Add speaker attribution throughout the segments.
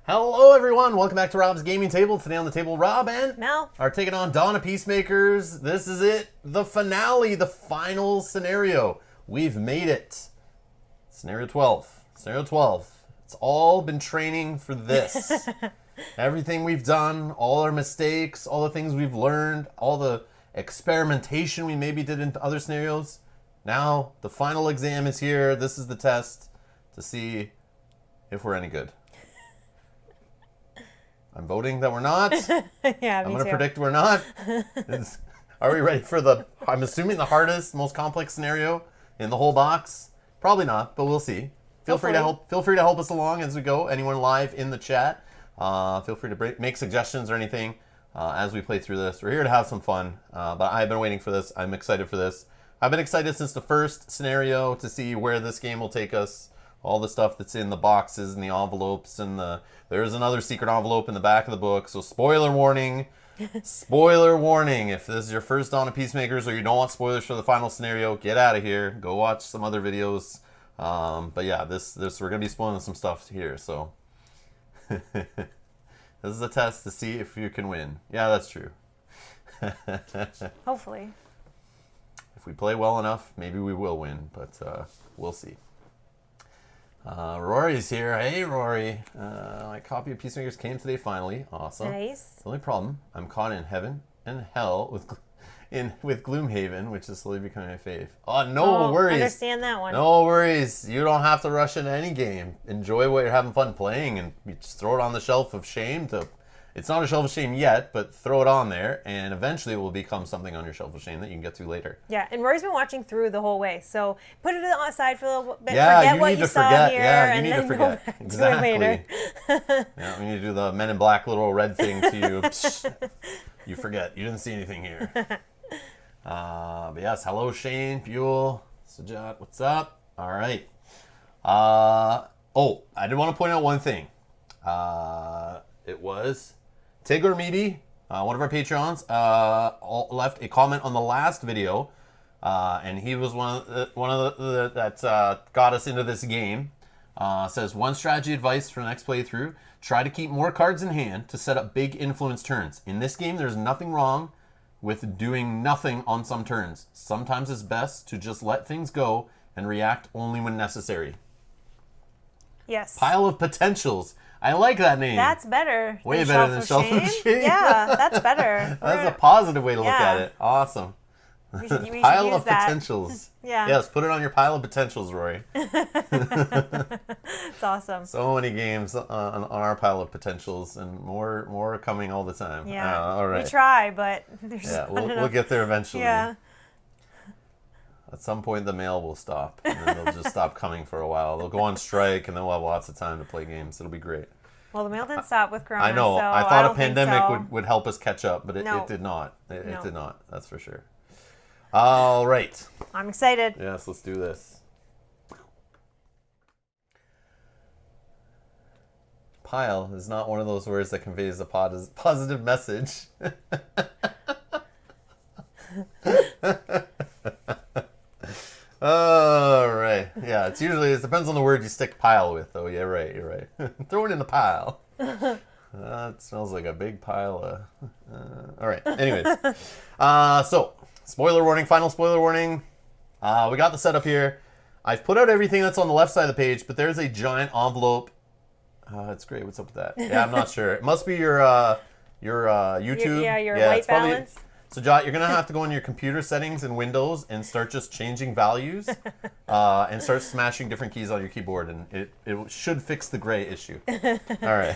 Speaker 1: Hello everyone, welcome back to Rob's Gaming Table. Today on the table, Rob and
Speaker 2: Mel
Speaker 1: are taking on Dawn of Peacemakers. This is it, the finale, the final scenario. We've made it. Scenario 12. Scenario 12. It's all been training for this. Everything we've done, all our mistakes, all the things we've learned, all the experimentation we maybe did in other scenarios. Now, the final exam is here. This is the test to see if we're any good. I'm voting that we're not.
Speaker 2: Yeah,
Speaker 1: I'm going to predict we're not. Are we ready for I'm assuming the hardest, most complex scenario in the whole box? Probably not, but we'll see. Feel free to help us along as we go. Anyone live in the chat, feel free to make suggestions or anything as we play through this. We're here to have some fun, but I've been waiting for this. I'm excited for this. I've been excited since the first scenario to see where this game will take us. All the stuff that's in the boxes and the envelopes and there's another secret envelope in the back of the book. So spoiler warning, spoiler warning. If this is your first Dawn of Peacemakers or you don't want spoilers for the final scenario, get out of here. Go watch some other videos. But yeah, this we're gonna be spoiling some stuff here. So this is a test to see if you can win. Yeah, that's true.
Speaker 2: Hopefully.
Speaker 1: If we play well enough, maybe we will win, but we'll see. Rory's here. Hey, Rory. My copy of Peacemakers came today finally. Awesome.
Speaker 2: Nice.
Speaker 1: The only problem, I'm caught in heaven and hell with Gloomhaven, which is slowly becoming my fave. Oh, no worries.
Speaker 2: I understand that one.
Speaker 1: No worries. You don't have to rush into any game. Enjoy what you're having fun playing, and you just throw it on the shelf of shame It's not a shelf of shame yet, but throw it on there, and eventually it will become something on your shelf of shame that you can get to later.
Speaker 2: Yeah, and Rory's been watching through the whole way, so put it aside for a little bit.
Speaker 1: Yeah,
Speaker 2: forget
Speaker 1: you
Speaker 2: what
Speaker 1: need
Speaker 2: you
Speaker 1: to
Speaker 2: saw
Speaker 1: forget.
Speaker 2: here,
Speaker 1: Yeah, you
Speaker 2: and
Speaker 1: need
Speaker 2: then
Speaker 1: to forget.
Speaker 2: go back
Speaker 1: Exactly.
Speaker 2: to it later.
Speaker 1: Yeah, we need to do the Men in Black little red thing to you. Psh, you forget. You didn't see anything here. But yes, hello Shane, Buell, Sajat, what's up? All right. Oh, I did want to point out one thing. It was Tigger Meaty, one of our Patreons, left a comment on the last video, and he was one of the that got us into this game. Says, one strategy advice for the next playthrough: try to keep more cards in hand to set up big influence turns. In this game, there's nothing wrong with doing nothing on some turns. Sometimes it's best to just let things go and react only when necessary.
Speaker 2: Yes.
Speaker 1: Pile of Potentials. I like that name.
Speaker 2: That's better.
Speaker 1: Way better than Shelf of Shame.
Speaker 2: Yeah, that's better.
Speaker 1: That's a positive way to look at it. Awesome.
Speaker 2: We should
Speaker 1: Pile
Speaker 2: use
Speaker 1: of
Speaker 2: that.
Speaker 1: Potentials.
Speaker 2: Yeah.
Speaker 1: Yes, put it on your pile of potentials, Rory.
Speaker 2: It's awesome.
Speaker 1: So many games on our pile of potentials, and more coming all the time.
Speaker 2: Yeah.
Speaker 1: All right.
Speaker 2: We try, but there's
Speaker 1: We'll get there eventually.
Speaker 2: Yeah.
Speaker 1: At some point, the mail will stop, and then they'll just stop coming for a while. They'll go on strike, and then we'll have lots of time to play games. It'll be great.
Speaker 2: Well, the mail didn't stop with Corona.
Speaker 1: I know.
Speaker 2: So
Speaker 1: I thought a
Speaker 2: don't think
Speaker 1: pandemic
Speaker 2: so.
Speaker 1: would help us catch up, but it
Speaker 2: No.
Speaker 1: did not. It
Speaker 2: No.
Speaker 1: did not. That's for sure. All right.
Speaker 2: I'm excited.
Speaker 1: Yes, let's do this. Pile is not one of those words that conveys a positive message. All right. Yeah, it depends on the word you stick pile with, though. Yeah, right. You're right. Throw it in the pile. It smells like a big pile of... all right. Anyways. So, spoiler warning, final spoiler warning. We got the setup here. I've put out everything that's on the left side of the page, but there's a giant envelope. That's great. What's up with that? Yeah, I'm not sure. It must be your YouTube.
Speaker 2: Your white balance.
Speaker 1: So, Jot, you're going to have to go in your computer settings in Windows and start just changing values and start smashing different keys on your keyboard, and it should fix the gray issue. All right.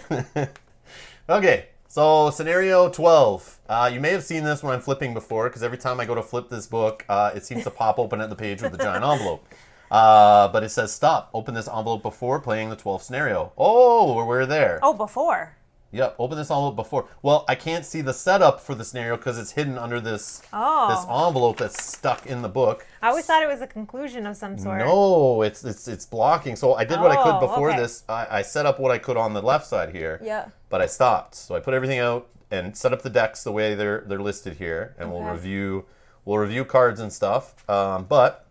Speaker 1: Okay, so scenario 12. You may have seen this when I'm flipping before, because every time I go to flip this book, it seems to pop open at the page with the giant envelope. But it says, stop. Open this envelope before playing the 12th scenario. Oh, we're there.
Speaker 2: Oh, before.
Speaker 1: Yep, open this envelope before. Well, I can't see the setup for the scenario because it's hidden under this envelope that's stuck in the book.
Speaker 2: I always thought it was a conclusion of some sort.
Speaker 1: No, it's blocking. So I did what I could before
Speaker 2: okay.
Speaker 1: this. I set up what I could on the left side here.
Speaker 2: Yeah.
Speaker 1: But I stopped. So I put everything out and set up the decks the way they're listed here, and we'll review cards and stuff. But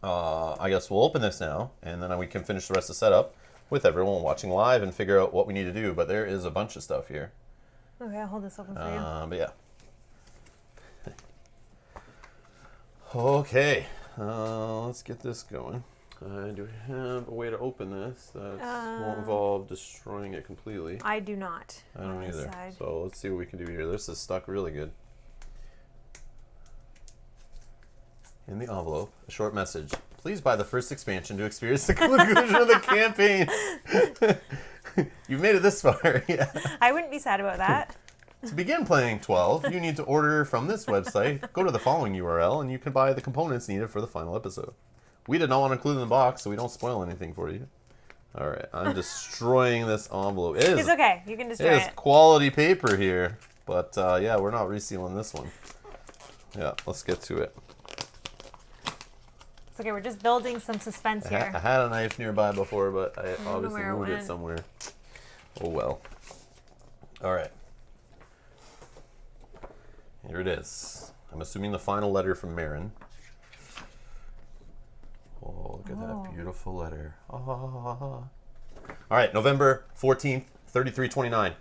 Speaker 1: I guess we'll open this now, and then we can finish the rest of the setup. with everyone watching live and figure out what we need to do. But there is a bunch of stuff here.
Speaker 2: Okay, I'll hold this open for you.
Speaker 1: But yeah. Okay, let's get this going. Do we have a way to open this that won't involve destroying it completely?
Speaker 2: I do not.
Speaker 1: I don't either.
Speaker 2: Side.
Speaker 1: So let's see what we can do here. This is stuck really good. In the envelope, a short message. Please buy the first expansion to experience the conclusion of the campaign. You've made it this far, yeah.
Speaker 2: I wouldn't be sad about that.
Speaker 1: To begin playing 12, you need to order from this website. Go to the following URL and you can buy the components needed for the final episode. We did not want to include in the box, so we don't spoil anything for you. All right, I'm destroying this envelope.
Speaker 2: It's okay. You can destroy
Speaker 1: it. It is quality paper here, but yeah, we're not resealing this one. Yeah, let's get to it.
Speaker 2: It's okay. We're just building some suspense here.
Speaker 1: I had a knife nearby before, but I obviously moved it somewhere. Oh well. All right. Here it is. I'm assuming the final letter from Marin. Oh, look at that beautiful letter. All right, November 14th, 3329.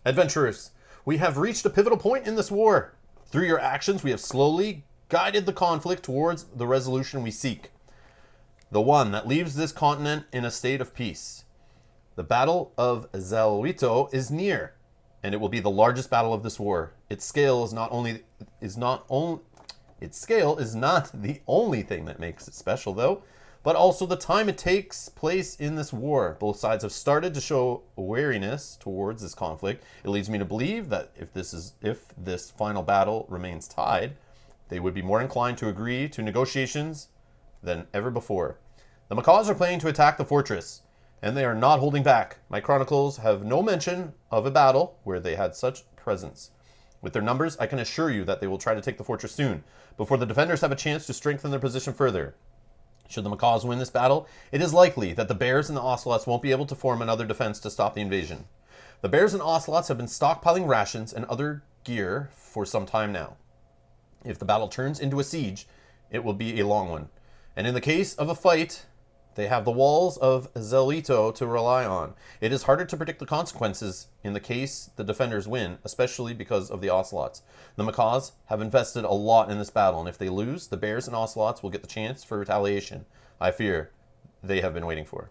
Speaker 1: Adventurers, we have reached a pivotal point in this war. Through your actions, we have slowly guided the conflict towards the resolution we seek. The one that leaves this continent in a state of peace. The Battle of Zelwito is near, and it will be the largest battle of this war. Its scale is not the only thing that makes it special, though, but also the time it takes place in this war. Both sides have started to show wariness towards this conflict. It leads me to believe that if this final battle remains tied, they would be more inclined to agree to negotiations than ever before. The Macaws are planning to attack the fortress, and they are not holding back. My chronicles have no mention of a battle where they had such presence. With their numbers, I can assure you that they will try to take the fortress soon, before the defenders have a chance to strengthen their position further. Should the Macaws win this battle, it is likely that the bears and the ocelots won't be able to form another defense to stop the invasion. The bears and ocelots have been stockpiling rations and other gear for some time now. If the battle turns into a siege, it will be a long one. And in the case of a fight, they have the walls of Zelito to rely on. It is harder to predict the consequences in the case the defenders win, especially because of the ocelots. The Macaws have invested a lot in this battle, and if they lose, the bears and ocelots will get the chance for retaliation. I fear they have been waiting for.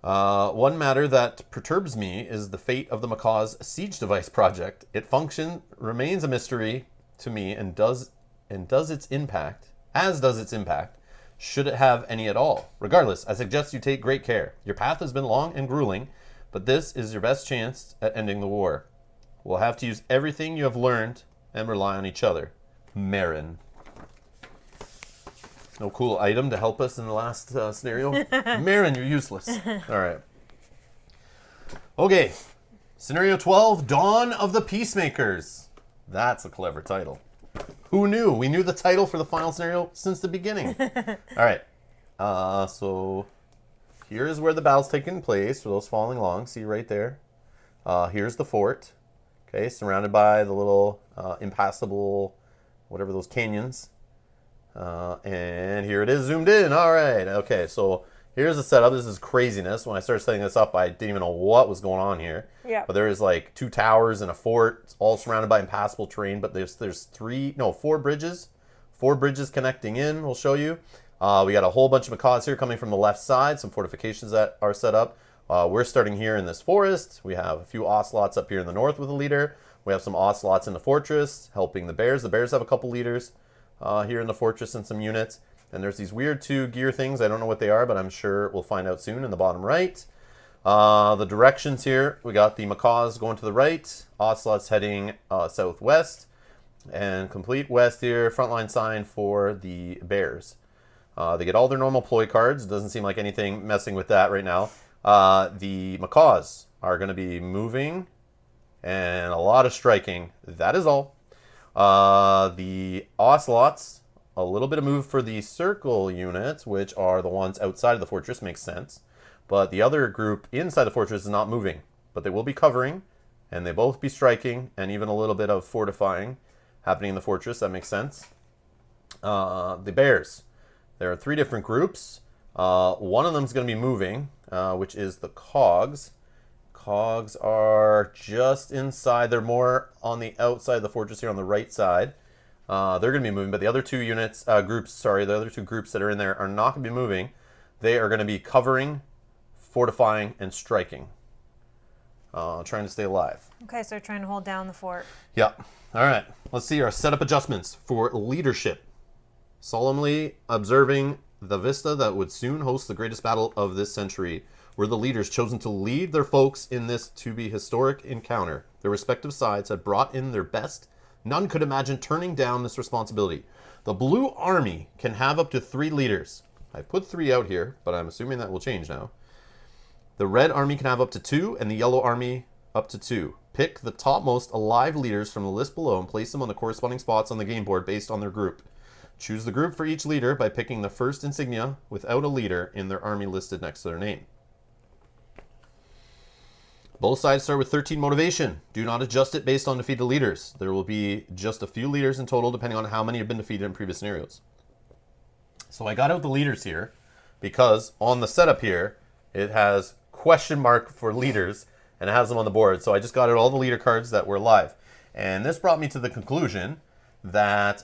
Speaker 1: One matter that perturbs me is the fate of the Macaws' siege device project. Its function remains a mystery to me, and does its impact, should it have any at all. Regardless, I suggest you take great care. Your path has been long and grueling, but this is your best chance at ending the war. We'll have to use everything you have learned and rely on each other. Marin. No cool item to help us in the last scenario? Marin, you're useless. All right. Okay. Scenario 12, Dawn of the Peacemakers. That's a clever title. Who knew? We knew the title for the final scenario since the beginning. All right. So here is where the battle's taking place for those following along. See right there. Here's the fort. Okay, surrounded by the little impassable, whatever those canyons. And here it is zoomed in. All right. Okay, so here's the setup. This is craziness. When I started setting this up, I didn't even know what was going on here.
Speaker 2: Yeah.
Speaker 1: But there is like 2 towers and a fort. It's all surrounded by impassable terrain. But there's 4 bridges. 4 bridges connecting in. We'll show you. We got a whole bunch of macaws here coming from the left side. Some fortifications that are set up. We're starting here in this forest. We have a few ocelots up here in the north with a leader. We have some ocelots in the fortress helping the bears. The bears have a couple leaders here in the fortress and some units. And there's these weird 2 gear things. I don't know what they are, but I'm sure we'll find out soon in the bottom right. The directions here, we got the macaws going to the right, ocelots heading southwest, and complete west here, frontline sign for the bears. They get all their normal ploy cards. Doesn't seem like anything messing with that right now. The macaws are going to be moving and a lot of striking. That is all. The ocelots, a little bit of move for the circle units, which are the ones outside of the fortress. Makes sense. But the other group inside the fortress is not moving. But they will be covering, and they both be striking, and even a little bit of fortifying happening in the fortress. That makes sense. The bears. There are 3 different groups. One of them is going to be moving, which is the cogs. Cogs are just inside. They're more on the outside of the fortress here on the right side. They're going to be moving, but the other two the other two groups that are in there are not going to be moving. They are going to be covering, fortifying, and striking. Trying to stay alive.
Speaker 2: Okay, so trying to hold down the fort.
Speaker 1: Yeah. All right. Let's see our setup adjustments for leadership. Solemnly observing the vista that would soon host the greatest battle of this century, were the leaders chosen to lead their folks in this to-be historic encounter. Their respective sides had brought in their best. None could imagine turning down this responsibility. The Blue Army can have up to 3 leaders. I put 3 out here, but I'm assuming that will change now. The Red Army can have up to 2, and the Yellow Army up to 2. Pick the topmost alive leaders from the list below and place them on the corresponding spots on the game board based on their group. Choose the group for each leader by picking the first insignia without a leader in their army listed next to their name. Both sides start with 13 motivation. Do not adjust it based on defeated leaders. There will be just a few leaders in total depending on how many have been defeated in previous scenarios. So I got out the leaders here because on the setup here, it has question mark for leaders and it has them on the board. So I just got out all the leader cards that were live. And this brought me to the conclusion that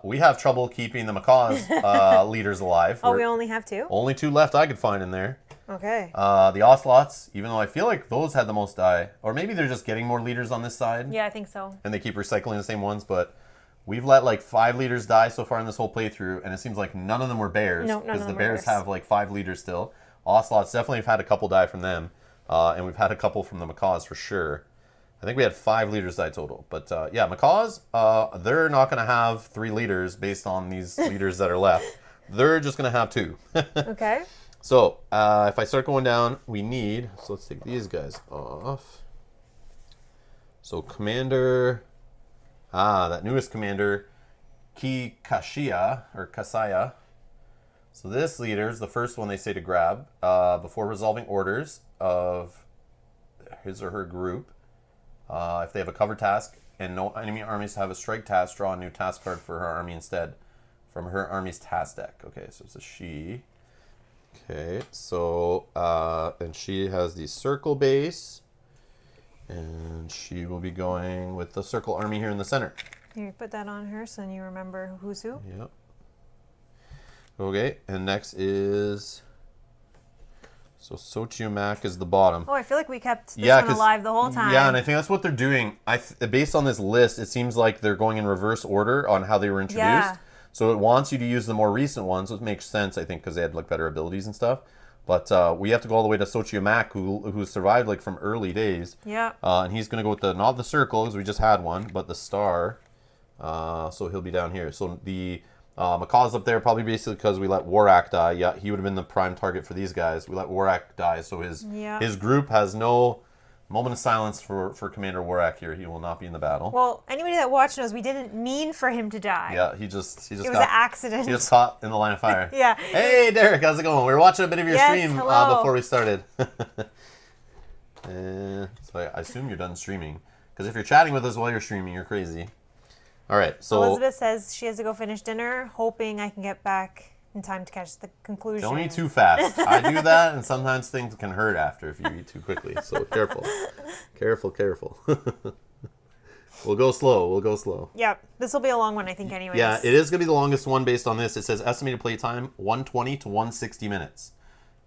Speaker 1: we have trouble keeping the Macaw's leaders alive.
Speaker 2: We only have 2?
Speaker 1: Only 2 left I could find in there.
Speaker 2: Okay.
Speaker 1: The Ocelots, even though I feel like those had the most die, or maybe they're just getting more leaders on this side.
Speaker 2: Yeah, I think so.
Speaker 1: And they keep recycling the same ones, but we've let like 5 leaders die so far in this whole playthrough, and it seems like none of them were bears.
Speaker 2: No, none of them
Speaker 1: because the
Speaker 2: were
Speaker 1: bears
Speaker 2: bears.
Speaker 1: have like 5 leaders still. Ocelots definitely have had a couple die from them, and we've had a couple from the Macaws for sure. I think we had 5 leaders die total. But yeah, Macaws, they're not going to have 3 leaders based on these leaders that are left. They're just going to have 2.
Speaker 2: Okay.
Speaker 1: So, if I start going down, we need... So, let's take these guys off. So, Commander... that newest Commander, Kashia, or Kasaya. So, this leader is the first one they say to grab before resolving orders of his or her group. If they have a cover task and no enemy armies have a strike task, draw a new task card for her army instead from her army's task deck. Okay, so it's a she... Okay, so, and she has the circle base, and she will be going with the circle army here in the center.
Speaker 2: You put that on her so then you remember who's who.
Speaker 1: Yep. Okay, and next is, so Sochiomac is the bottom.
Speaker 2: Oh, I feel like we kept this one alive the whole time.
Speaker 1: Yeah, and I think that's what they're doing. Based on this list, it seems like they're going in reverse order on how they were introduced. Yeah. So it wants you to use the more recent ones, which makes sense, I think, because they had like better abilities and stuff. But we have to go all the way to Sochiomac, who survived like from early days.
Speaker 2: Yeah.
Speaker 1: And he's going to go with not the circle, because we just had one, but the star. So he'll be down here. So the Macaw's up there probably basically because we let Warak die. Yeah, he would have been the prime target for these guys. We let Warak die, so his group has no... Moment of silence for Commander Warak here. He will not be in the battle.
Speaker 2: Well, anybody that watched knows we didn't mean for him to die.
Speaker 1: Yeah, he just
Speaker 2: it was an accident.
Speaker 1: He just caught in the line of fire.
Speaker 2: Yeah.
Speaker 1: Hey, Derek, how's it going? We were watching a bit of your stream before we started. So I assume you're done streaming. Because if you're chatting with us while you're streaming, you're crazy. All right, so...
Speaker 2: Elizabeth says she has to go finish dinner, hoping I can get back in time to catch the conclusion.
Speaker 1: Don't eat too fast. I do that, and sometimes things can hurt after if you eat too quickly. So careful. Careful. We'll go slow.
Speaker 2: Yep. This will be a long one, I think, anyways.
Speaker 1: Yeah, it is going to be the longest one based on this. It says estimated playtime 120 to 160 minutes.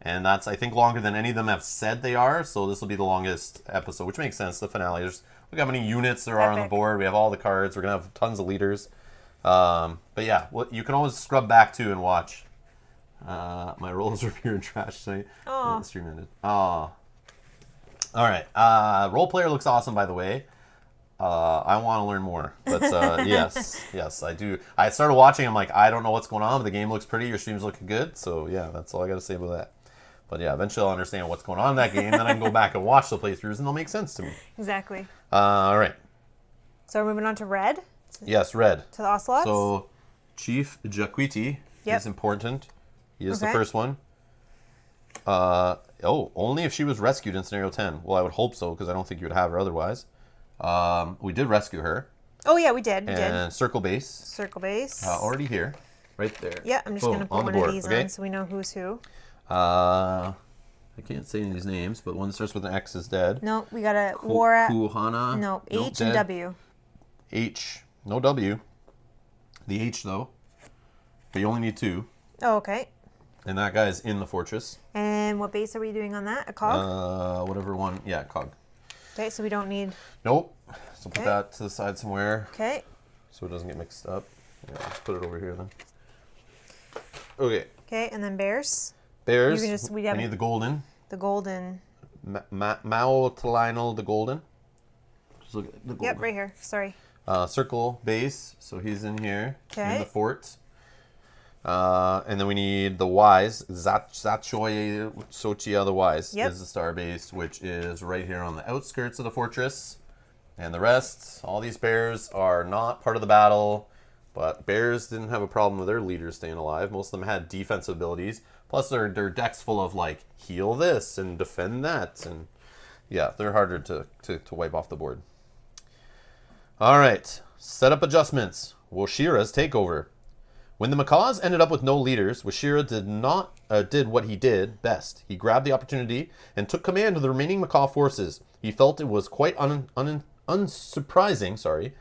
Speaker 1: And that's, I think, longer than any of them have said they are. So this will be the longest episode, which makes sense. The finale. Look how many units there are on the board. We have all the cards. We're going to have tons of leaders. But yeah, you can always scrub back to and watch. My rolls are pure trash tonight.
Speaker 2: Oh.
Speaker 1: The stream ended. Oh. All right. Role player looks awesome, by the way. I want to learn more, but yes, I do. I started watching. I'm like, I don't know what's going on, but the game looks pretty. Your stream's looking good. So yeah, that's all I got to say about that. But yeah, eventually I'll understand what's going on in that game. Then I can go back and watch the playthroughs, and they'll make sense to me.
Speaker 2: Exactly.
Speaker 1: All right.
Speaker 2: So we're moving on to red.
Speaker 1: Yes, red.
Speaker 2: To the Ocelots.
Speaker 1: So Chief Jaquiti is important. He is the first one. Only if she was rescued in scenario 10. Well, I would hope so, because I don't think you would have her otherwise. We did rescue her.
Speaker 2: Oh, yeah, we did.
Speaker 1: And Circle Base.
Speaker 2: Circle Base.
Speaker 1: Already here. right there.
Speaker 2: Yeah, I'm just
Speaker 1: Boom,
Speaker 2: going to put
Speaker 1: on the
Speaker 2: one
Speaker 1: board,
Speaker 2: of these
Speaker 1: okay?
Speaker 2: on so we know who's who.
Speaker 1: I can't say any of these names, but one that starts with an X is dead.
Speaker 2: No, we got a Wara.
Speaker 1: Kuhana.
Speaker 2: No,
Speaker 1: Nope,
Speaker 2: H and
Speaker 1: dead.
Speaker 2: W.
Speaker 1: H. No W. The H, though. But you only need 2.
Speaker 2: Oh, okay.
Speaker 1: And that guy's in the fortress.
Speaker 2: And what base are we doing on that? A cog?
Speaker 1: Whatever one. Yeah, cog.
Speaker 2: Okay, so we don't need...
Speaker 1: Nope. So put
Speaker 2: Okay.
Speaker 1: that to the side somewhere
Speaker 2: Okay.
Speaker 1: so it doesn't get mixed up. Yeah, let's put it over here then. Okay.
Speaker 2: Okay, and then bears.
Speaker 1: Bears.
Speaker 2: You can just- we
Speaker 1: I
Speaker 2: have-
Speaker 1: need the golden.
Speaker 2: The golden...
Speaker 1: Mao Lionel the golden. Just look at the golden.
Speaker 2: Yep, right here. Sorry.
Speaker 1: Circle base. So he's in here. In
Speaker 2: Okay.
Speaker 1: the fort. And then we need the Wise. Zachoy Sochia the Wise
Speaker 2: Yep.
Speaker 1: is the star base, which is right here on the outskirts of the fortress. And the rest, all these bears are not part of the battle. But bears didn't have a problem with their leaders staying alive. Most of them had defensive abilities. Plus, their decks full of, like, heal this and defend that. And, yeah, they're harder to wipe off the board. All right. Setup adjustments. Woshira's takeover. When the Macaws ended up with no leaders, Woshira did what he did best. He grabbed the opportunity and took command of the remaining Macaw forces. He felt it was quite unsurprising,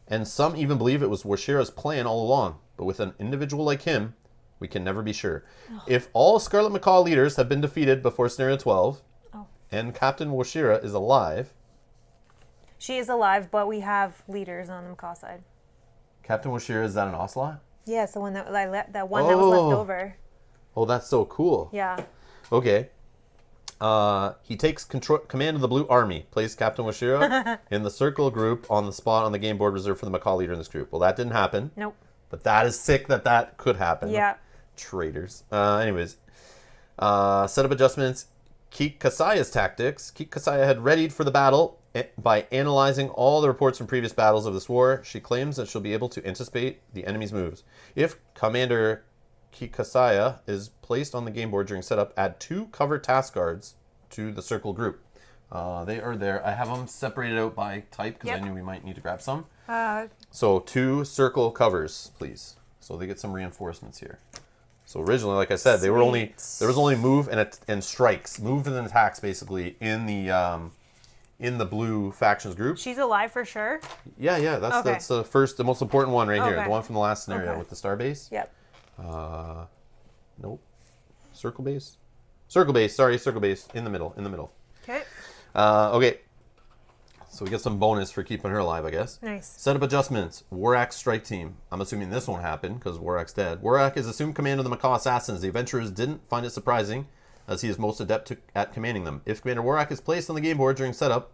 Speaker 1: and some even believe it was Woshira's plan all along. But with an individual like him, we can never be sure. If all Scarlet Macaw leaders have been defeated before Scenario 12, and Captain Woshira is alive...
Speaker 2: She is alive, but we have leaders on the macaw side.
Speaker 1: Captain Woshira, is that an Ocelot?
Speaker 2: Yeah, it's the one that that one that was left over.
Speaker 1: Oh, that's so cool.
Speaker 2: Yeah.
Speaker 1: Okay. He takes command of the Blue Army. Plays Captain Woshira in the circle group on the spot on the game board reserved for the Macaw leader in this group. Well, that didn't happen.
Speaker 2: Nope.
Speaker 1: But that is sick that could happen.
Speaker 2: Yeah.
Speaker 1: Traitors. Anyways. Setup adjustments. Keep Kasaya's tactics. Keep Kasaya had readied for the battle by analyzing all the reports from previous battles of this war. She claims that she'll be able to anticipate the enemy's moves. If Commander Kikasaya is placed on the game board during setup, add 2 cover task guards to the circle group. They are there. I have them separated out by type because I knew we might need to grab some. So 2 circle covers, please. So they get some reinforcements here. So originally, like I said, there was only move and strikes, move and attacks basically in the blue factions group.
Speaker 2: She's alive for sure.
Speaker 1: Yeah. That's the most important one right here,
Speaker 2: Okay.
Speaker 1: the one from the last scenario with the star base.
Speaker 2: Yep.
Speaker 1: Nope. Circle base. Circle base. Sorry, circle base in the middle.
Speaker 2: Okay.
Speaker 1: Okay. So we get some bonus for keeping her alive, I guess.
Speaker 2: Nice.
Speaker 1: Setup adjustments. Warak's strike team. I'm assuming this won't happen because Warak's dead. Warak is assumed command of the Macaw assassins. The adventurers didn't find it surprising as he is most adept at commanding them. If Commander Warak is placed on the game board during setup,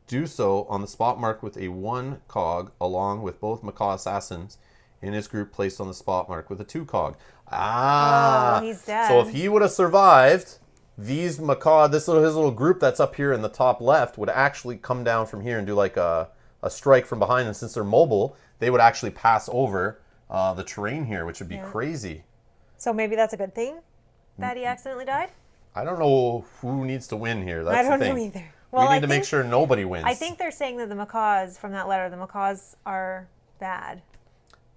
Speaker 1: do so on the spot mark with a 1 cog along with both Macaw assassins in his group placed on the spot mark with a 2 cog.
Speaker 2: Oh, he's dead.
Speaker 1: So if he would have survived, these Macaw, his little group that's up here in the top left would actually come down from here and do like a strike from behind. And since they're mobile, they would actually pass over the terrain here, which would be crazy.
Speaker 2: So maybe that's a good thing that he accidentally died?
Speaker 1: I don't know who needs to win here. That's
Speaker 2: I don't
Speaker 1: the thing.
Speaker 2: know either. Well,
Speaker 1: we need to make sure nobody wins.
Speaker 2: I think they're saying that the macaws, from that letter, the macaws are bad.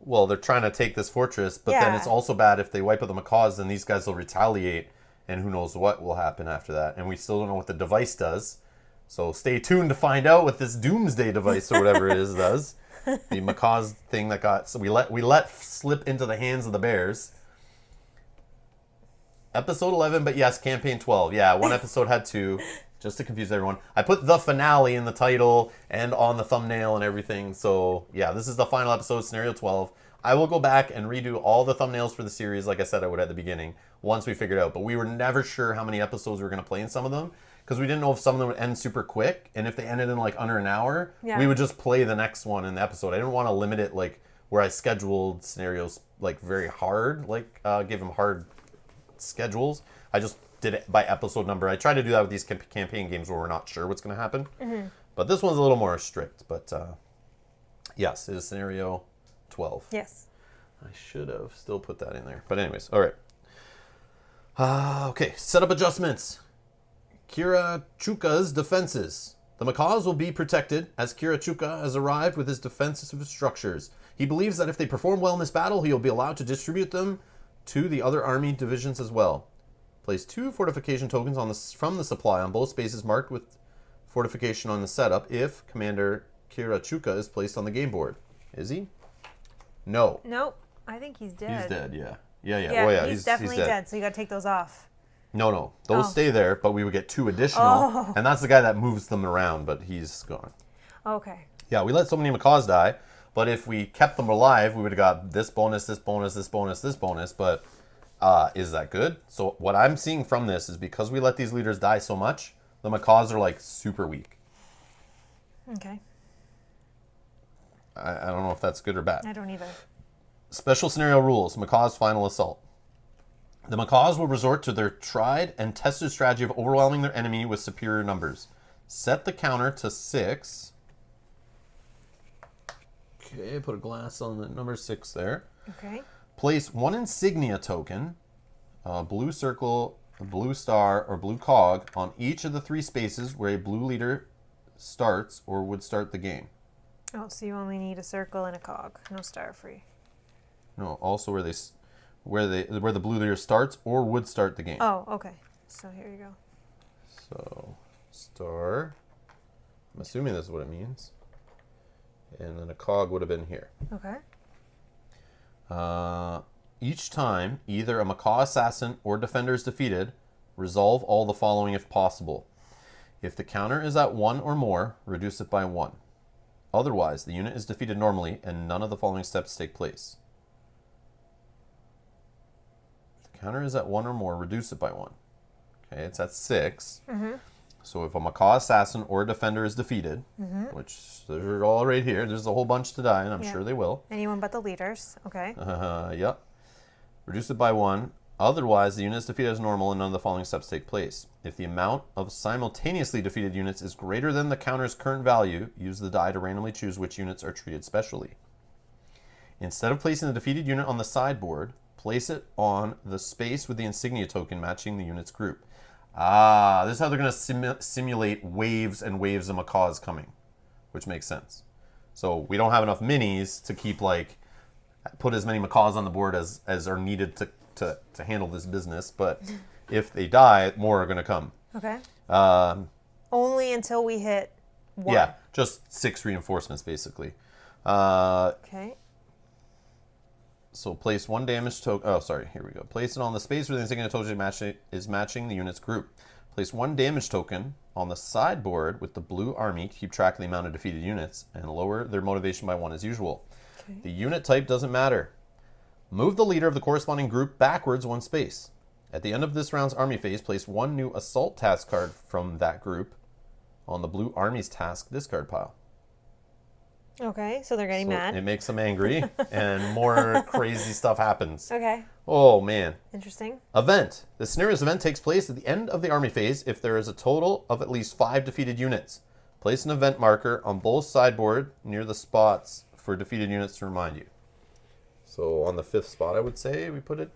Speaker 1: Well, they're trying to take this fortress, but then
Speaker 2: Yeah.
Speaker 1: it's also bad if they wipe out the macaws, then these guys will retaliate, and who knows what will happen after that. And we still don't know what the device does. So stay tuned to find out what this doomsday device or whatever it is does. The macaws thing that got we let slip into the hands of the bears. Episode 11, but yes, campaign 12. Yeah, one episode had 2, just to confuse everyone. I put the finale in the title and on the thumbnail and everything. So yeah, this is the final episode, scenario 12. I will go back and redo all the thumbnails for the series, like I said I would at the beginning, once we figured out. But we were never sure how many episodes we were going to play in some of them, because we didn't know if some of them would end super quick, and if they ended in like under an hour, we would just play the next one in the episode. I didn't want to limit it like where I scheduled scenarios like very hard, like give them hard schedules. I just did it by episode number. I try to do that with these campaign games where we're not sure what's going to happen. But this one's a little more strict. But yes, it is scenario 12.
Speaker 2: Yes.
Speaker 1: I should have still put that in there. But anyways, all right. Okay, setup adjustments. Kira Chuka's defenses. The macaws will be protected as Kira Chuka has arrived with his defensive structures. He believes that if they perform well in this battle, he will be allowed to distribute them to the other army divisions as well. Place 2 fortification tokens from the supply on both spaces marked with fortification on the setup if Commander Kirachuka is placed on the game board. Is he? No.
Speaker 2: Nope. I think he's dead.
Speaker 1: He's dead, yeah. Yeah.
Speaker 2: Yeah,
Speaker 1: Oh, yeah.
Speaker 2: he's definitely dead, so you gotta take those off.
Speaker 1: No. Those stay there, but we would get 2 additional. And that's the guy that moves them around, but he's gone.
Speaker 2: Okay.
Speaker 1: Yeah, we let so many macaws die, but if we kept them alive, we would have got this bonus, this bonus, this bonus, this bonus, but is that good? So what I'm seeing from this is because we let these leaders die so much, the macaws are like super weak.
Speaker 2: Okay.
Speaker 1: I don't know if that's good or bad.
Speaker 2: I don't either.
Speaker 1: Special scenario rules, Macaw's final assault. The macaws will resort to their tried and tested strategy of overwhelming their enemy with superior numbers. Set the counter to 6. Okay, put a glass on the number 6 there.
Speaker 2: Okay.
Speaker 1: Place 1 insignia token, a blue circle, a blue star, or blue cog on each of the 3 spaces where a blue leader starts or would start the game.
Speaker 2: Oh, so you only need a circle and a cog, no star free.
Speaker 1: No, also where the blue leader starts or would start the game.
Speaker 2: Oh, okay. So here you go.
Speaker 1: So star. I'm assuming this is what it means. And then a cog would have been here.
Speaker 2: Okay.
Speaker 1: Each time either a macaw assassin or defender is defeated, resolve all the following if possible. If the counter is at 1 or more, reduce it by 1. Otherwise, the unit is defeated normally and none of the following steps take place. If the counter is at 1 or more, reduce it by 1. Okay, it's at 6. Mm-hmm. So if a macaw assassin or a defender is defeated, which they're all right here, there's a whole bunch to die, and I'm sure they will.
Speaker 2: Anyone but the leaders. Okay.
Speaker 1: Yep. Reduce it by 1. Otherwise, the unit is defeated as normal and none of the following steps take place. If the amount of simultaneously defeated units is greater than the counter's current value, use the die to randomly choose which units are treated specially. Instead of placing the defeated unit on the sideboard, place it on the space with the insignia token matching the unit's group. This is how they're going to simulate waves and waves of macaws coming, which makes sense. So we don't have enough minis to keep put as many macaws on the board as are needed to handle this business, but if they die, more are going to come.
Speaker 2: Okay. Only until we hit 1.
Speaker 1: Yeah, just 6 reinforcements basically.
Speaker 2: Okay.
Speaker 1: So place 1 damage token. Oh, sorry. Here we go. Place it on the space where the insignia token is matching the unit's group. Place 1 damage token on the sideboard with the blue army to keep track of the amount of defeated units and lower their motivation by 1 as usual. Okay. The unit type doesn't matter. Move the leader of the corresponding group backwards 1 space. At the end of this round's army phase, place 1 new assault task card from that group on the blue army's task discard pile.
Speaker 2: Okay, so they're getting mad.
Speaker 1: It makes them angry, and more crazy stuff happens.
Speaker 2: Okay.
Speaker 1: Oh, man.
Speaker 2: Interesting.
Speaker 1: Event. The scenario's event takes place at the end of the army phase if there is a total of at least 5 defeated units. Place an event marker on both sideboard near the spots for defeated units to remind you. So on the 5th spot, I would say we put it.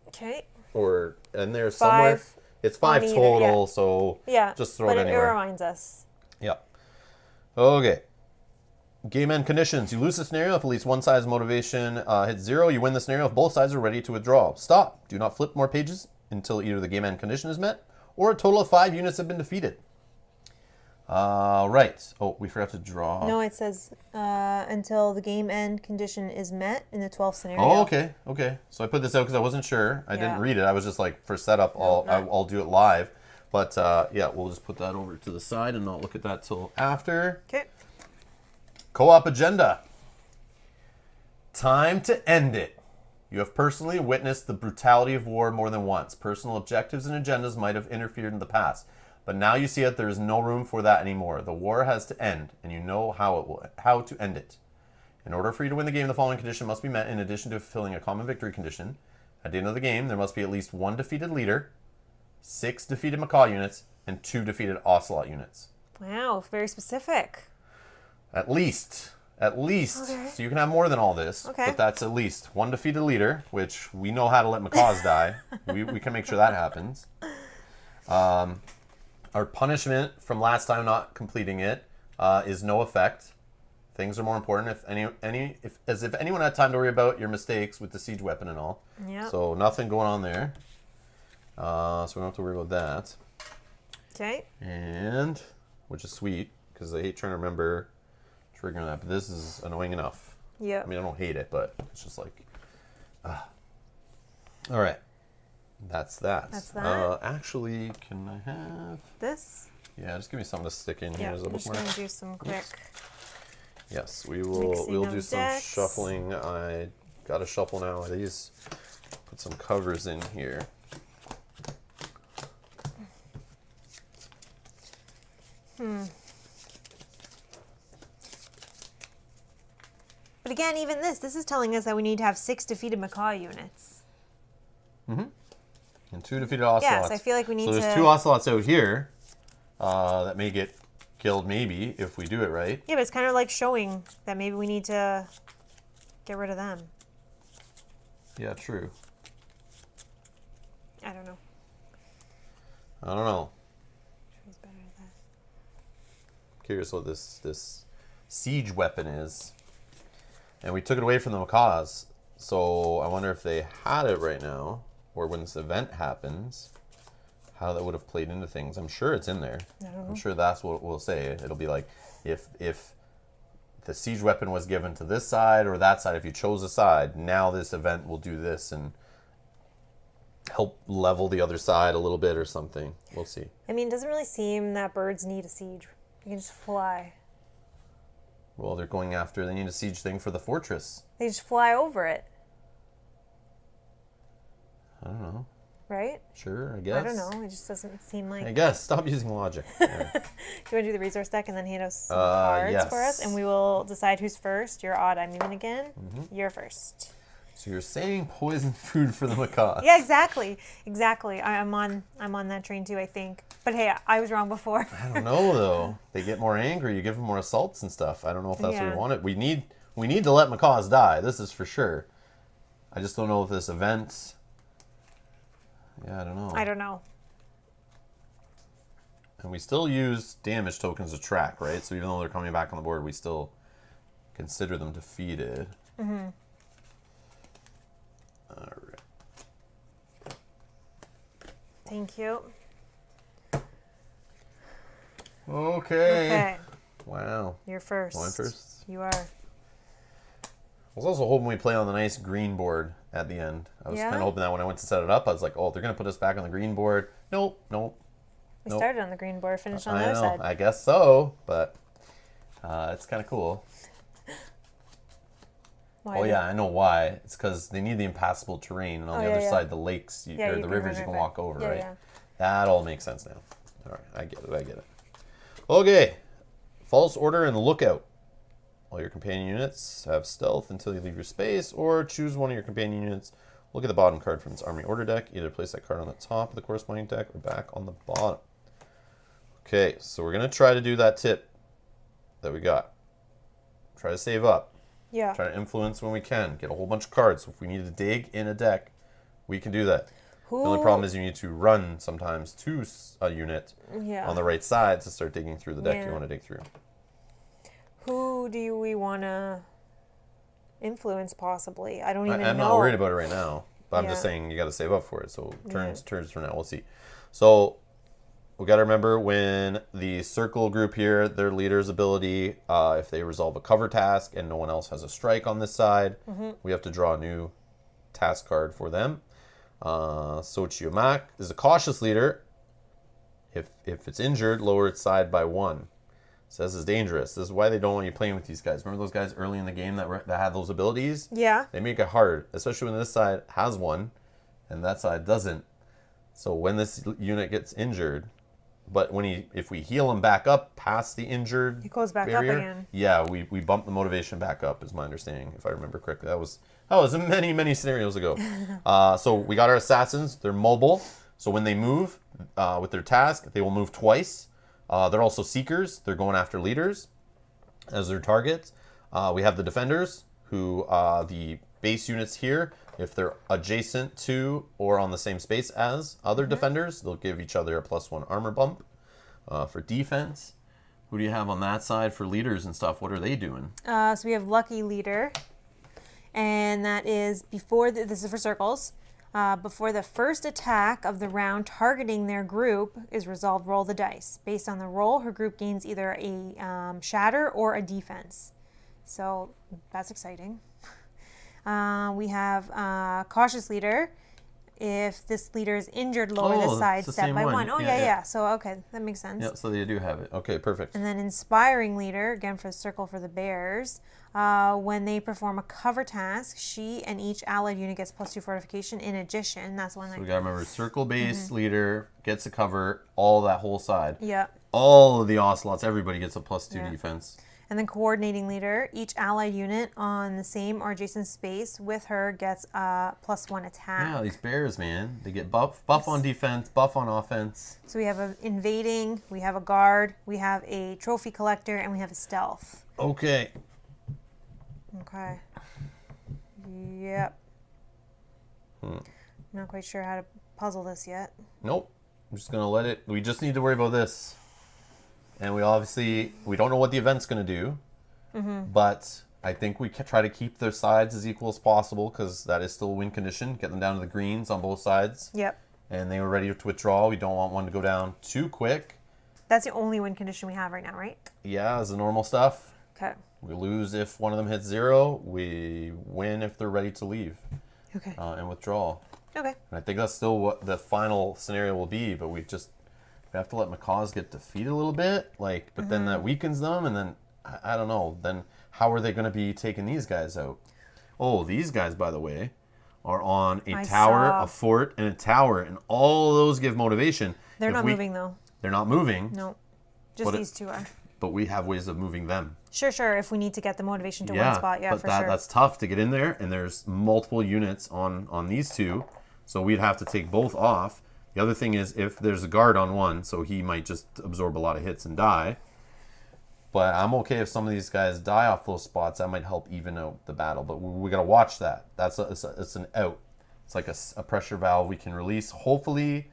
Speaker 2: Okay.
Speaker 1: Or in there somewhere. It's 5 total, yeah. So just throw it anywhere.
Speaker 2: But it reminds us.
Speaker 1: Yeah. Okay. Game end conditions. You lose the scenario if at least one side's motivation hits 0. You win the scenario if both sides are ready to withdraw. Stop. Do not flip more pages until either the game end condition is met or a total of 5 units have been defeated. Right. Oh, we forgot to draw.
Speaker 2: No, it says until the game end condition is met in the 12th scenario.
Speaker 1: Oh, okay. Okay. So I put this out because I wasn't sure. I didn't read it. I was just like, for setup, I'll do it live. But yeah, we'll just put that over to the side and not look at that till after.
Speaker 2: Okay.
Speaker 1: Co-op agenda. Time to end it. You have personally witnessed the brutality of war more than once. Personal objectives and agendas might have interfered in the past, but now you see that there is no room for that anymore. The war has to end, and you know how to end it. In order for you to win the game, the following condition must be met in addition to fulfilling a common victory condition. At the end of the game, there must be at least 1 defeated leader, 6 defeated macaw units, and 2 defeated ocelot units.
Speaker 2: Wow, very specific.
Speaker 1: At least. Okay. So you can have more than all this, but that's at least 1 defeated leader, which we know how to let macaws die. We can make sure that happens. Our punishment from last time not completing it is no effect Things are more important. If anyone had time to worry about your mistakes with the siege weapon and all.
Speaker 2: Yeah.
Speaker 1: So nothing going on there. So we don't have to worry about that.
Speaker 2: Okay.
Speaker 1: And, which is sweet, because I hate trying to remember triggering that, but this is annoying enough.
Speaker 2: Yeah.
Speaker 1: I mean, I don't hate it, but it's just like, all right. That's that.
Speaker 2: That's that.
Speaker 1: Actually, can I have
Speaker 2: This?
Speaker 1: Yeah, just give me something to stick in here
Speaker 2: Yeah,
Speaker 1: as a
Speaker 2: I'm just
Speaker 1: bookmark.
Speaker 2: going to do some quick.
Speaker 1: Yes, we'll
Speaker 2: Mixing
Speaker 1: do
Speaker 2: of
Speaker 1: some
Speaker 2: decks.
Speaker 1: shuffling. I got to shuffle now. These put some covers in here.
Speaker 2: But again, even this is telling us that we need to have 6 defeated macaw units.
Speaker 1: And 2 defeated ocelots.
Speaker 2: Yes, I feel like we need
Speaker 1: So there's
Speaker 2: to-
Speaker 1: 2 ocelots out here that may get killed, maybe, if we do it right.
Speaker 2: Yeah, but it's kind of like showing that maybe we need to get rid of them.
Speaker 1: Yeah, true.
Speaker 2: I don't know.
Speaker 1: I don't know.
Speaker 2: Who's better at that?
Speaker 1: Curious what this siege weapon is. And we took it away from the macaws. So I wonder if they had it right now, or when this event happens, how that would have played into things. I'm sure it's in there.
Speaker 2: I don't know.
Speaker 1: I'm sure that's what we'll say. It'll be like if the siege weapon was given to this side or that side, if you chose a side, now this event will do this and help level the other side a little bit or something. We'll see.
Speaker 2: I mean, it doesn't really seem that birds need a siege. You can just fly.
Speaker 1: Well, they're going after, they need a siege thing for the fortress.
Speaker 2: They just fly over it,
Speaker 1: I don't know.
Speaker 2: right?
Speaker 1: Sure, I guess.
Speaker 2: I don't know. It just doesn't seem like...
Speaker 1: I guess. Stop using logic. Yeah.
Speaker 2: You want to do the resource deck and then hand us some cards
Speaker 1: yes.
Speaker 2: for us? And we will decide who's first. You're odd, I'm even again. You're first.
Speaker 1: So you're saying poison food for the macaw.
Speaker 2: Yeah, exactly. Exactly. I'm on that train too, I think. But hey, I was wrong before.
Speaker 1: I don't know, though. They get more angry. You give them more assaults and stuff. I don't know if that's what
Speaker 2: Yeah.
Speaker 1: we wanted. We need to let macaws die. This is for sure. I just don't know if this event... Yeah, I don't know.
Speaker 2: I don't know.
Speaker 1: And we still use damage tokens to track, right? So even though they're coming back on the board, we still consider them defeated. Mm-hmm. All right.
Speaker 2: Thank you.
Speaker 1: Okay.
Speaker 2: Okay.
Speaker 1: Wow.
Speaker 2: You're first.
Speaker 1: Going first?
Speaker 2: You are.
Speaker 1: I was also hoping we play on the nice green board at the end. I was
Speaker 2: Yeah?
Speaker 1: kind of hoping that when I went to set it up, I was like, oh, they're going to put us back on the green board. Nope.
Speaker 2: We
Speaker 1: Nope.
Speaker 2: started on the green board, finished on the
Speaker 1: I
Speaker 2: other
Speaker 1: know.
Speaker 2: side.
Speaker 1: I guess so, but it's kind of cool.
Speaker 2: Why
Speaker 1: Oh
Speaker 2: did-
Speaker 1: yeah, I know why. It's because they need the impassable terrain, and on the
Speaker 2: yeah,
Speaker 1: other
Speaker 2: yeah.
Speaker 1: side, the lakes,
Speaker 2: Yeah,
Speaker 1: or
Speaker 2: you
Speaker 1: the
Speaker 2: can
Speaker 1: rivers,
Speaker 2: run
Speaker 1: you can
Speaker 2: over.
Speaker 1: walk over,
Speaker 2: Yeah,
Speaker 1: right?
Speaker 2: yeah.
Speaker 1: That all makes sense now. All right, I get it. Okay, false order and lookout. All your companion units have stealth until you leave your space, or choose one of your companion units. Look at the bottom card from its army order deck. Either place that card on the top of the corresponding deck or back on the bottom. Okay, so we're gonna try to do that tip that we got. Try to save up.
Speaker 2: Yeah.
Speaker 1: Try to influence when we can. Get a whole bunch of cards. So if we need to dig in a deck, we can do that.
Speaker 2: Who...
Speaker 1: The only problem is you need to run sometimes to a unit
Speaker 2: Yeah.
Speaker 1: on the right side to start digging through the deck
Speaker 2: Yeah.
Speaker 1: you want to dig through.
Speaker 2: Who do we want to influence possibly? I don't even know.
Speaker 1: I'm not worried about it right now, but I'm just
Speaker 2: Yeah.
Speaker 1: saying you got to save up for it. So turns from now, we'll see. So we got to remember when the circle group here, their leader's ability, if they resolve a cover task and no one else has a strike on this side, we have to draw a new task card for them. Sochiomak is a cautious leader. If it's injured, lower its side by 1. Says it's dangerous. This is why they don't want you playing with these guys. Remember those guys early in the game that had those abilities?
Speaker 2: Yeah.
Speaker 1: They make it hard, especially when this side has one and that side doesn't. So when this unit gets injured, but if we heal him back up past the injured
Speaker 2: It goes back
Speaker 1: barrier,
Speaker 2: up again.
Speaker 1: yeah, we bump the motivation back up, is my understanding, if I remember correctly. That was many scenarios ago. So we got our assassins. They're mobile. So when they move with their task, they will move twice. They're also seekers. They're going after leaders as their targets. We have the defenders, who the base units here, if they're adjacent to or on the same space as other defenders, they'll give each other a +1 armor bump for defense. Who do you have on that side for leaders and stuff? What are they doing?
Speaker 2: So we have Lucky Leader, and that is before this is for circles. Before the first attack of the round targeting their group is resolved, roll the dice. Based on the roll, her group gains either a shatter or a defense. So that's exciting. We have Cautious Leader. If this leader is injured, lower the side
Speaker 1: it's the
Speaker 2: step
Speaker 1: same
Speaker 2: by
Speaker 1: one.
Speaker 2: one. Oh, yeah. So, okay, that makes sense.
Speaker 1: Yeah, so they do have it. Okay, perfect.
Speaker 2: And then Inspiring Leader, again for circle for the bears. When they perform a cover task, she and each allied unit gets +2 fortification. In addition, that's one that...
Speaker 1: So we got to remember, circle-based leader gets a cover, all that whole side.
Speaker 2: Yeah.
Speaker 1: All of the Ocelots, everybody gets a +2 defense.
Speaker 2: And then Coordinating Leader, each allied unit on the same or adjacent space with her gets a +1 attack.
Speaker 1: Yeah, these bears, man. They get buff on defense, buff on offense.
Speaker 2: So we have an Invading, we have a Guard, we have a Trophy Collector, and we have a Stealth.
Speaker 1: Okay.
Speaker 2: Okay. Yep. Not quite sure how to puzzle this yet.
Speaker 1: Nope. I'm just going to let it... We just need to worry about this. And we don't know what the event's going to do. But I think we try to keep their sides as equal as possible because that is still a win condition. Get them down to the greens on both sides.
Speaker 2: Yep.
Speaker 1: And they were ready to withdraw. We don't want one to go down too quick.
Speaker 2: That's the only win condition we have right now, right?
Speaker 1: Yeah, as the normal stuff.
Speaker 2: Okay.
Speaker 1: We lose if one of them hits 0. We win if they're ready to leave
Speaker 2: Okay.
Speaker 1: and withdraw.
Speaker 2: Okay.
Speaker 1: And I think that's still what the final scenario will be, but we have to let macaws get defeated a little bit, but then that weakens them, and then, I don't know, then how are they going to be taking these guys out? Oh, these guys, by the way, are on a tower, a fort, and a tower, and all of those give motivation.
Speaker 2: They're not moving, though.
Speaker 1: They're not moving.
Speaker 2: No. Just these two are.
Speaker 1: But we have ways of moving them.
Speaker 2: Sure. If we need to get the motivation to one spot,
Speaker 1: but
Speaker 2: for sure.
Speaker 1: That's tough to get in there, and there's multiple units on these two, so we'd have to take both off. The other thing is if there's a guard on one, so he might just absorb a lot of hits and die. But I'm okay if some of these guys die off those spots. That might help even out the battle. But we got to watch that. It's an out. It's like a pressure valve we can release. Hopefully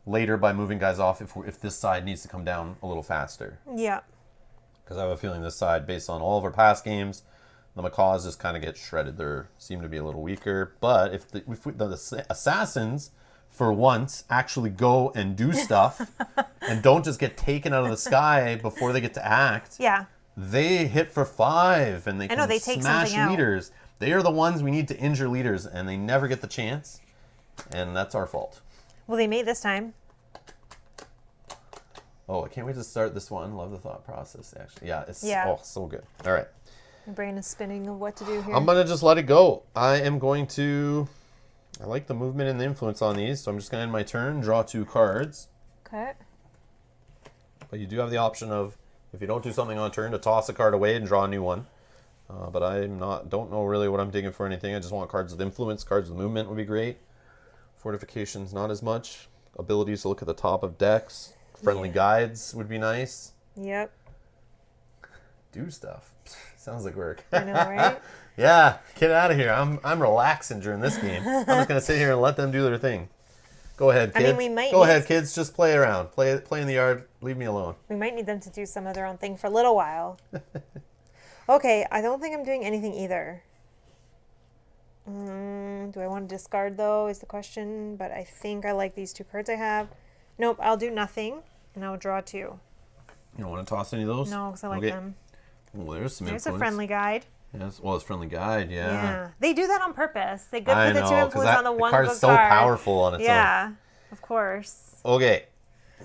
Speaker 1: later by moving guys off if this side needs to come down a little faster.
Speaker 2: Yeah.
Speaker 1: Because I have a feeling this side, based on all of our past games, the macaws just kind of get shredded. They seem to be a little weaker. But if the assassins... for once, actually go and do stuff and don't just get taken out of the sky before they get to act.
Speaker 2: Yeah.
Speaker 1: They hit for 5 and they can
Speaker 2: they take
Speaker 1: smash
Speaker 2: something out.
Speaker 1: leaders. They are the ones we need to injure leaders, and they never get the chance. And that's our fault.
Speaker 2: Well, they may this time.
Speaker 1: Oh, I can't wait to start this one. Love the thought process, actually. Yeah, it's so good. All right.
Speaker 2: My brain is spinning of what to do here.
Speaker 1: I'm going to just let it go. I like the movement and the influence on these, so I'm just going to end my turn, draw 2 cards.
Speaker 2: Okay.
Speaker 1: But you do have the option of, if you don't do something on turn, to toss a card away and draw a new one. But don't know really what I'm digging for anything. I just want cards with influence. Cards with movement would be great. Fortifications, not as much. Abilities to look at the top of decks. Friendly guides would be nice.
Speaker 2: Yep.
Speaker 1: Do stuff. Sounds like work.
Speaker 2: I know, right?
Speaker 1: Yeah, get out of here. I'm relaxing during this game. I'm just going to sit here and let them do their thing. Go ahead, kids. Go ahead, kids. Just play around. Play in the yard. Leave me alone.
Speaker 2: We might need them to do some of their own thing for a little while. Okay, I don't think I'm doing anything either. Do I want to discard, though, is the question. But I think I like these 2 cards I have. Nope, I'll do nothing, and I'll draw 2.
Speaker 1: You don't want to toss any of those?
Speaker 2: No, because I like them.
Speaker 1: Well, there's some influence.
Speaker 2: There's a friendly guide.
Speaker 1: Yes, well, it's friendly guide, yeah.
Speaker 2: Yeah, they do that on purpose. They put the 2 influence on the one
Speaker 1: card's
Speaker 2: book
Speaker 1: so
Speaker 2: card.
Speaker 1: powerful on its own.
Speaker 2: Yeah, of course.
Speaker 1: Okay,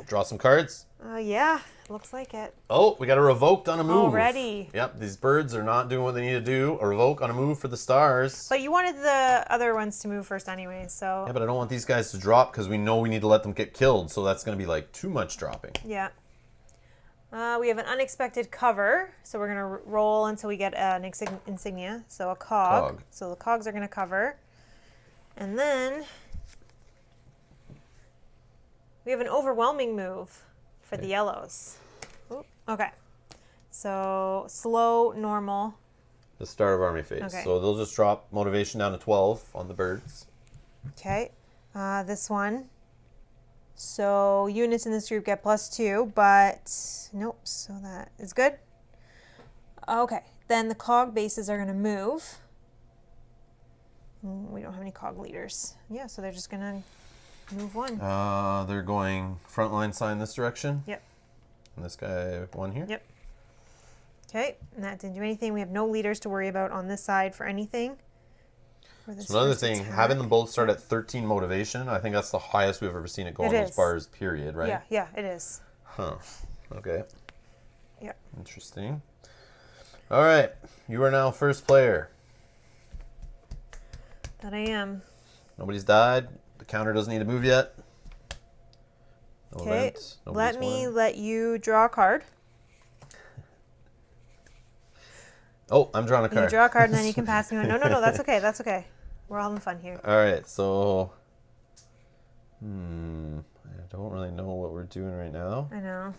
Speaker 1: draw some cards.
Speaker 2: Yeah, looks like it.
Speaker 1: Oh, we got a revoked on a move.
Speaker 2: Already.
Speaker 1: Yep, these birds are not doing what they need to do. A revoke on a move for the stars.
Speaker 2: But you wanted the other ones to move first anyway, so...
Speaker 1: Yeah, but I don't want these guys to drop because we know we need to let them get killed, so that's going to be like too much dropping.
Speaker 2: Yeah. We have an unexpected cover, so we're going to roll until we get an insignia. So a cog. So the cogs are going to cover. And then we have an overwhelming move for the yellows. Ooh, okay. So slow, normal.
Speaker 1: The start of army phase.
Speaker 2: Okay.
Speaker 1: So they'll just drop motivation down to 12 on the birds.
Speaker 2: Okay. This one. So units in this group get +2, but nope, so that is good. Okay, then the cog bases are going to move. We don't have any cog leaders. Yeah, so they're just going to move one.
Speaker 1: They're going front line sign this direction.
Speaker 2: Yep.
Speaker 1: And this guy one here.
Speaker 2: Yep. Okay, and that didn't do anything. We have no leaders to worry about on this side for anything.
Speaker 1: So another thing, having them both start at 13 motivation, I think that's the highest we've ever seen it go on those bars, period, right?
Speaker 2: Yeah, it is.
Speaker 1: Huh. Okay.
Speaker 2: Yeah.
Speaker 1: Interesting. All right. You are now first player.
Speaker 2: That I am.
Speaker 1: Nobody's died. The counter doesn't need to move yet. No
Speaker 2: Okay.
Speaker 1: event.
Speaker 2: Let me let you draw a card.
Speaker 1: Oh, I'm drawing a card.
Speaker 2: You draw a card and then you can pass me one. No, that's okay. That's okay. We're all having fun here.
Speaker 1: All right, so I don't really know what we're doing right now.
Speaker 2: I know.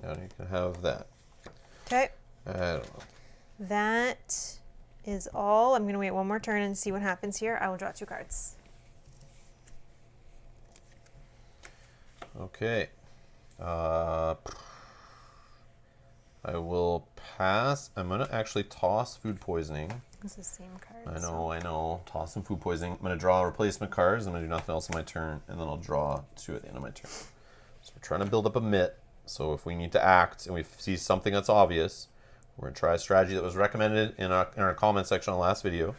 Speaker 1: Now you can have that.
Speaker 2: Okay.
Speaker 1: I don't know.
Speaker 2: That is all. I'm going to wait one more turn and see what happens here. I will draw 2 cards.
Speaker 1: Okay. I will pass. I'm going to actually toss food poisoning.
Speaker 2: It's the same card.
Speaker 1: I know. Toss some food poisoning. I'm going to draw replacement cards. I'm going to do nothing else on my turn, and then I'll draw 2 at the end of my turn. So we're trying to build up a mitt. So if we need to act and we see something that's obvious, we're going to try a strategy that was recommended in our comment section on the last video.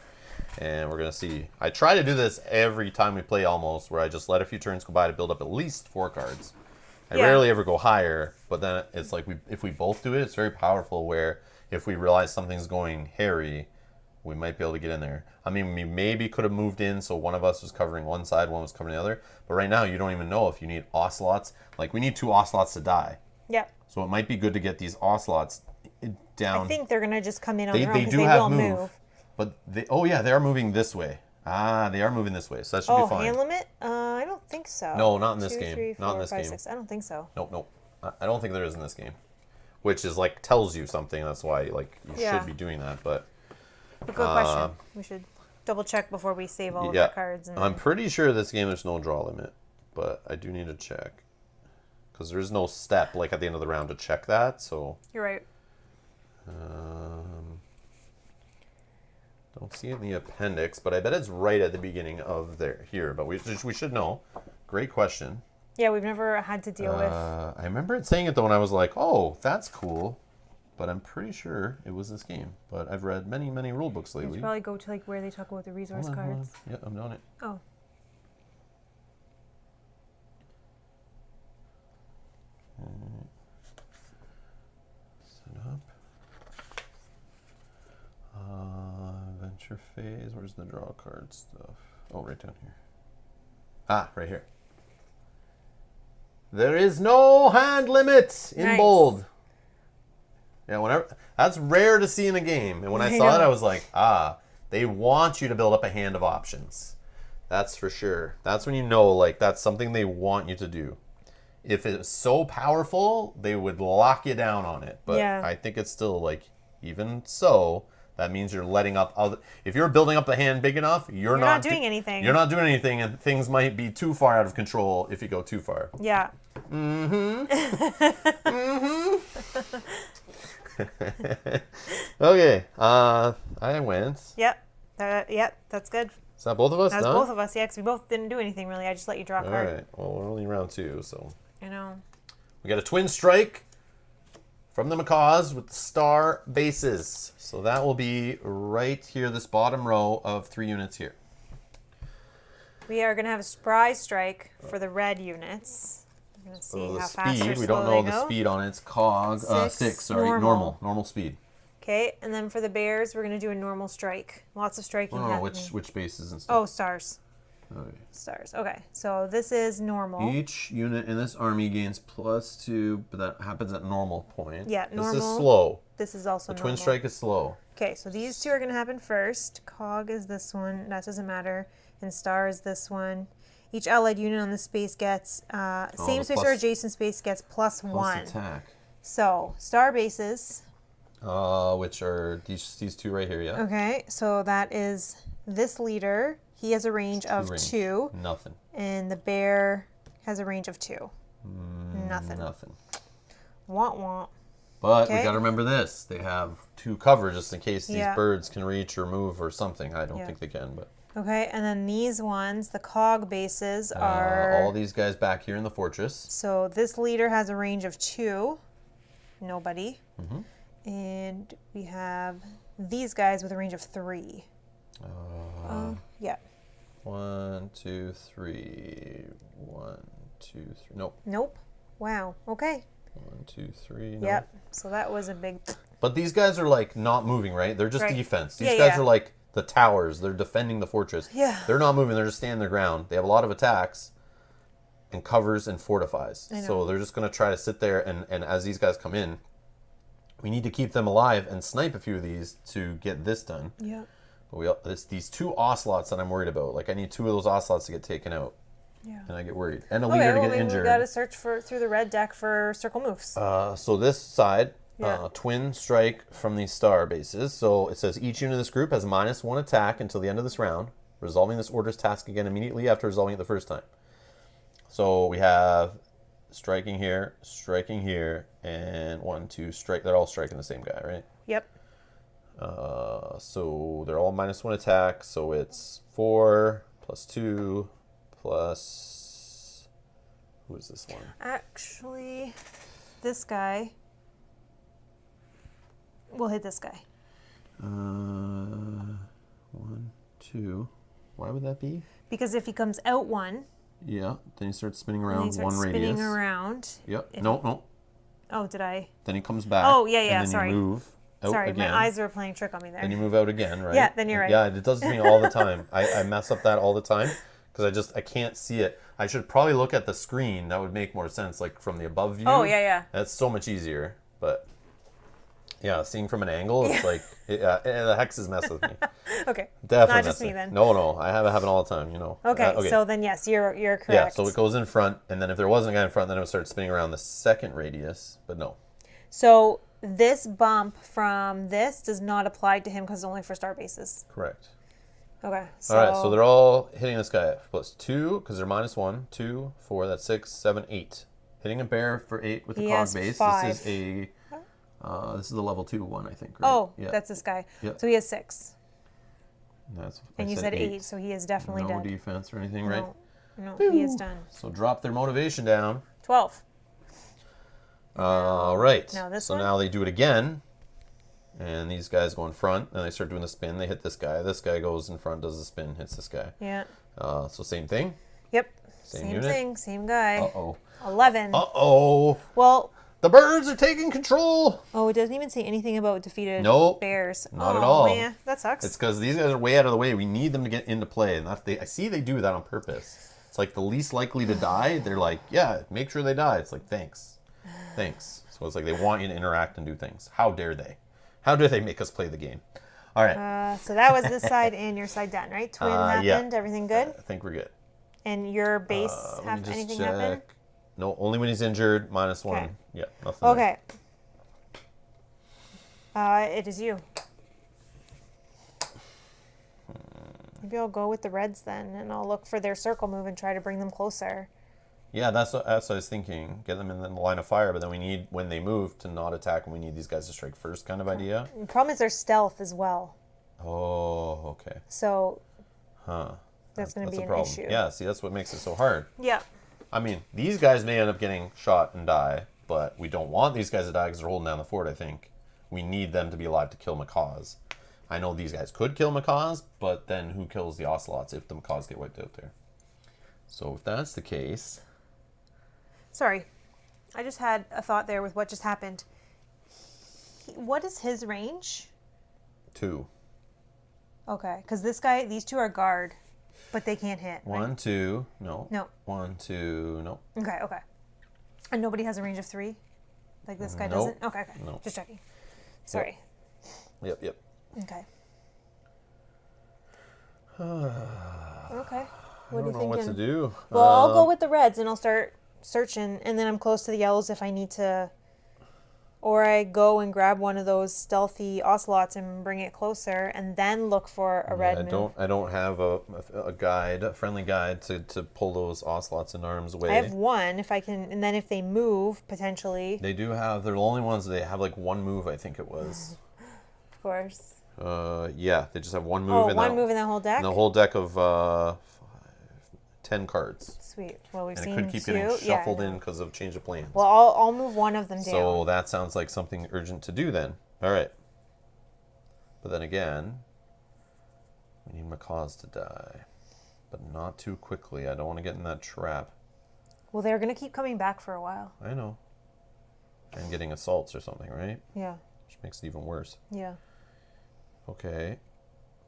Speaker 1: And we're going to see. I try to do this every time we play almost, where I just let a few turns go by to build up at least 4 cards. I rarely ever go higher, but then it's like if we both do it, it's very powerful where if we realize something's going hairy, we might be able to get in there. I mean, we maybe could have moved in so one of us was covering one side, one was covering the other. But right now, you don't even know if you need ocelots. Like, we need 2 ocelots to die.
Speaker 2: Yep.
Speaker 1: So it might be good to get these ocelots down.
Speaker 2: I think they're going to just come in on their own because
Speaker 1: they
Speaker 2: they
Speaker 1: will
Speaker 2: move.
Speaker 1: But they are moving this way. They are moving this way, so that should be fine.
Speaker 2: Hand limit? I don't think so.
Speaker 1: No, not in this
Speaker 2: 2,
Speaker 1: game.
Speaker 2: 3, 4,
Speaker 1: Not in this
Speaker 2: 5,
Speaker 1: game.
Speaker 2: 6. I don't think so.
Speaker 1: Nope. I don't think there is in this game. Which is like tells you something. That's why you should be doing that. But
Speaker 2: good question. We should double check before we save all of the cards.
Speaker 1: I'm pretty sure this game there's no draw limit, but I do need to check because there's no step like at the end of the round to check that. So
Speaker 2: you're right.
Speaker 1: Don't see it in the appendix, but I bet it's right at the beginning of here. But we should know. Great question.
Speaker 2: Yeah, we've never had to deal with.
Speaker 1: I remember it saying it though when I was like, "Oh, that's cool," but I'm pretty sure it was this game. But I've read many rule books lately.
Speaker 2: You should probably go to like where they talk about the resource cards.
Speaker 1: Yeah, I'm doing it.
Speaker 2: Oh.
Speaker 1: Set up. Venture phase. Where's the draw card stuff? Oh, right down here. Right here. There is no hand limit in bold. Yeah, that's rare to see in a game. And when I saw it, I was like, they want you to build up a hand of options. That's for sure. That's when you know, like, that's something they want you to do. If it's so powerful, they would lock you down on it. But I think it's still, like, even so, that means you're letting up other. If you're building up a hand big enough, you're not doing anything. You're not doing anything, and things might be too far out of control if you go too far.
Speaker 2: Yeah.
Speaker 1: Okay. I went.
Speaker 2: Yep. That's good.
Speaker 1: Is that both of us?
Speaker 2: That's both of us. Yeah, because we both didn't do anything really. I just let you draw a card.
Speaker 1: All right. Well, we're only round 2, so.
Speaker 2: I know.
Speaker 1: We got a twin strike from the Macaws with star bases. So that will be right here, this bottom row of 3 units here.
Speaker 2: We are going to have a surprise strike for the red units. We're going to see how fast or slow
Speaker 1: we don't know
Speaker 2: they
Speaker 1: the
Speaker 2: go.
Speaker 1: speed on its cog. 6, sorry. Normal speed.
Speaker 2: Okay, and then for the bears, we're going to do a normal strike. Lots of striking happening.
Speaker 1: Which bases and stuff?
Speaker 2: Oh, stars.
Speaker 1: Okay.
Speaker 2: Stars. Okay, so this is normal.
Speaker 1: Each unit in this army gains +2, but that happens at normal point.
Speaker 2: Yeah, normal.
Speaker 1: This is slow.
Speaker 2: This is also
Speaker 1: normal.
Speaker 2: normal.
Speaker 1: The twin strike is slow.
Speaker 2: Okay, so these 2 are going to happen first. Cog is this one. That doesn't matter. And star is this one. Each allied unit on this space gets, same space or adjacent space gets +1.
Speaker 1: Attack.
Speaker 2: So, star bases.
Speaker 1: Which are these two right here, yeah?
Speaker 2: Okay, so that is this leader. He has a range of
Speaker 1: range.
Speaker 2: 2.
Speaker 1: Nothing.
Speaker 2: And the bear has a range of 2. Nothing.
Speaker 1: Nothing.
Speaker 2: Want want.
Speaker 1: But we
Speaker 2: Okay.
Speaker 1: got to remember this. They have 2 cover just in case these
Speaker 2: Yeah.
Speaker 1: birds can reach or move or something. I don't think they can, but...
Speaker 2: Okay, and then these ones, the cog bases are...
Speaker 1: all these guys back here in the fortress.
Speaker 2: So this leader has a range of 2. Nobody.
Speaker 1: Mm-hmm.
Speaker 2: And we have these guys with a range of 3. Yeah.
Speaker 1: 1, 2, 3. 1, 2, 3. Nope.
Speaker 2: Nope. Wow. Okay.
Speaker 1: 1, 2, 3. Nope.
Speaker 2: Yep. So that was a big...
Speaker 1: But these guys are like not moving, right? They're just
Speaker 2: Right.
Speaker 1: defense. These
Speaker 2: Yeah,
Speaker 1: guys
Speaker 2: yeah.
Speaker 1: are like the towers. They're defending the fortress.
Speaker 2: Yeah.
Speaker 1: They're not moving. They're just standing their ground. They have a lot of attacks and covers and fortifies.
Speaker 2: I know.
Speaker 1: So they're just going to try to sit there. And as these guys come in, we need to keep them alive and snipe a few of these to get this done.
Speaker 2: Yeah.
Speaker 1: But it's these 2 ocelots that I'm worried about. Like I need 2 of those ocelots to get taken out.
Speaker 2: Yeah.
Speaker 1: And I get worried. And a
Speaker 2: Okay,
Speaker 1: leader to
Speaker 2: well,
Speaker 1: get
Speaker 2: maybe
Speaker 1: injured.
Speaker 2: we got to search through the red deck for circle moves.
Speaker 1: So this side,
Speaker 2: Yeah.
Speaker 1: twin strike from these star bases. So it says each unit of this group has -1 attack until the end of this round, resolving this order's task again immediately after resolving it the first time. So we have striking here, and 1, 2 strike. They're all striking the same guy, right?
Speaker 2: Yep.
Speaker 1: So they're all -1 attack. So it's 4 plus 2 plus... Who is this one?
Speaker 2: Actually, this guy will hit this guy.
Speaker 1: 1, 2. Why would that be?
Speaker 2: Because if he comes out 1,
Speaker 1: Yeah. Then he starts spinning
Speaker 2: and
Speaker 1: around
Speaker 2: he starts
Speaker 1: 1
Speaker 2: spinning
Speaker 1: radius.
Speaker 2: around.
Speaker 1: Yep.
Speaker 2: If-
Speaker 1: No.
Speaker 2: Oh, did I?
Speaker 1: Then he comes back.
Speaker 2: Oh, yeah,
Speaker 1: And then
Speaker 2: sorry.
Speaker 1: you move out
Speaker 2: Sorry,
Speaker 1: again.
Speaker 2: my eyes were playing trick on me there.
Speaker 1: Then you move out again, right?
Speaker 2: Yeah, then you're right.
Speaker 1: Yeah, it does to me all the time. I mess up that all the time because I can't see it. I should probably look at the screen. That would make more sense, like from the above view.
Speaker 2: Oh, yeah.
Speaker 1: That's so much easier. But yeah, seeing from an angle, it's like the hexes mess with me.
Speaker 2: Okay.
Speaker 1: Definitely
Speaker 2: Not just
Speaker 1: mess
Speaker 2: me
Speaker 1: with
Speaker 2: then.
Speaker 1: No, I have it happen all the time.
Speaker 2: Okay, so then yes, you're correct.
Speaker 1: Yeah, so it goes in front, and then if there wasn't a guy in front, then it would start spinning around the second radius. But no.
Speaker 2: So this bump from this does not apply to him because it's only for star bases.
Speaker 1: Correct.
Speaker 2: Okay.
Speaker 1: All right, so they're all hitting this guy plus 2 because they're -1, 2, 4. That's 6, 7, 8. Hitting a bear for 8 with the
Speaker 2: He
Speaker 1: cog
Speaker 2: has
Speaker 1: base.
Speaker 2: 5.
Speaker 1: This is the level 2 one, I think. Right?
Speaker 2: Oh,
Speaker 1: yeah.
Speaker 2: that's this guy.
Speaker 1: Yeah.
Speaker 2: So he has 6.
Speaker 1: That's,
Speaker 2: And
Speaker 1: I
Speaker 2: you said 8, so he is definitely
Speaker 1: no
Speaker 2: dead.
Speaker 1: defense or anything, right?
Speaker 2: No, he is done.
Speaker 1: So drop their motivation down.
Speaker 2: 12.
Speaker 1: All right.
Speaker 2: Now this
Speaker 1: so
Speaker 2: one?
Speaker 1: now they do it again. And these guys go in front, and they start doing the spin. They hit this guy. This guy goes in front, does the spin, hits this guy.
Speaker 2: Yeah.
Speaker 1: So same thing.
Speaker 2: Yep.
Speaker 1: Same
Speaker 2: Same
Speaker 1: unit.
Speaker 2: thing, same guy.
Speaker 1: Uh-oh.
Speaker 2: 11.
Speaker 1: Uh-oh.
Speaker 2: Well,
Speaker 1: The birds are taking control.
Speaker 2: it doesn't even say anything about defeated
Speaker 1: Nope,
Speaker 2: bears.
Speaker 1: not at all.
Speaker 2: Yeah, that sucks.
Speaker 1: It's because these guys are way out of the way. We need them to get into play, and I see they do that on purpose. It's like the least likely to die. They're like, yeah, make sure they die. It's like, thanks. So it's like they want you to interact and do things. How dare they? How dare they make us play the game? All right.
Speaker 2: So that was this side and your side done, right? Twin
Speaker 1: Yeah.
Speaker 2: happened, everything good?
Speaker 1: I think we're good.
Speaker 2: And your base
Speaker 1: Let me
Speaker 2: have
Speaker 1: just
Speaker 2: anything
Speaker 1: check.
Speaker 2: happen?
Speaker 1: No, only when he's injured. -1.
Speaker 2: Okay.
Speaker 1: Yeah, nothing. there.
Speaker 2: Okay. It is you. Maybe I'll go with the reds then, and I'll look for their circle move and try to bring them closer.
Speaker 1: Yeah, that's what I was thinking. Get them in the line of fire, but then we need, when they move, to not attack, and we need these guys to strike first kind of idea.
Speaker 2: The problem is their stealth as well.
Speaker 1: Oh, okay.
Speaker 2: So
Speaker 1: Huh.
Speaker 2: that's going to be
Speaker 1: a
Speaker 2: an
Speaker 1: problem.
Speaker 2: issue.
Speaker 1: Yeah, see, that's what makes it so hard.
Speaker 2: Yeah.
Speaker 1: I mean, these guys may end up getting shot and die, but we don't want these guys to die because they're holding down the fort, I think. We need them to be alive to kill macaws. I know these guys could kill macaws, but then who kills the ocelots if the macaws get wiped out there? So if that's the case...
Speaker 2: Sorry. I just had a thought there with what just happened. What is his range?
Speaker 1: 2.
Speaker 2: Okay, because these two are guard, but they can't hit. Right?
Speaker 1: 1, 2, no.
Speaker 2: No.
Speaker 1: 1, 2, no.
Speaker 2: Okay. And nobody has a range of 3? Like this guy
Speaker 1: Nope.
Speaker 2: doesn't? Okay.
Speaker 1: Nope.
Speaker 2: Just checking. Sorry.
Speaker 1: Yep.
Speaker 2: Okay. Okay. What
Speaker 1: I don't
Speaker 2: are you
Speaker 1: know
Speaker 2: thinking?
Speaker 1: what to do.
Speaker 2: Well, I'll go with the reds and I'll start searching, and then I'm close to the yellows if I need to, Or I go and grab one of those stealthy ocelots and bring it closer, and then look for a red move.
Speaker 1: I don't have a guide, a friendly guide to pull those ocelots in harm's way.
Speaker 2: I have one if I can, and then if they move potentially.
Speaker 1: They do have. They're the only ones they have like one move. I think it was.
Speaker 2: Of course.
Speaker 1: Yeah, they just have one move.
Speaker 2: Oh, one move in that whole deck.
Speaker 1: In the whole deck of 10 cards.
Speaker 2: Sweet. Well, we've
Speaker 1: And
Speaker 2: seen
Speaker 1: it could keep getting shuffled in because of change of plans.
Speaker 2: Well, I'll move one of them down.
Speaker 1: So that sounds like something urgent to do then. All right. But then again, we need macaws to die. But not too quickly. I don't want to get in that trap.
Speaker 2: Well, they're going to keep coming back for a while.
Speaker 1: I know. And getting assaults or something, right?
Speaker 2: Yeah.
Speaker 1: Which makes it even worse.
Speaker 2: Yeah.
Speaker 1: Okay.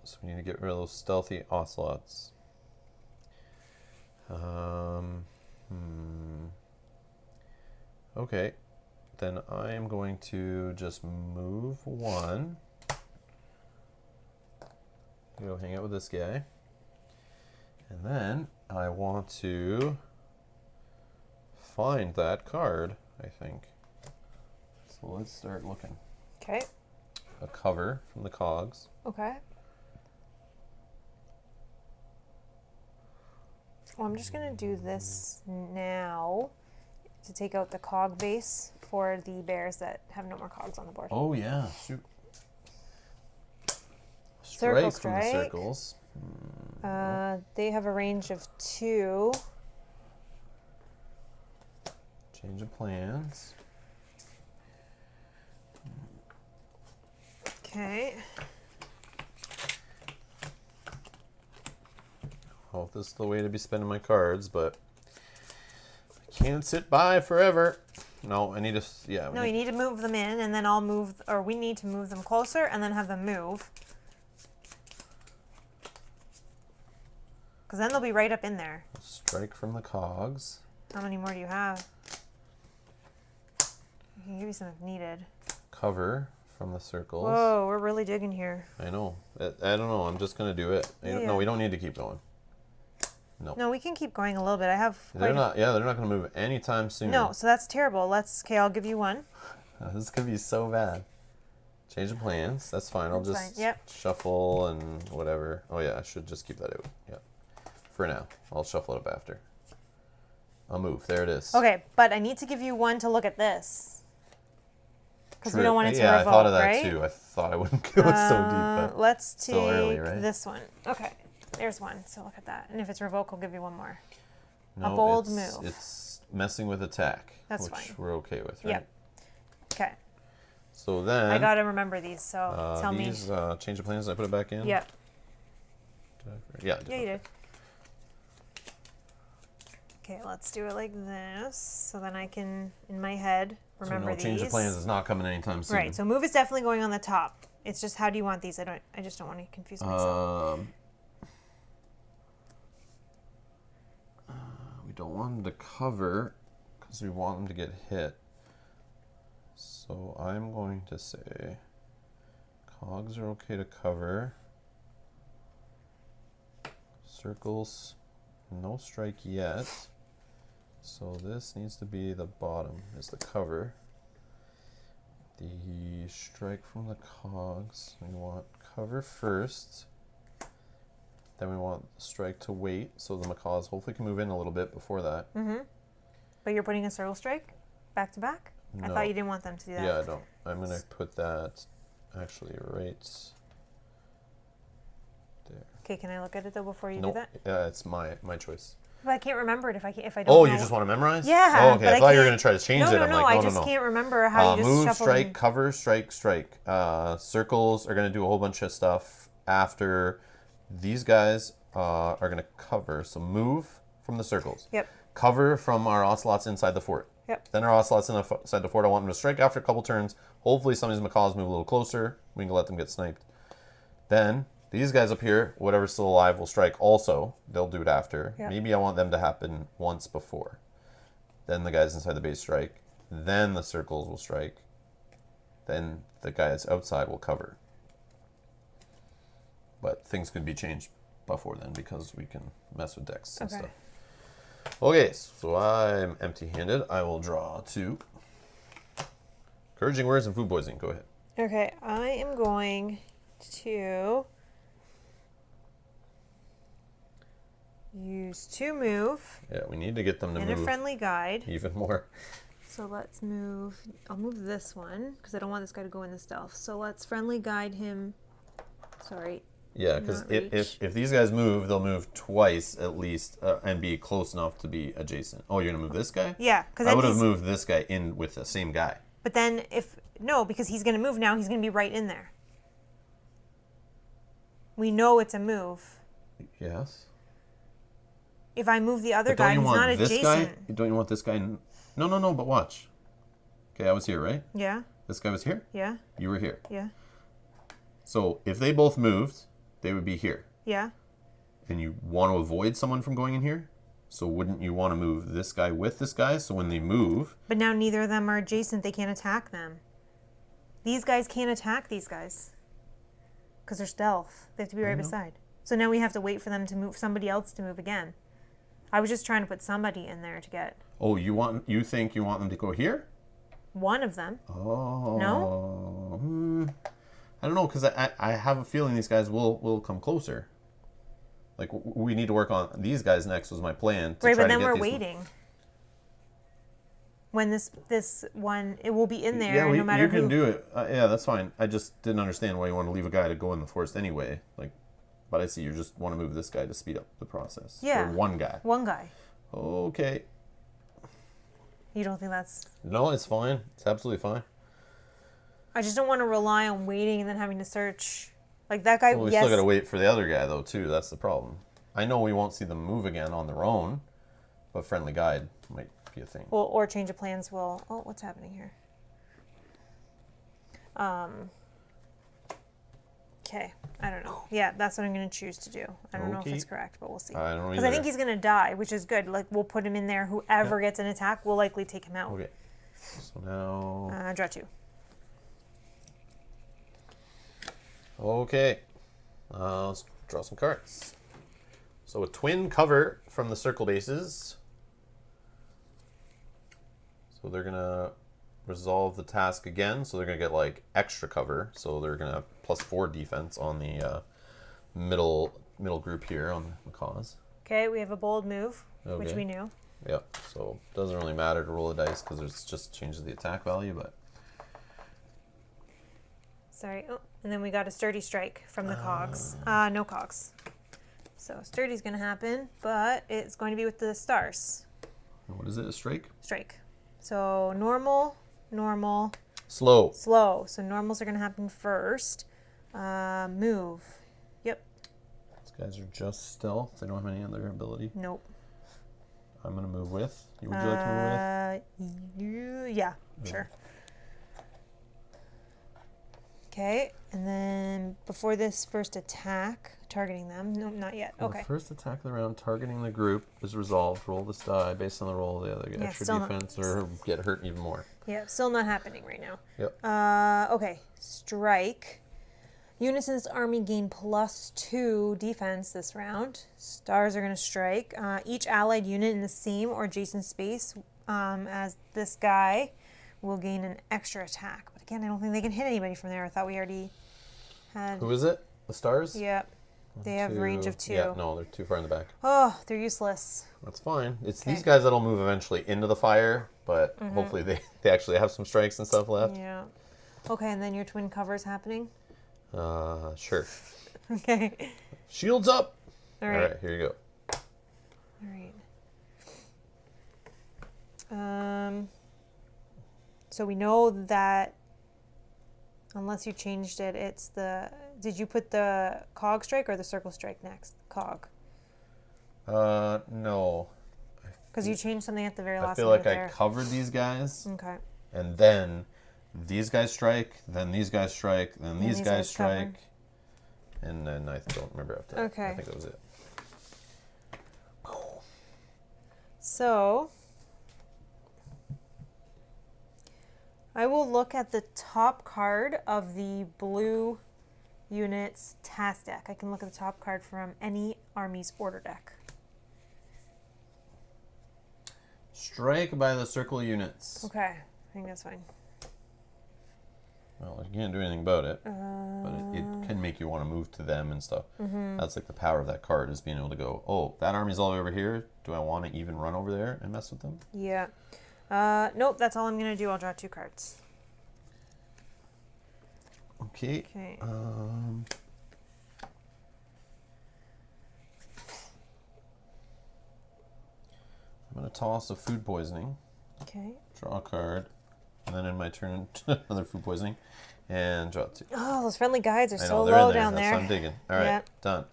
Speaker 1: So we need to get rid of those stealthy ocelots. Okay, then I am going to just move one. Go hang out with this guy. And then I want to find that card, I think. So let's start looking.
Speaker 2: Okay.
Speaker 1: A cover from the cogs.
Speaker 2: Okay. Well, I'm just going to do this now to take out the cog base for the bears that have no more cogs on the board.
Speaker 1: Oh, yeah. Shoot.
Speaker 2: Circle
Speaker 1: Strike from the
Speaker 2: strike.
Speaker 1: circles.
Speaker 2: They have a range of 2.
Speaker 1: Change of plans.
Speaker 2: Okay.
Speaker 1: Well, this is the way to be spending my cards, but I can't sit by forever. No, I need to, yeah.
Speaker 2: No, you need to move them in, and then I'll move, or we need to move them closer and then have them move. Because then they'll be right up in there.
Speaker 1: Strike from the cogs.
Speaker 2: How many more do you have? I can give you some if needed.
Speaker 1: Cover from the circles.
Speaker 2: Whoa, we're really digging here.
Speaker 1: I know. I don't know. I'm just going to do it. No, we don't need to keep going. No.
Speaker 2: No, we can keep going a little bit. I have.
Speaker 1: They're not going to move anytime soon.
Speaker 2: No, so that's terrible. Okay, I'll give you one.
Speaker 1: This could be so bad. Change of plans. That's fine. I'll just shuffle and whatever. Oh, yeah, I should just keep that out. Yeah. For now. I'll shuffle it up after. I'll move. There it is.
Speaker 2: Okay, but I need to give you one to look at this. Because we don't want it to
Speaker 1: revolt,
Speaker 2: revolt,
Speaker 1: I thought of that
Speaker 2: right?
Speaker 1: too. I thought I wouldn't go so deep. But
Speaker 2: let's take
Speaker 1: early, right?
Speaker 2: this one. Okay, there's one. So look at that. And if it's revoke, I'll give you one more.
Speaker 1: No,
Speaker 2: a bold move.
Speaker 1: It's messing with attack.
Speaker 2: That's
Speaker 1: which
Speaker 2: fine.
Speaker 1: We're okay with, right?
Speaker 2: Yep. Okay.
Speaker 1: So then
Speaker 2: I got to remember these, so tell me.
Speaker 1: These change of plans, I put it back in?
Speaker 2: Yep.
Speaker 1: Yeah,
Speaker 2: Yeah, you did. Okay, let's do it like this. So then I can, in my head, remember these.
Speaker 1: Change of plans is not coming anytime soon.
Speaker 2: Right, so move is definitely going on the top. It's just how do you want these? I just don't want to confuse myself.
Speaker 1: We don't want them to cover because we want them to get hit. So I'm going to say cogs are okay to cover. Circles, no strike yet. So this needs to be the bottom, is the cover. The strike from the cogs, we want cover first. Then we want the strike to wait, so the macaws hopefully can move in a little bit before that.
Speaker 2: Mm-hmm. But you're putting a circle strike back to back?
Speaker 1: No.
Speaker 2: I thought you didn't want them to do that.
Speaker 1: Yeah, I don't. I'm going to put that actually right there.
Speaker 2: Okay, can I look at it though before you
Speaker 1: Nope.
Speaker 2: do that?
Speaker 1: Yeah, it's my choice.
Speaker 2: But I can't remember it if I don't
Speaker 1: Oh,
Speaker 2: know.
Speaker 1: you just want to memorize?
Speaker 2: Yeah.
Speaker 1: Oh, okay.
Speaker 2: But
Speaker 1: I thought you were going to try to change it.
Speaker 2: No,
Speaker 1: I'm like,
Speaker 2: I just can't remember how you just
Speaker 1: move,
Speaker 2: shuffle
Speaker 1: strike,
Speaker 2: them.
Speaker 1: cover, strike, strike. Circles are going to do a whole bunch of stuff after these guys are going to cover. So move from the circles.
Speaker 2: Yep.
Speaker 1: Cover from our ocelots inside the fort.
Speaker 2: Yep.
Speaker 1: Then our ocelots inside the fort, I want them to strike after a couple turns. Hopefully some of these macaws move a little closer. We can let them get sniped. Then these guys up here, whatever's still alive, will strike also. They'll do it after.
Speaker 2: Yep.
Speaker 1: Maybe I want them to happen once before. Then the guys inside the base strike. Then the circles will strike. Then the guys outside will cover. But things could be changed before then because we can mess with decks and stuff. Okay, so I'm empty-handed. I will draw 2 Encouraging words and food poisoning. Go ahead.
Speaker 2: Okay, I am going to use 2 move
Speaker 1: Yeah, we need to get them to
Speaker 2: and
Speaker 1: move
Speaker 2: a friendly guide.
Speaker 1: even more.
Speaker 2: So let's move. I'll move this one because I don't want this guy to go in the stealth. So let's friendly guide him. Sorry.
Speaker 1: Yeah, because
Speaker 2: Not reach.
Speaker 1: if these guys move, they'll move twice at least and be close enough to be adjacent. Oh, you're gonna move this guy?
Speaker 2: Yeah, because
Speaker 1: I would have moved this guy in with the same guy.
Speaker 2: But then because he's going to move now, he's going to be right in there. We know it's a move.
Speaker 1: Yes.
Speaker 2: If I move the other
Speaker 1: But don't
Speaker 2: guy,
Speaker 1: you
Speaker 2: he's
Speaker 1: want
Speaker 2: not
Speaker 1: this
Speaker 2: adjacent.
Speaker 1: guy? Don't you want this guy? No. But watch. Okay, I was here, right?
Speaker 2: Yeah,
Speaker 1: This guy was here.
Speaker 2: yeah,
Speaker 1: You were here.
Speaker 2: yeah,
Speaker 1: So if they both moved, they would be here.
Speaker 2: yeah.
Speaker 1: And you want to avoid someone from going in here. So wouldn't you want to move this guy with this guy? So when they move,
Speaker 2: But now neither of them are adjacent. They can't attack them. These guys can't attack these guys because they're stealth. They have to be right beside. So now we have to wait for them to move, somebody else to move again. I was just trying to put somebody in there to get
Speaker 1: oh, you think you want them to go here?
Speaker 2: one of them.
Speaker 1: Oh.
Speaker 2: No?
Speaker 1: I don't know, because I have a feeling these guys will come closer. Like, we need to work on these guys next was my plan.
Speaker 2: Right,
Speaker 1: try
Speaker 2: but
Speaker 1: to
Speaker 2: then
Speaker 1: get
Speaker 2: we're
Speaker 1: these-
Speaker 2: waiting. When this one, it will be in there
Speaker 1: Yeah,
Speaker 2: no matter
Speaker 1: you can
Speaker 2: who.
Speaker 1: do it. Yeah, that's fine. I just didn't understand why you want to leave a guy to go in the forest anyway. Like, but I see you just want to move this guy to speed up the process.
Speaker 2: Yeah.
Speaker 1: For one guy.
Speaker 2: One guy.
Speaker 1: Okay.
Speaker 2: You don't think that's...
Speaker 1: No, it's fine. It's absolutely fine.
Speaker 2: I just don't want to rely on waiting and then having to search. Like that guy,
Speaker 1: Well, we
Speaker 2: yes.
Speaker 1: still got to wait for the other guy, though, too. That's the problem. I know we won't see them move again on their own, but friendly guide might be a thing.
Speaker 2: Well, or change of plans will... Oh, what's happening here? Okay, I don't know. Yeah, that's what I'm going to choose to do. I don't know if
Speaker 1: Okay.
Speaker 2: it's correct, but we'll see.
Speaker 1: I don't know
Speaker 2: Because I think
Speaker 1: either.
Speaker 2: he's going to die, which is good. Like, we'll put him in there. Whoever gets an attack, we'll likely take him out.
Speaker 1: Okay. So now...
Speaker 2: Draw 2.
Speaker 1: Okay. Let's draw some cards. So a twin cover from the circle bases. So they're going to resolve the task again. So they're going to get like extra cover. So they're going to have +4 defense on the middle group here on the cause.
Speaker 2: Okay, we have a bold move, which
Speaker 1: Okay.
Speaker 2: we knew.
Speaker 1: Yep. So it doesn't really matter to roll the dice because it just changes the attack value. But
Speaker 2: Sorry. Oh, and then we got a sturdy strike from the cogs. No cogs. So sturdy's going to happen, but it's going to be with the stars.
Speaker 1: what is it? A strike?
Speaker 2: Strike. So normal, normal,
Speaker 1: Slow.
Speaker 2: slow. So normals are going to happen first. Move. Yep.
Speaker 1: These guys are just stealth. They don't have any other ability.
Speaker 2: Nope.
Speaker 1: I'm going to move with. Would you like to move with?
Speaker 2: Yeah, sure. Okay, and then before this first attack, targeting them. No, not yet.
Speaker 1: Well,
Speaker 2: Okay.
Speaker 1: the first attack of the round targeting the group is resolved. Roll this die. Based on the roll, the other get
Speaker 2: Yeah,
Speaker 1: extra
Speaker 2: still not-
Speaker 1: defense or get hurt even more.
Speaker 2: Yeah, still not happening right now.
Speaker 1: Yep.
Speaker 2: Okay, strike. Unison's army gain +2 defense this round. Stars are going to strike. Each allied unit in the same or adjacent space as this guy will gain an extra attack. But again, I don't think they can hit anybody from there. I thought we already had...
Speaker 1: Who is it? The stars?
Speaker 2: Yep. They have range of 2.
Speaker 1: Yeah, no, they're too far in the back.
Speaker 2: Oh, they're useless.
Speaker 1: That's fine. It's
Speaker 2: Okay.
Speaker 1: these guys that'll move eventually into the fire, but hopefully they actually have some strikes and stuff left.
Speaker 2: Yeah. Okay, and then your twin cover's happening.
Speaker 1: Sure.
Speaker 2: Okay.
Speaker 1: Shields up.
Speaker 2: All
Speaker 1: All
Speaker 2: right.
Speaker 1: right, here you go.
Speaker 2: All right. So we know that unless you changed it, it's the... Did you put the cog strike or the circle strike next? Cog.
Speaker 1: No.
Speaker 2: Because you changed something at the very
Speaker 1: I
Speaker 2: last
Speaker 1: feel
Speaker 2: minute
Speaker 1: like I
Speaker 2: there.
Speaker 1: covered these guys,
Speaker 2: Okay.
Speaker 1: and then these guys strike, then these guys strike, then these
Speaker 2: these
Speaker 1: guys
Speaker 2: guys
Speaker 1: strike, and then I don't remember after that.
Speaker 2: Okay.
Speaker 1: I think that was it.
Speaker 2: So I will look at the top card of the blue unit's task deck. I can look at the top card from any army's order deck.
Speaker 1: Strike by the circle units.
Speaker 2: Okay, I think that's fine.
Speaker 1: Well, you can't do anything about it, but it can make you want to move to them and stuff. That's like the power of that card, is being able to go, oh, that army's all the way over here. Do I want to even run over there and mess with them?
Speaker 2: Yeah. Nope, that's all I'm going to do. I'll draw 2 cards.
Speaker 1: Okay.
Speaker 2: Okay.
Speaker 1: I'm going to toss a food poisoning.
Speaker 2: Okay.
Speaker 1: Draw a card. And then in my turn, another food poisoning. And draw 2.
Speaker 2: Oh, those friendly guides are
Speaker 1: I know,
Speaker 2: so
Speaker 1: they're in
Speaker 2: low
Speaker 1: there.
Speaker 2: down
Speaker 1: That's
Speaker 2: there.
Speaker 1: what I'm digging. All right,
Speaker 2: Yeah.
Speaker 1: done.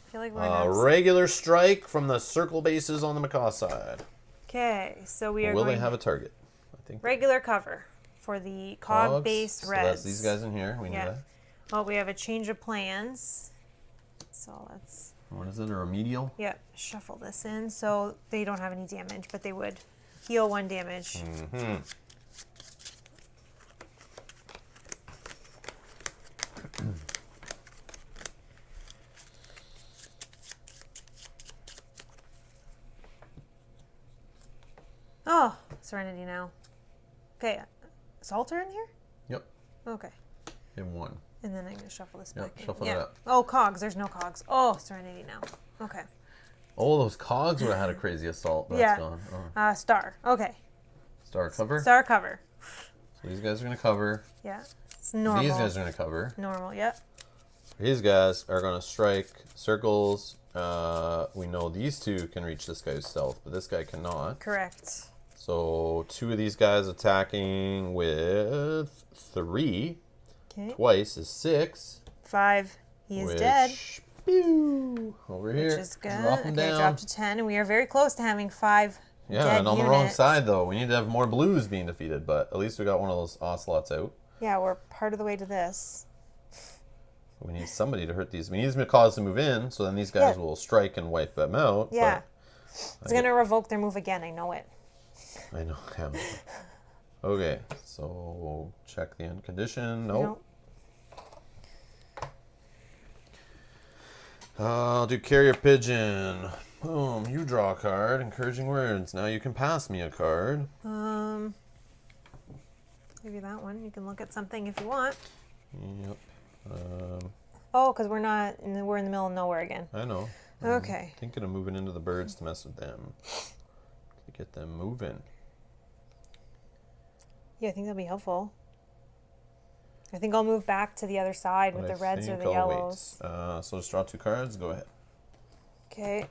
Speaker 2: I feel like we're gonna
Speaker 1: Regular strike from the circle bases on the macaw side.
Speaker 2: Okay, so we are
Speaker 1: Will
Speaker 2: going
Speaker 1: they have a target? I think.
Speaker 2: regular cover for the cog
Speaker 1: Cogs.
Speaker 2: base
Speaker 1: So
Speaker 2: reds.
Speaker 1: that's these guys in here. We need
Speaker 2: Yeah.
Speaker 1: that.
Speaker 2: Oh, we have a change of plans. So let's,
Speaker 1: What is it? A remedial?
Speaker 2: shuffle this in. So they don't have any damage, but they would heal 1 damage.
Speaker 1: Mm-hmm.
Speaker 2: Oh, Serenity now. Okay, Salter in here?
Speaker 1: Yep.
Speaker 2: Okay.
Speaker 1: In 1.
Speaker 2: And then I'm going to shuffle this back in.
Speaker 1: Shuffle it up.
Speaker 2: Oh, cogs. There's no cogs. Oh, Serenity now. Okay.
Speaker 1: Oh, those cogs would have had a crazy assault. But that's gone. Oh.
Speaker 2: Star. Okay.
Speaker 1: Star cover.
Speaker 2: Star cover.
Speaker 1: So these guys are going to cover.
Speaker 2: Yeah. It's normal.
Speaker 1: These guys are going to cover.
Speaker 2: Normal, yep.
Speaker 1: These guys are going to strike circles. We know these 2 can reach this guy's stealth, but this guy cannot.
Speaker 2: Correct.
Speaker 1: So 2 of these guys attacking with 3
Speaker 2: Okay.
Speaker 1: twice is 6.
Speaker 2: 5. He is
Speaker 1: which,
Speaker 2: dead.
Speaker 1: Pew, over here.
Speaker 2: Which is good.
Speaker 1: Drop him
Speaker 2: Okay,
Speaker 1: down.
Speaker 2: drop to 10. And we are very close to having 5
Speaker 1: Yeah,
Speaker 2: dead
Speaker 1: and on the wrong
Speaker 2: units.
Speaker 1: side though. We need to have more blues being defeated, but at least we got one of those ocelots out.
Speaker 2: Yeah, we're part of the way to this.
Speaker 1: We need somebody to hurt these. We need these macaws to move in, so then these guys will strike and wipe them out.
Speaker 2: Yeah.
Speaker 1: but
Speaker 2: It's going to revoke their move again. I know it.
Speaker 1: I know. Okay, so check the end condition. Nope.
Speaker 2: Nope.
Speaker 1: I'll do carrier pigeon. Boom, you draw a card. Encouraging words. Now you can pass me a card.
Speaker 2: Maybe that one. You can look at something if you want.
Speaker 1: Yep.
Speaker 2: Oh, because we're in the middle of nowhere again.
Speaker 1: I know.
Speaker 2: Okay.
Speaker 1: Thinking of moving into the birds to mess with them. To get them moving.
Speaker 2: Yeah, I think that'll be helpful. I think I'll move back to the other side with the reds or the yellows.
Speaker 1: So just draw 2 cards. Go ahead.
Speaker 2: Okay,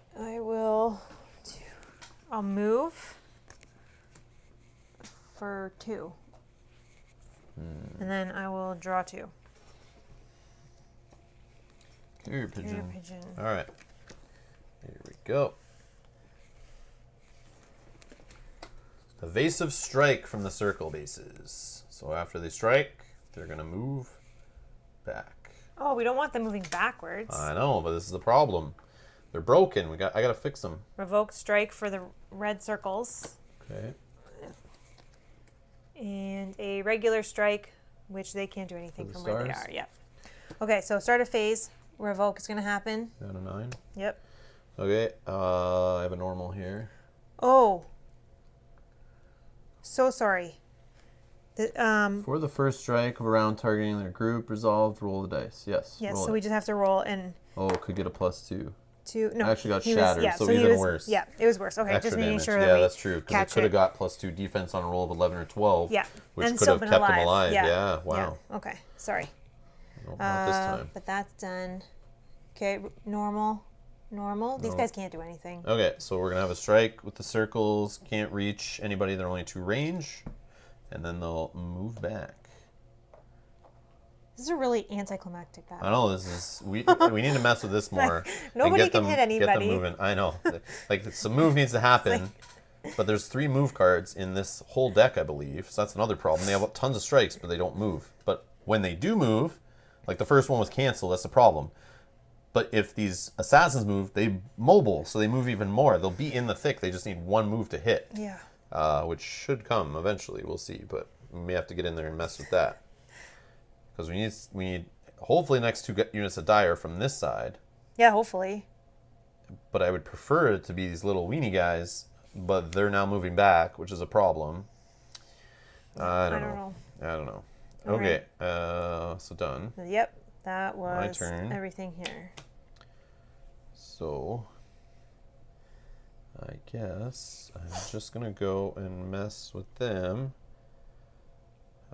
Speaker 2: I'll move for 2. And then I will draw 2.
Speaker 1: Carrier pigeon.
Speaker 2: Carrier pigeon.
Speaker 1: All right. Here we go. Evasive strike from the circle bases. So after they strike, they're going to move back.
Speaker 2: Oh, we don't want them moving backwards.
Speaker 1: I know, but this is the problem. They're broken. I got to fix them.
Speaker 2: Revoke strike for the red circles.
Speaker 1: Okay.
Speaker 2: And a regular strike, which they can't do anything
Speaker 1: For the
Speaker 2: from where they
Speaker 1: stars?
Speaker 2: are. Yep. Okay, so start a phase. Revoke is going to happen.
Speaker 1: Down to 9.
Speaker 2: Yep.
Speaker 1: Okay. I have a normal here.
Speaker 2: Oh. So sorry.
Speaker 1: For the first strike of a round targeting their group, resolved, roll the dice. Yes.
Speaker 2: Yes,
Speaker 1: roll
Speaker 2: so
Speaker 1: it.
Speaker 2: we just have to roll and
Speaker 1: Oh, could get a +2.
Speaker 2: 2. No,
Speaker 1: I actually got
Speaker 2: he was-
Speaker 1: shattered,
Speaker 2: yeah,
Speaker 1: so
Speaker 2: he
Speaker 1: even
Speaker 2: was-
Speaker 1: worse.
Speaker 2: Yeah, it was worse. Okay,
Speaker 1: Extra
Speaker 2: just making
Speaker 1: damage.
Speaker 2: sure
Speaker 1: Yeah,
Speaker 2: that we
Speaker 1: that's true. Because it
Speaker 2: catch
Speaker 1: could have
Speaker 2: it.
Speaker 1: got +2 defense on a roll of 11 or 12.
Speaker 2: Yeah,
Speaker 1: Which
Speaker 2: and
Speaker 1: could
Speaker 2: still
Speaker 1: have
Speaker 2: been
Speaker 1: kept
Speaker 2: alive.
Speaker 1: him alive.
Speaker 2: Yeah.
Speaker 1: Yeah. Wow.
Speaker 2: Yeah. Okay, sorry.
Speaker 1: No, not this time.
Speaker 2: But that's done. Okay, normal. These
Speaker 1: No.
Speaker 2: guys can't do anything.
Speaker 1: Okay, so we're gonna have a strike with the circles. Can't reach anybody. They're only 2 range, and then they'll move back.
Speaker 2: This is a really anticlimactic
Speaker 1: I
Speaker 2: battle.
Speaker 1: know this is we need to mess with this more.
Speaker 2: Nobody
Speaker 1: and
Speaker 2: can hit
Speaker 1: Get them
Speaker 2: anybody.
Speaker 1: moving. I know. Like some move needs to happen. But there's 3 move cards in this whole deck, I believe. So that's another problem. They have tons of strikes, but they don't move. But when they do move, like the first one was canceled, that's the problem. But if these assassins move, they mobile, so they move even more. They'll be in the thick. They just need 1 move to hit.
Speaker 2: Yeah.
Speaker 1: Which should come eventually. We'll see, but we may have to get in there and mess with that because we need hopefully next 2 units to die are from this side.
Speaker 2: Yeah, hopefully.
Speaker 1: But I would prefer it to be these little weenie guys, but they're now moving back, which is a problem. I don't know.
Speaker 2: All
Speaker 1: Okay, so done.
Speaker 2: Yep, that was
Speaker 1: My turn.
Speaker 2: everything here.
Speaker 1: So, I guess I'm just gonna go and mess with them.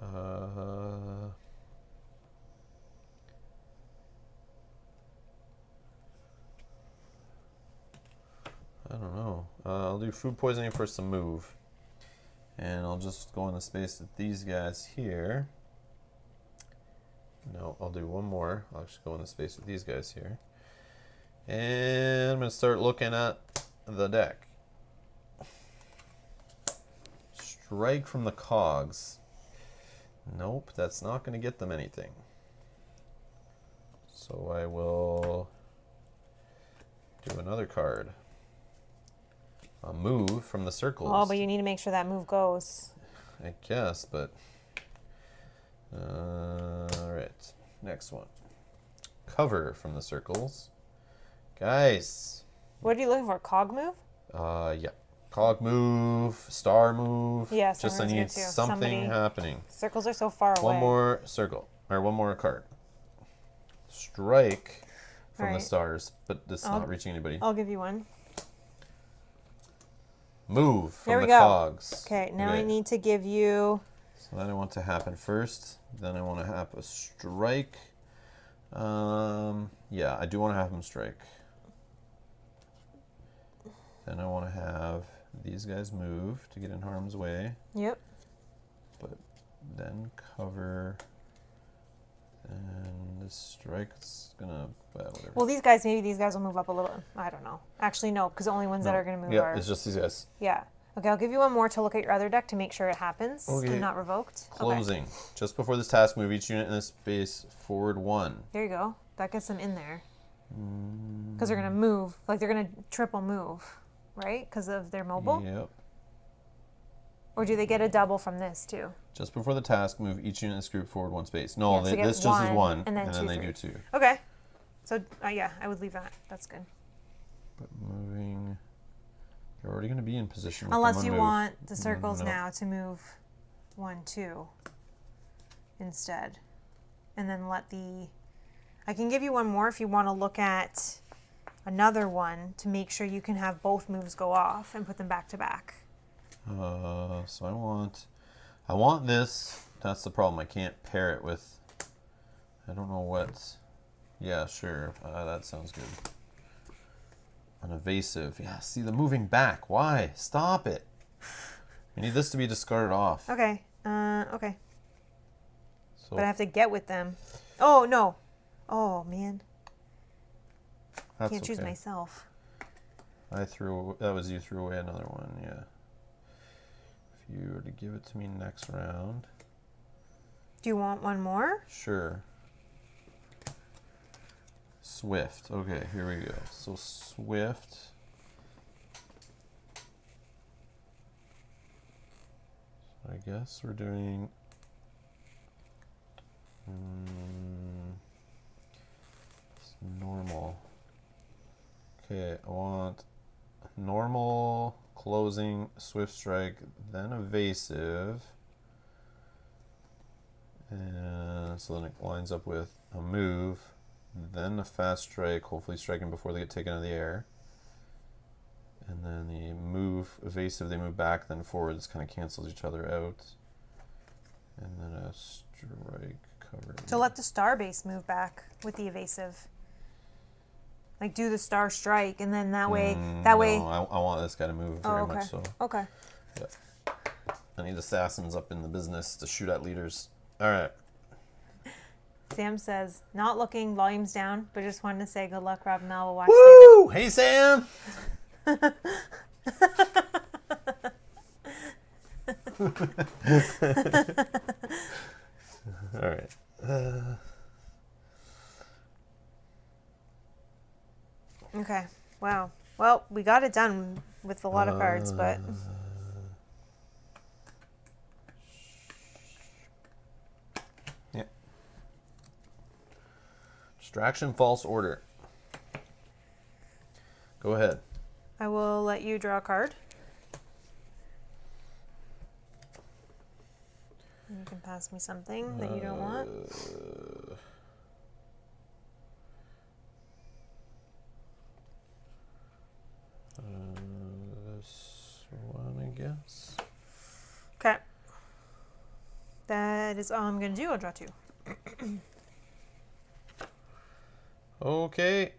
Speaker 1: I don't know. I'll do food poisoning for some move. And I'll just go in the space with these guys here. No, I'll do one more. I'll actually go in the space with these guys here. And I'm going to start looking at the deck. Strike from the cogs. Nope, that's not going to get them anything. So I will do another card. A move from the circles.
Speaker 2: Oh, but you need to make sure that move goes.
Speaker 1: I guess, but... Alright, next one. Cover from the circles. Guys.
Speaker 2: What are you looking for? Cog move?
Speaker 1: Yeah. Cog move, star move.
Speaker 2: Yeah,
Speaker 1: just I need something happening.
Speaker 2: Circles are so far away.
Speaker 1: One more circle, or one more card. Strike from the stars, but it's not reaching anybody.
Speaker 2: I'll give you one.
Speaker 1: Move from the
Speaker 2: go.
Speaker 1: cogs.
Speaker 2: Okay, now I need to give you...
Speaker 1: So that I want to happen first. Then I want to have a strike. Yeah, I do want to have him strike. Then I want to have these guys move to get in harm's way.
Speaker 2: Yep.
Speaker 1: But then cover. And the strike's gonna... whatever.
Speaker 2: Well, maybe these guys will move up a little. I don't know. Actually, no, because the only ones that are going to move are...
Speaker 1: Yeah, it's just these guys.
Speaker 2: Yeah. Okay, I'll give you one more to look at your other deck to make sure it happens and not revoked.
Speaker 1: Closing. Okay. Just before this task, move each unit in this space forward 1.
Speaker 2: There you go. That gets them in there. Because they're going to move. Like, they're going to triple move, right? Because of their mobile?
Speaker 1: Yep.
Speaker 2: Or do they get a double from this, too?
Speaker 1: Just before the task, move each unit in this group forward 1 space. No,
Speaker 2: so
Speaker 1: this just is 1,
Speaker 2: and then
Speaker 1: they do 2.
Speaker 2: Okay. So, yeah, I would leave that. That's good.
Speaker 1: But moving... You're already going to be in position with
Speaker 2: Unless you want the circles now to move 1, 2 instead. And then let the... I can give you one more if you want to look at another one to make sure you can have both moves go off and put them back to back.
Speaker 1: So I want this. That's the problem. I can't pair it with... I don't know what... Yeah, sure. That sounds good. An evasive. Yeah, see the moving back. Why? Stop it. We need this to be discarded off.
Speaker 2: Okay. Okay.
Speaker 1: So,
Speaker 2: but I have to get with them. Oh, no. Oh, man. I can't choose myself.
Speaker 1: That was you threw away another one, yeah. If you were to give it to me next round.
Speaker 2: Do you want one more?
Speaker 1: Sure. Swift. Okay, here we go. So Swift. So I guess we're doing normal. Okay, I want normal, closing, swift strike, then evasive. And so then it lines up with a move. Then a fast strike, hopefully striking before they get taken out of the air. And then the move, evasive, they move back, then forward. This kind of cancels each other out. And then a strike cover.
Speaker 2: So let the star base move back with the evasive. Like do the star strike, and then that way.
Speaker 1: No, I want this guy to move very much so.
Speaker 2: Okay.
Speaker 1: Yeah. I need assassins up in the business to shoot at leaders. All right.
Speaker 2: Sam says, not looking, volumes down, but just wanted to say good luck, Rob and Mel. We'll watch
Speaker 1: Woo! Hey, Sam! All right.
Speaker 2: Okay. Wow. Well, we got it done with a lot of cards, but...
Speaker 1: Yeah. Distraction, false order. Go ahead.
Speaker 2: I will let you draw a card. Don't pass me something that you don't want.
Speaker 1: This one, I guess.
Speaker 2: Okay. That is all I'm going to do. I'll draw 2.
Speaker 1: Okay.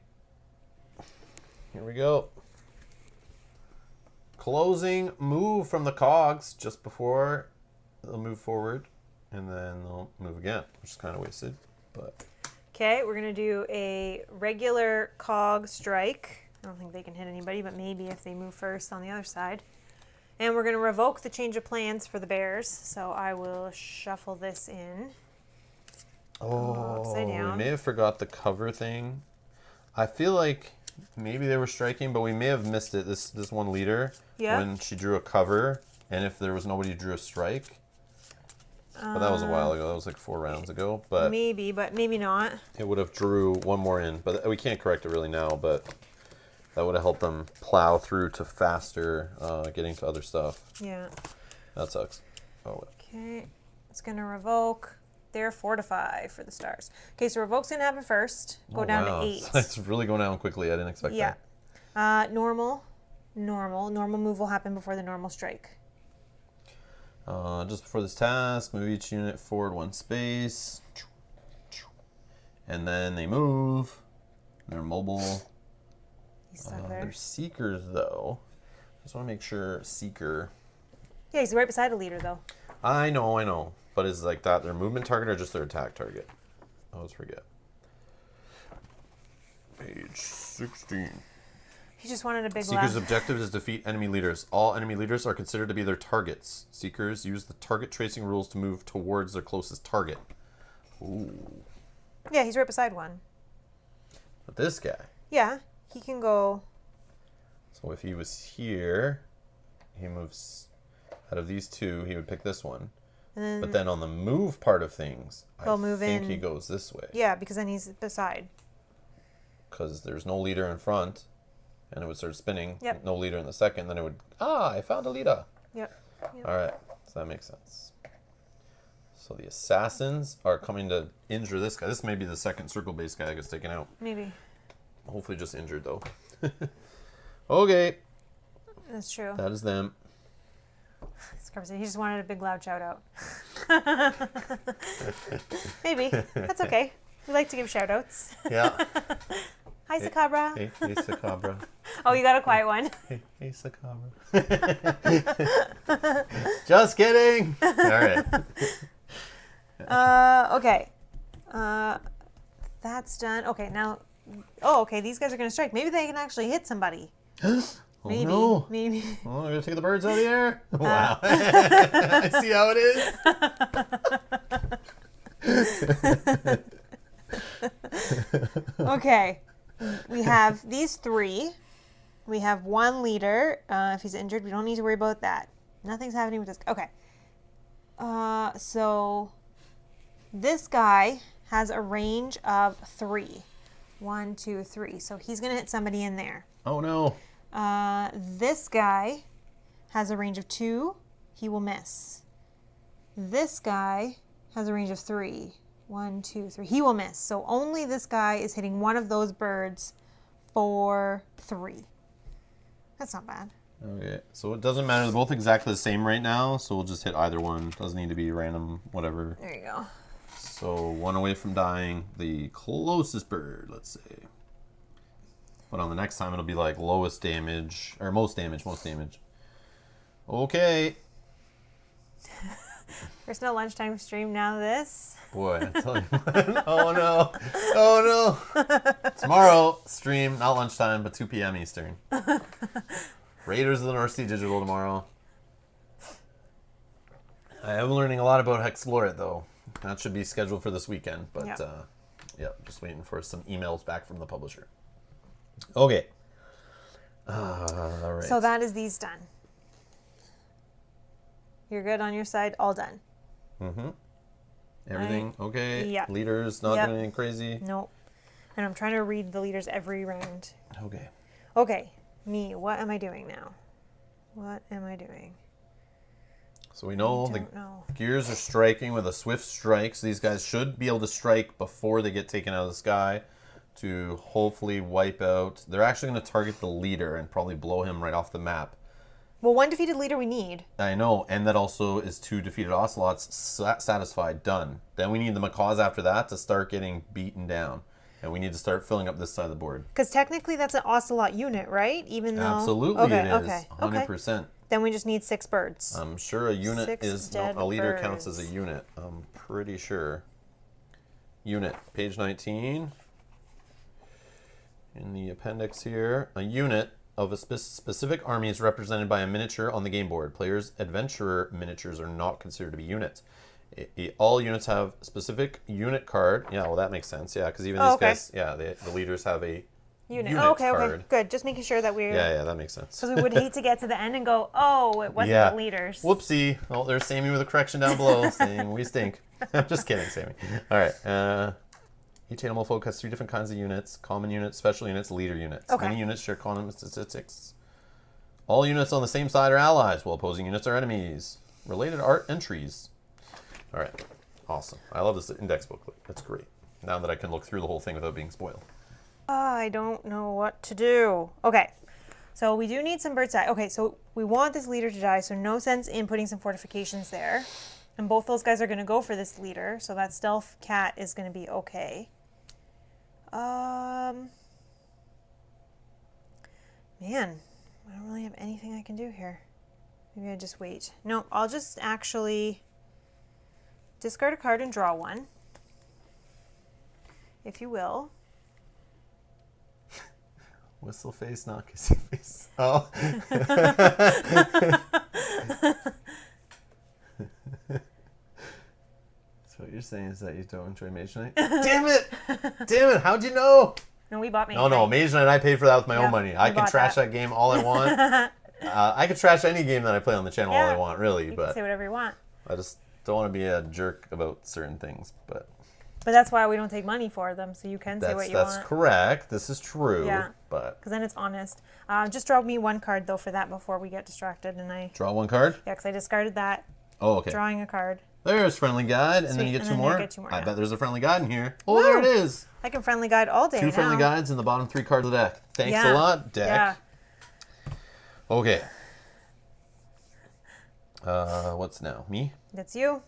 Speaker 1: Here we go. Closing move from the cogs just before they'll move forward, and then they'll move again, which is kind of wasted. But
Speaker 2: Okay, we're going to do a regular cog strike. I don't think they can hit anybody, but maybe if they move first on the other side. And we're going to revoke the change of plans for the bears. So I will shuffle this in. Upside down.
Speaker 1: We may have forgot the cover thing. I feel like maybe they were striking, but we may have missed it. This one leader, when she drew a cover, and if there was nobody who drew a strike. But that was a while ago. That was like 4 rounds ago. But
Speaker 2: maybe not.
Speaker 1: it would have drew one more in. But we can't correct it really now. But that would have helped them plow through to faster getting to other stuff.
Speaker 2: Yeah.
Speaker 1: That sucks. Oh well.
Speaker 2: Okay, it's going to revoke. They're fortify for the stars. Okay, so revoke's going to happen first. Go down to 8.
Speaker 1: It's really going down quickly. I didn't expect that.
Speaker 2: Normal move will happen before the normal strike.
Speaker 1: Just before this task, move each unit forward 1 space. And then they move. They're mobile.
Speaker 2: He's stuck there.
Speaker 1: They're seekers, though. Just want to make sure seeker.
Speaker 2: Yeah, he's right beside a leader, though.
Speaker 1: I know. But is like that their movement target or just their attack target? I always forget. Page 16.
Speaker 2: He just wanted a big
Speaker 1: Seeker's
Speaker 2: laugh.
Speaker 1: objective is defeat enemy leaders. All enemy leaders are considered to be their targets. Seekers use the target tracing rules to move towards their closest target. Ooh.
Speaker 2: Yeah, he's right beside one.
Speaker 1: But this guy.
Speaker 2: Yeah, he can go.
Speaker 1: So if he was here, he moves out of these 2, he would pick this one. But then on the move part of things, I think he goes this way.
Speaker 2: Yeah, because then he's beside.
Speaker 1: Because there's no leader in front, and it would start spinning.
Speaker 2: Yep.
Speaker 1: No leader in the second, then it would, I found a leader.
Speaker 2: Yep.
Speaker 1: All right, so that makes sense. So the assassins are coming to injure this guy. This may be the second circle-based guy that gets taken out.
Speaker 2: Maybe.
Speaker 1: Hopefully just injured, though. Okay.
Speaker 2: That's true.
Speaker 1: That is them.
Speaker 2: He just wanted a big loud shout out. Maybe. That's okay. We like to give shout outs.
Speaker 1: Yeah.
Speaker 2: Hi, Sakabra.
Speaker 1: Hey, Sakabra.
Speaker 2: Oh, you got a quiet one.
Speaker 1: Hey, Sakabra. Just kidding. All right.
Speaker 2: Okay. That's done. Okay, now. Oh, okay. These guys are going to strike. Maybe they can actually hit somebody. Maybe.
Speaker 1: No.
Speaker 2: Maybe.
Speaker 1: Oh, I'm going to take the birds out of the air? Wow. I see how it is.
Speaker 2: Okay. We have these 3. We have 1 leader. If he's injured, we don't need to worry about that. Nothing's happening with this. Okay. So this guy has a range of 3. 1, 2, 3. So he's going to hit somebody in there.
Speaker 1: Oh, no.
Speaker 2: This guy has a range of 2. He will miss. This guy has a range of 3. 1, 2, 3. He will miss. So only this guy is hitting one of those birds for 3. That's not bad.
Speaker 1: Okay, so it doesn't matter. They're both exactly the same right now, so we'll just hit either one. Doesn't need to be random, whatever.
Speaker 2: There you go.
Speaker 1: So 1 away from dying. The closest bird, let's say. But on the next time, it'll be like lowest damage, or most damage. Okay.
Speaker 2: There's no lunchtime stream now this.
Speaker 1: Boy, I tell you what. Oh, no. Tomorrow, stream, not lunchtime, but 2 p.m. Eastern. Raiders of the North Sea Digital tomorrow. I am learning a lot about Hexploit, though. That should be scheduled for this weekend. But, just waiting for some emails back from the publisher. Okay. All right.
Speaker 2: So that is these done. You're good on your side? All done.
Speaker 1: Mm-hmm. Everything okay?
Speaker 2: Yeah.
Speaker 1: Leaders not doing anything crazy?
Speaker 2: Nope. And I'm trying to read the leaders every round.
Speaker 1: Okay.
Speaker 2: Okay. Me. What am I doing now? What am I doing?
Speaker 1: So we know the
Speaker 2: Don't know.
Speaker 1: gears are striking with a swift strike. So these guys should be able to strike before they get taken out of the sky to hopefully wipe out. They're actually going to target the leader and probably blow him right off the map.
Speaker 2: Well, one defeated leader we need.
Speaker 1: I know, and that also is 2 defeated ocelots satisfied, done. Then we need the macaws after that to start getting beaten down. And we need to start filling up this side of the board.
Speaker 2: Because technically that's an ocelot unit, right? Even though...
Speaker 1: Absolutely
Speaker 2: okay,
Speaker 1: it is.
Speaker 2: Okay,
Speaker 1: 100%.
Speaker 2: okay. Then we just need 6 birds.
Speaker 1: I'm sure a unit
Speaker 2: 6
Speaker 1: is... No,
Speaker 2: dead
Speaker 1: a leader
Speaker 2: birds.
Speaker 1: counts as a unit. I'm pretty sure. Unit, page 19. In the appendix here, a unit of a specific army is represented by a miniature on the game board. Players' adventurer miniatures are not considered to be units. All units have specific unit card. Yeah, well, that makes sense. Yeah, because even these guys, yeah, the leaders have a unit
Speaker 2: okay,
Speaker 1: card.
Speaker 2: okay, good. Just making sure that we're...
Speaker 1: Yeah, that makes sense.
Speaker 2: Because we would hate to get to the end and go, oh, it wasn't the leaders.
Speaker 1: Whoopsie. Oh, there's Sammy with a correction down below saying we stink. I'm just kidding, Sammy. All right. Each animal folk has 3 different kinds of units: common units, special units, leader units.
Speaker 2: Okay.
Speaker 1: Many units share common statistics. All units on the same side are allies, while opposing units are enemies. Related art entries. All right. Awesome. I love this index booklet. That's great. Now that I can look through the whole thing without being spoiled.
Speaker 2: I don't know what to do. Okay. So we do need some birds die. Okay, so we want this leader to die, so no sense in putting some fortifications there. And both those guys are going to go for this leader, so that stealth cat is going to be okay. Man, I don't really have anything I can do here. Maybe I just wait. No, I'll just actually discard a card and draw one, if you will.
Speaker 1: Whistle face, not kissy face. Oh. So what you're saying is that you don't enjoy Mage Knight? Damn it! Damn it! How'd you know?
Speaker 2: No, we bought Mage
Speaker 1: No,
Speaker 2: Knight.
Speaker 1: Mage Knight I paid for that with my own money. I can
Speaker 2: bought
Speaker 1: trash
Speaker 2: that.
Speaker 1: that game all I want. I could trash any game that I play on the channel all I want, really.
Speaker 2: You
Speaker 1: But
Speaker 2: can say whatever you want.
Speaker 1: I just don't want to be a jerk about certain things. But
Speaker 2: that's why we don't take money for them, so you can say what you want.
Speaker 1: that's correct. This is true.
Speaker 2: Yeah.
Speaker 1: But
Speaker 2: Because then it's honest. Just draw me one card, though, for that before we get distracted. And
Speaker 1: draw one card?
Speaker 2: Yeah, because I discarded that.
Speaker 1: Oh, okay.
Speaker 2: Drawing a card.
Speaker 1: There's friendly guide, and then you get
Speaker 2: and
Speaker 1: 2
Speaker 2: then
Speaker 1: more.
Speaker 2: I get 2 more,
Speaker 1: I
Speaker 2: yeah.
Speaker 1: bet there's a friendly guide in here. Oh,
Speaker 2: Woo!
Speaker 1: there it is.
Speaker 2: I can friendly guide all day
Speaker 1: 2 friendly
Speaker 2: now.
Speaker 1: guides in the bottom 3 cards of the deck. Thanks a
Speaker 2: Yeah.
Speaker 1: lot, deck.
Speaker 2: Yeah.
Speaker 1: Okay. What's now? Me?
Speaker 2: That's you.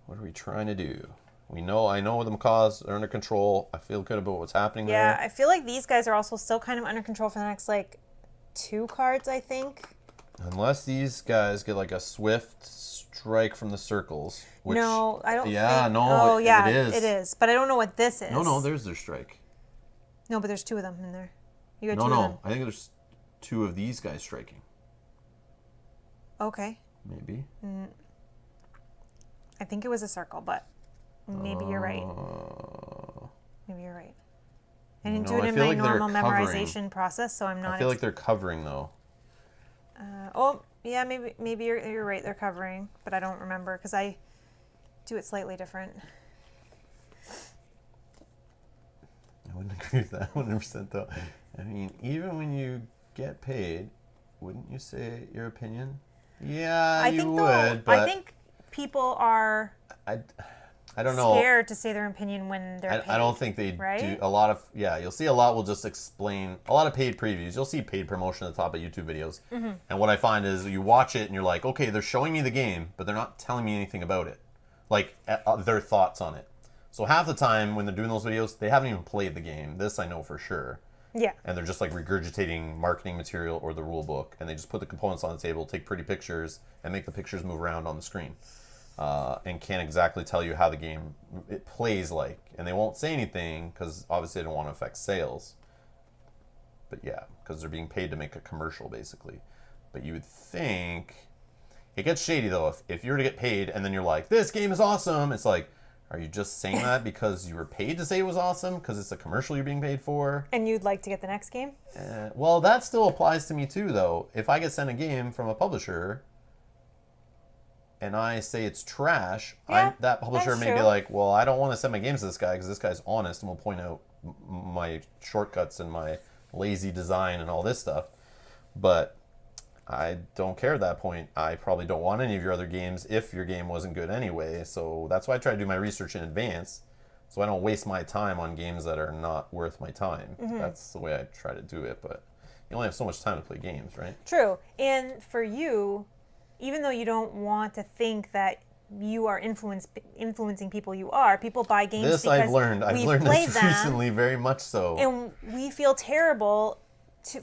Speaker 1: What are we trying to do? I know the macaws are under control. I feel good about what's happening
Speaker 2: Yeah,
Speaker 1: there.
Speaker 2: I feel like these guys are also still kind of under control for the next, 2 cards, I think.
Speaker 1: Unless these guys get a swift strike from the circles. Which,
Speaker 2: No, I don't
Speaker 1: Yeah,
Speaker 2: think...
Speaker 1: no,
Speaker 2: Oh, yeah,
Speaker 1: it is.
Speaker 2: it is. But I don't know what this is.
Speaker 1: No, there's their strike.
Speaker 2: No, but there's 2 of them in there. You got
Speaker 1: No,
Speaker 2: 2 of
Speaker 1: no.
Speaker 2: them.
Speaker 1: I think there's 2 of these guys striking.
Speaker 2: Okay.
Speaker 1: Maybe.
Speaker 2: I think it was a circle, but maybe you're right. Maybe you're right. I didn't do it
Speaker 1: I
Speaker 2: in
Speaker 1: feel
Speaker 2: my
Speaker 1: like they're
Speaker 2: normal
Speaker 1: covering.
Speaker 2: memorization process, so I'm not...
Speaker 1: I feel like they're covering, though.
Speaker 2: oh, yeah, maybe you're right. They're covering, but I don't remember because I do it slightly different.
Speaker 1: I wouldn't agree with that 100%, though. I mean, even when you get paid, wouldn't you say your opinion? Yeah, you would, but
Speaker 2: I think people are
Speaker 1: I don't know.
Speaker 2: scared to say their opinion when they're paid.
Speaker 1: I don't think they
Speaker 2: right?
Speaker 1: do a lot of, you'll see a lot will just explain, a lot of paid previews. You'll see paid promotion at the top of YouTube videos.
Speaker 2: Mm-hmm.
Speaker 1: And what I find is you watch it and you're like, okay, they're showing me the game, but they're not telling me anything about it. Their thoughts on it. So half the time when they're doing those videos, they haven't even played the game. This I know for sure.
Speaker 2: Yeah.
Speaker 1: And they're just regurgitating marketing material or the rule book, and they just put the components on the table, take pretty pictures, and make the pictures move around on the screen. And can't exactly tell you how the game it plays like. And they won't say anything because obviously they don't want to affect sales. But yeah, because they're being paid to make a commercial basically. But you would think it gets shady though if you were to get paid and then you're like, this game is awesome. It's like, are you just saying that because you were paid to say it was awesome because it's a commercial you're being paid for?
Speaker 2: And you'd like to get the next game?
Speaker 1: Well, that still applies to me too, though. If I get sent a game from a publisher and I say it's trash, that publisher
Speaker 2: that's
Speaker 1: may be
Speaker 2: true.
Speaker 1: like, well, I don't want to send my games to this guy because this guy's honest and will point out my shortcuts and my lazy design and all this stuff. But I don't care at that point. I probably don't want any of your other games if your game wasn't good anyway. So that's why I try to do my research in advance, so I don't waste my time on games that are not worth my time. That's the way I try to do it. But you only have so much time to play games, right?
Speaker 2: True. And for you, even though you don't want to think that you are influencing people, people buy games
Speaker 1: This
Speaker 2: because
Speaker 1: I've learned
Speaker 2: played
Speaker 1: this
Speaker 2: them,
Speaker 1: recently, very much so.
Speaker 2: and we feel terrible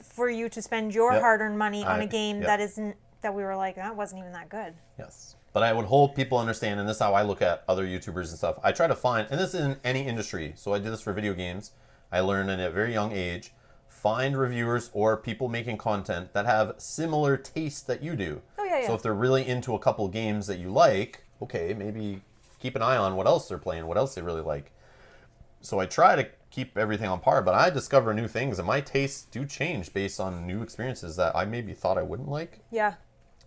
Speaker 2: for you to spend your hard-earned money on a game that we were like, that wasn't even that good.
Speaker 1: Yes. But I would hope people understand, and this is how I look at other YouTubers and stuff. I try to find, and this is in any industry, so I did this for video games. I learned at a very young age, find reviewers or people making content that have similar tastes that you do.
Speaker 2: Oh, yeah.
Speaker 1: So if they're really into a couple games that you like, okay, maybe keep an eye on what else they're playing, what else they really like. So I try to keep everything on par, but I discover new things, and my tastes do change based on new experiences that I maybe thought I wouldn't like.
Speaker 2: Yeah.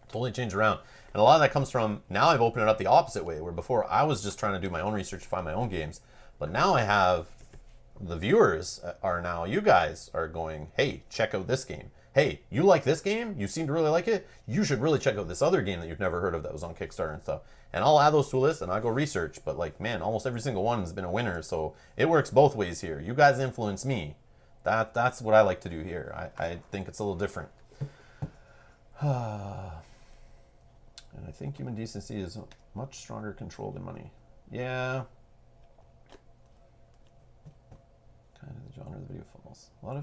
Speaker 1: Totally change around. And a lot of that comes from, now I've opened it up the opposite way, where before I was just trying to do my own research to find my own games. But now I have, the viewers are now, you guys are going, hey, check out this game. Hey, you like this game? You seem to really like it? You should really check out this other game that you've never heard of that was on Kickstarter and stuff. And I'll add those to a list and I go research. But like, man, almost every single one has been a winner. So it works both ways here. You guys influence me. That's what I like to do here. I think it's a little different. And I think human decency is much stronger control than money. Yeah. Kind of the genre of the video funnels. A lot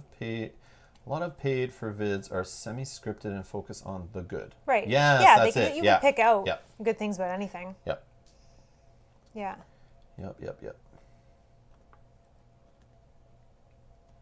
Speaker 1: of paid for vids are semi-scripted and focus on the good.
Speaker 2: Right.
Speaker 1: Yes,
Speaker 2: yeah,
Speaker 1: that's it.
Speaker 2: You can pick out
Speaker 1: Yep.
Speaker 2: good things about anything.
Speaker 1: Yep.
Speaker 2: Yeah.
Speaker 1: Yep.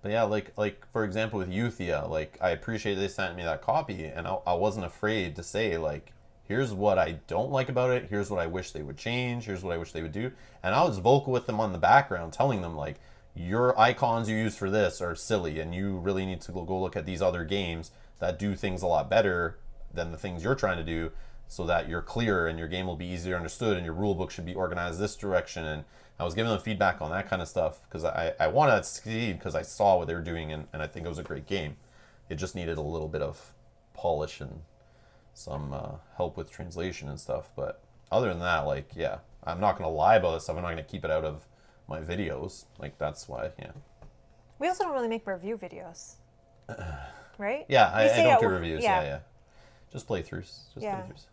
Speaker 1: But yeah, like for example with Euthia, like I appreciate they sent me that copy, and I wasn't afraid to say like, here's what I don't like about it, here's what I wish they would change, here's what I wish they would do, and I was vocal with them on the background, telling them like, your icons you use for this are silly, and you really need to go look at these other games that do things a lot better than the things you're trying to do, so that you're clearer and your game will be easier understood and your rule book should be organized this direction. And I was giving them feedback on that kind of stuff because I wanted to succeed because I saw what they were doing, and I think it was a great game. It just needed a little bit of polish and some help with translation and stuff. But other than that, like, yeah, I'm not going to lie about this stuff. I'm not going to keep it out of my videos. Like, that's why, yeah.
Speaker 2: We also don't really make review videos. Right?
Speaker 1: Yeah, I don't do reviews. Yeah. Just playthroughs. Playthroughs.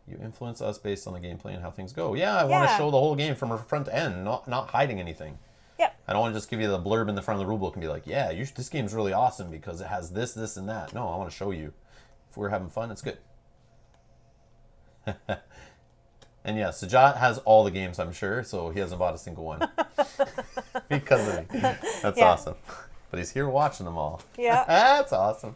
Speaker 1: You influence us based on the gameplay and how things go. Yeah, I want to show the whole game from front to end, not hiding anything.
Speaker 2: Yep.
Speaker 1: I don't want to just give you the blurb in the front of the rulebook and be like, yeah, this game's really awesome because it has this, this, and that. No, I want to show you. If we're having fun, it's good. And yeah, Sajat has all the games, I'm sure, so he hasn't bought a single one. Because of me. That's awesome. But he's here watching them all.
Speaker 2: Yeah.
Speaker 1: That's awesome.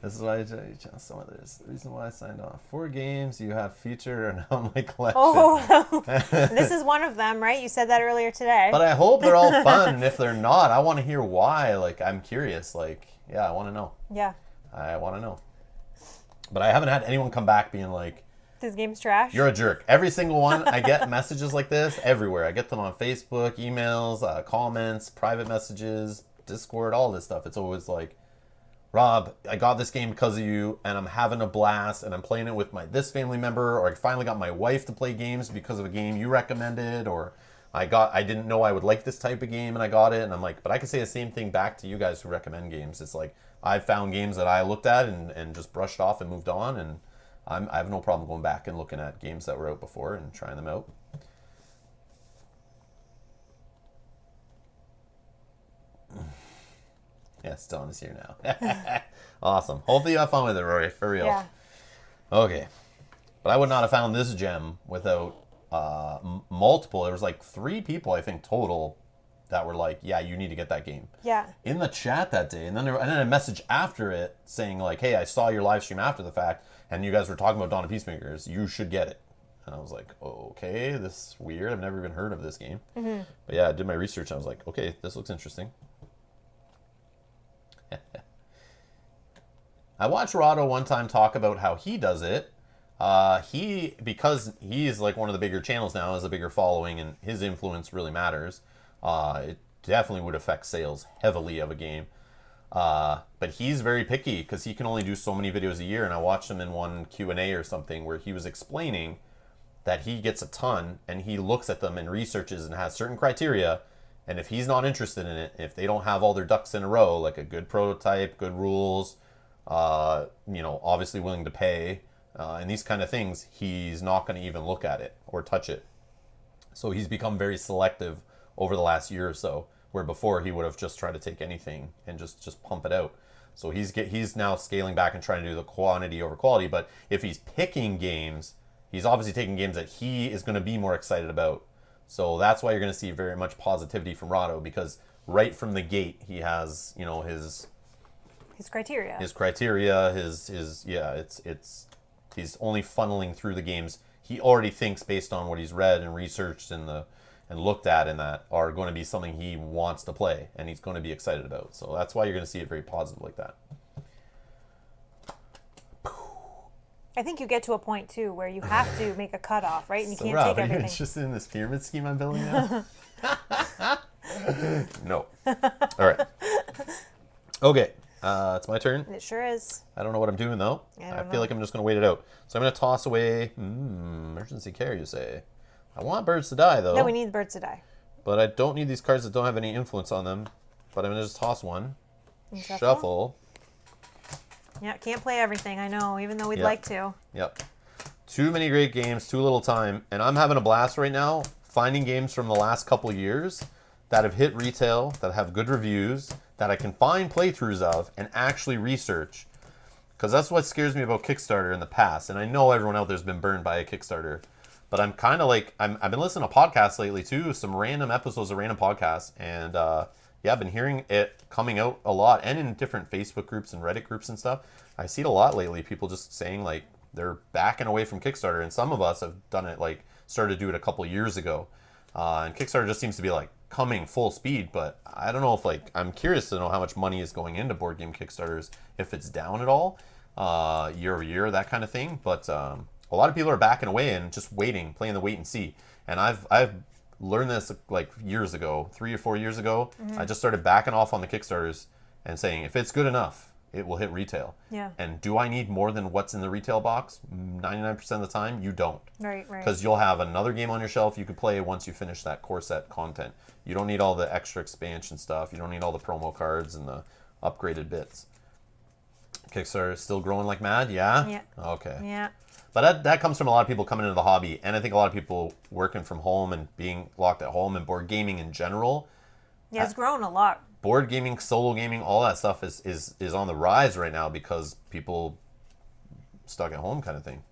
Speaker 1: This is why I chose some of this. The reason why I signed off. 4 games you have featured and on my collection.
Speaker 2: Oh, this is one of them, right? You said that earlier today.
Speaker 1: But I hope they're all fun. And if they're not, I want to hear why. Like, I'm curious. Like, yeah, I want to know.
Speaker 2: Yeah.
Speaker 1: I want to know. But I haven't had anyone come back being like,
Speaker 2: this game's trash.
Speaker 1: you're a jerk. Every single one, I get messages like this everywhere. I get them on Facebook, emails, comments, private messages, Discord, all this stuff. It's always like, Rob, I got this game because of you, and I'm having a blast, and I'm playing it with this family member, or I finally got my wife to play games because of a game you recommended, or I didn't know I would like this type of game, and I got it, and I'm like, but I can say the same thing back to you guys who recommend games. It's like, I found games that I looked at and just brushed off and moved on, and I have no problem going back and looking at games that were out before and trying them out. Yes, Dawn is here now. Awesome. Hopefully you have fun with it, Rory, for real.
Speaker 2: Yeah.
Speaker 1: Okay. But I would not have found this gem without multiple. There was like 3 people, I think, total that were like, yeah, you need to get that game.
Speaker 2: Yeah.
Speaker 1: In the chat that day. And then a message after it saying like, hey, I saw your live stream after the fact, and you guys were talking about Dawn of Peacemakers. You should get it. And I was like, okay, this is weird. I've never even heard of this game. Mm-hmm. But yeah, I did my research. And I was like, okay, this looks interesting. I watched Rado one time talk about how he does it. Because he's like one of the bigger channels now, has a bigger following, and his influence really matters. It definitely would affect sales heavily of a game. But he's very picky because he can only do so many videos a year. And I watched him in one Q&A or something where he was explaining that he gets a ton and he looks at them and researches and has certain criteria. And if he's not interested in it, if they don't have all their ducks in a row, like a good prototype, good rules, obviously willing to pay, and these kind of things, he's not going to even look at it or touch it. So he's become very selective over the last year or so, where before he would have just tried to take anything and just pump it out. So he's now scaling back and trying to do the quantity over quality. But if he's picking games, he's obviously taking games that he is going to be more excited about. So that's why you're going to see very much positivity from Rado, because right from the gate he has, his criteria. He's only funneling through the games he already thinks based on what he's read and researched and looked at, and that are going to be something he wants to play and he's going to be excited about. So that's why you're going to see it very positive like that.
Speaker 2: I think you get to a point too where you have to make a cutoff, right? And you
Speaker 1: So
Speaker 2: can't
Speaker 1: Rob,
Speaker 2: take
Speaker 1: are you
Speaker 2: everything.
Speaker 1: interested in this pyramid scheme I'm building now? No. All right. Okay. It's my turn.
Speaker 2: It sure is.
Speaker 1: I don't know what I'm doing though. I feel like I'm just going to wait it out. So I'm going to toss away emergency care, you say. I want birds to die though.
Speaker 2: No, we need the birds to die.
Speaker 1: But I don't need these cards that don't have any influence on them. But I'm going to just toss one. Shuffle.
Speaker 2: Yeah, can't play everything, I know, even though we'd like to.
Speaker 1: Yep. Too many great games, too little time. And I'm having a blast right now finding games from the last couple years that have hit retail, that have good reviews, that I can find playthroughs of and actually research. Because that's what scares me about Kickstarter in the past. And I know everyone out there's been burned by a Kickstarter. But I'm kind of like, I've been listening to podcasts lately too, some random episodes of random podcasts. And I've been hearing it coming out a lot, and in different Facebook groups and Reddit groups and stuff. I see it a lot lately, people just saying like they're backing away from Kickstarter. And some of us have done it, like started to do it a couple years ago. And Kickstarter just seems to be like coming full speed. But I don't know if I'm curious to know how much money is going into board game Kickstarters, if it's down at all year over year, that kind of thing. But a lot of people are backing away and just waiting, playing the wait and see. And I've learned this like years ago, 3 or 4 years ago. I just started backing off on the Kickstarters and saying, if it's good enough, it will hit retail.
Speaker 2: Yeah.
Speaker 1: And do I need more than what's in the retail box? 99% of the time, you don't.
Speaker 2: Right.
Speaker 1: Because you'll have another game on your shelf you could play once you finish that core set content. You don't need all the extra expansion stuff. You don't need all the promo cards and the upgraded bits. Kickstarter is still growing like mad? Yeah?
Speaker 2: Yeah.
Speaker 1: Okay.
Speaker 2: Yeah.
Speaker 1: But that comes from a lot of people coming into the hobby, and I think a lot of people working from home and being locked at home, and board gaming in general.
Speaker 2: Yeah, it's grown a lot.
Speaker 1: Board gaming, solo gaming, all that stuff is on the rise right now because people stuck at home kind of thing.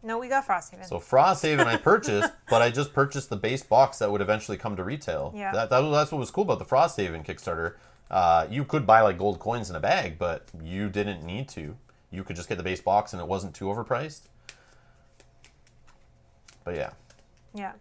Speaker 2: No, we got Frosthaven.
Speaker 1: So Frosthaven I purchased, but I just purchased the base box that would eventually come to retail.
Speaker 2: Yeah.
Speaker 1: That's what was cool about the Frosthaven Kickstarter. You could buy like gold coins in a bag, but you didn't need to. You could just get the base box and it wasn't too overpriced. But yeah.
Speaker 2: Yeah.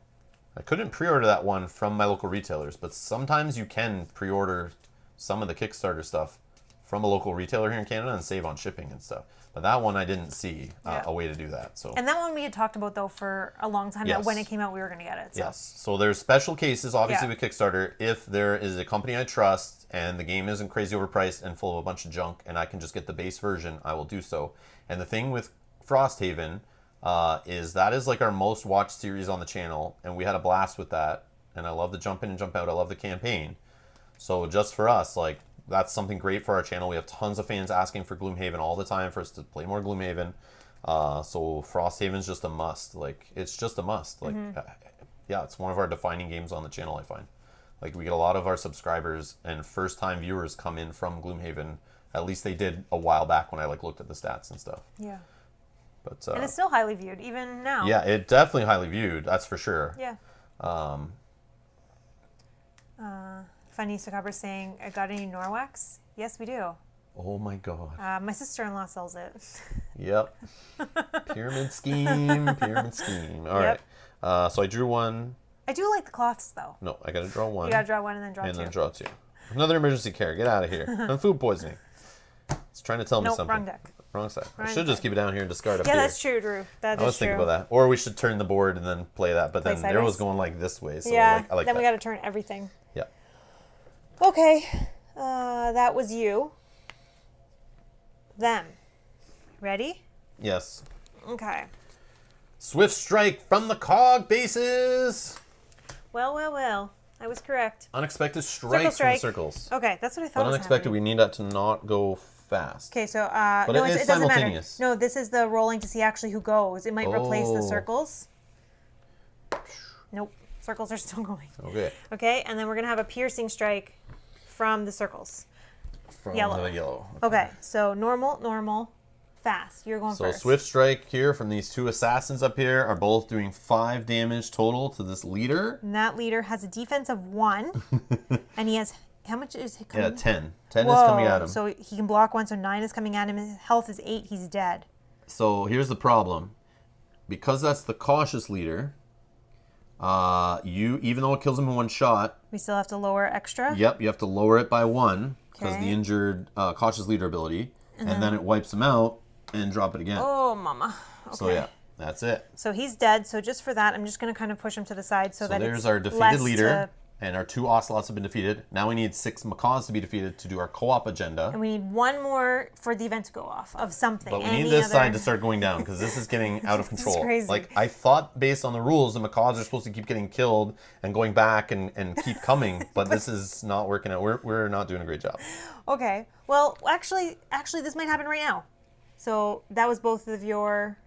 Speaker 1: I couldn't pre-order that one from my local retailers, but sometimes you can pre-order some of the Kickstarter stuff from a local retailer here in Canada and save on shipping and stuff. But that one I didn't see a way to do that. So.
Speaker 2: And that one we had talked about though for a long time.
Speaker 1: Yes.
Speaker 2: That when it came out we were going to get it. So.
Speaker 1: Yes. So there's special cases obviously with Kickstarter. If there is a company I trust and the game isn't crazy overpriced and full of a bunch of junk and I can just get the base version, I will do so. And the thing with Frosthaven is that is like our most watched series on the channel, and we had a blast with that. And I love the jump in and jump out. I love the campaign. So just for us, like, that's something great for our channel. We have tons of fans asking for Gloomhaven all the time for us to play more Gloomhaven. So Frosthaven's just a must. Like, it's just a must. Like, yeah, it's one of our defining games on the channel, I find. Like, we get a lot of our subscribers and first-time viewers come in from Gloomhaven. At least they did a while back when I like looked at the stats and stuff.
Speaker 2: Yeah.
Speaker 1: But
Speaker 2: and it's still highly viewed even now.
Speaker 1: Yeah, it definitely highly viewed. That's for sure.
Speaker 2: Yeah. Funny Sakabra saying, I got any Norwax? Yes, we do.
Speaker 1: Oh my god.
Speaker 2: My sister-in-law sells it.
Speaker 1: Yep. Pyramid scheme. Pyramid scheme. All right. So I drew one.
Speaker 2: I do like the cloths though.
Speaker 1: No, I gotta draw one.
Speaker 2: You gotta draw one and then draw two.
Speaker 1: And then draw two. Another emergency care. Get out of here. I'm food poisoning. It's trying to tell me something.
Speaker 2: Wrong deck.
Speaker 1: Wrong side. I should just keep it down here and discard up
Speaker 2: yeah,
Speaker 1: here.
Speaker 2: that's true, Drew. That
Speaker 1: I was
Speaker 2: is true.
Speaker 1: thinking about that. Or we should turn the board and then play that. But then there was going like this way. So
Speaker 2: yeah,
Speaker 1: I like
Speaker 2: then
Speaker 1: that.
Speaker 2: we got to turn everything.
Speaker 1: Yeah.
Speaker 2: Okay. That was you. Them. Ready?
Speaker 1: Yes.
Speaker 2: Okay.
Speaker 1: Swift strike from the cog bases.
Speaker 2: Well. I was correct.
Speaker 1: Unexpected strike from the circles.
Speaker 2: Okay, that's what I thought
Speaker 1: But
Speaker 2: was
Speaker 1: unexpected, we
Speaker 2: happening.
Speaker 1: need that to not go fast.
Speaker 2: Okay, so
Speaker 1: But
Speaker 2: no,
Speaker 1: it is
Speaker 2: it doesn't matter.
Speaker 1: simultaneous.
Speaker 2: No, this is the rolling to see actually who goes. It might replace the
Speaker 1: Oh.
Speaker 2: circles. Nope, circles are still going.
Speaker 1: Okay.
Speaker 2: Okay, and then we're gonna have a piercing strike from the circles.
Speaker 1: From
Speaker 2: Yellow.
Speaker 1: the yellow.
Speaker 2: Okay, so normal, fast. You're going
Speaker 1: So
Speaker 2: first.
Speaker 1: swift strike here from these two assassins up here are both doing 5 damage total to this leader.
Speaker 2: And that leader has a defense of 1, and he has how much is he coming?
Speaker 1: Yeah, 10. 10
Speaker 2: Whoa,
Speaker 1: is coming at him.
Speaker 2: so he can block 1, so 9 is coming at him. His health is 8. He's dead.
Speaker 1: So here's the problem. Because that's the cautious leader, you even though it kills him in 1 shot,
Speaker 2: We still have to lower extra.
Speaker 1: yep, you have to lower it by 1 because
Speaker 2: Okay.
Speaker 1: the injured cautious leader ability, and then it wipes him out and drop it again.
Speaker 2: Oh, mama. Okay.
Speaker 1: So yeah, that's it.
Speaker 2: So he's dead. So just for that, I'm just going to kind of push him to the side so that
Speaker 1: There's
Speaker 2: it's
Speaker 1: our defeated
Speaker 2: less
Speaker 1: leader, and our 2 ocelots have been defeated. Now we need 6 macaws to be defeated to do our co-op agenda.
Speaker 2: And we need 1 more for the event to go off of something.
Speaker 1: But we
Speaker 2: Any
Speaker 1: need this
Speaker 2: other...
Speaker 1: side to start going down because this is getting out of control.
Speaker 2: crazy.
Speaker 1: Like I thought, based on the rules, the macaws are supposed to keep getting killed and going back and keep coming, but this is not working out. We're not doing a great job.
Speaker 2: Okay. Well, actually, this might happen right now. So that was both of your...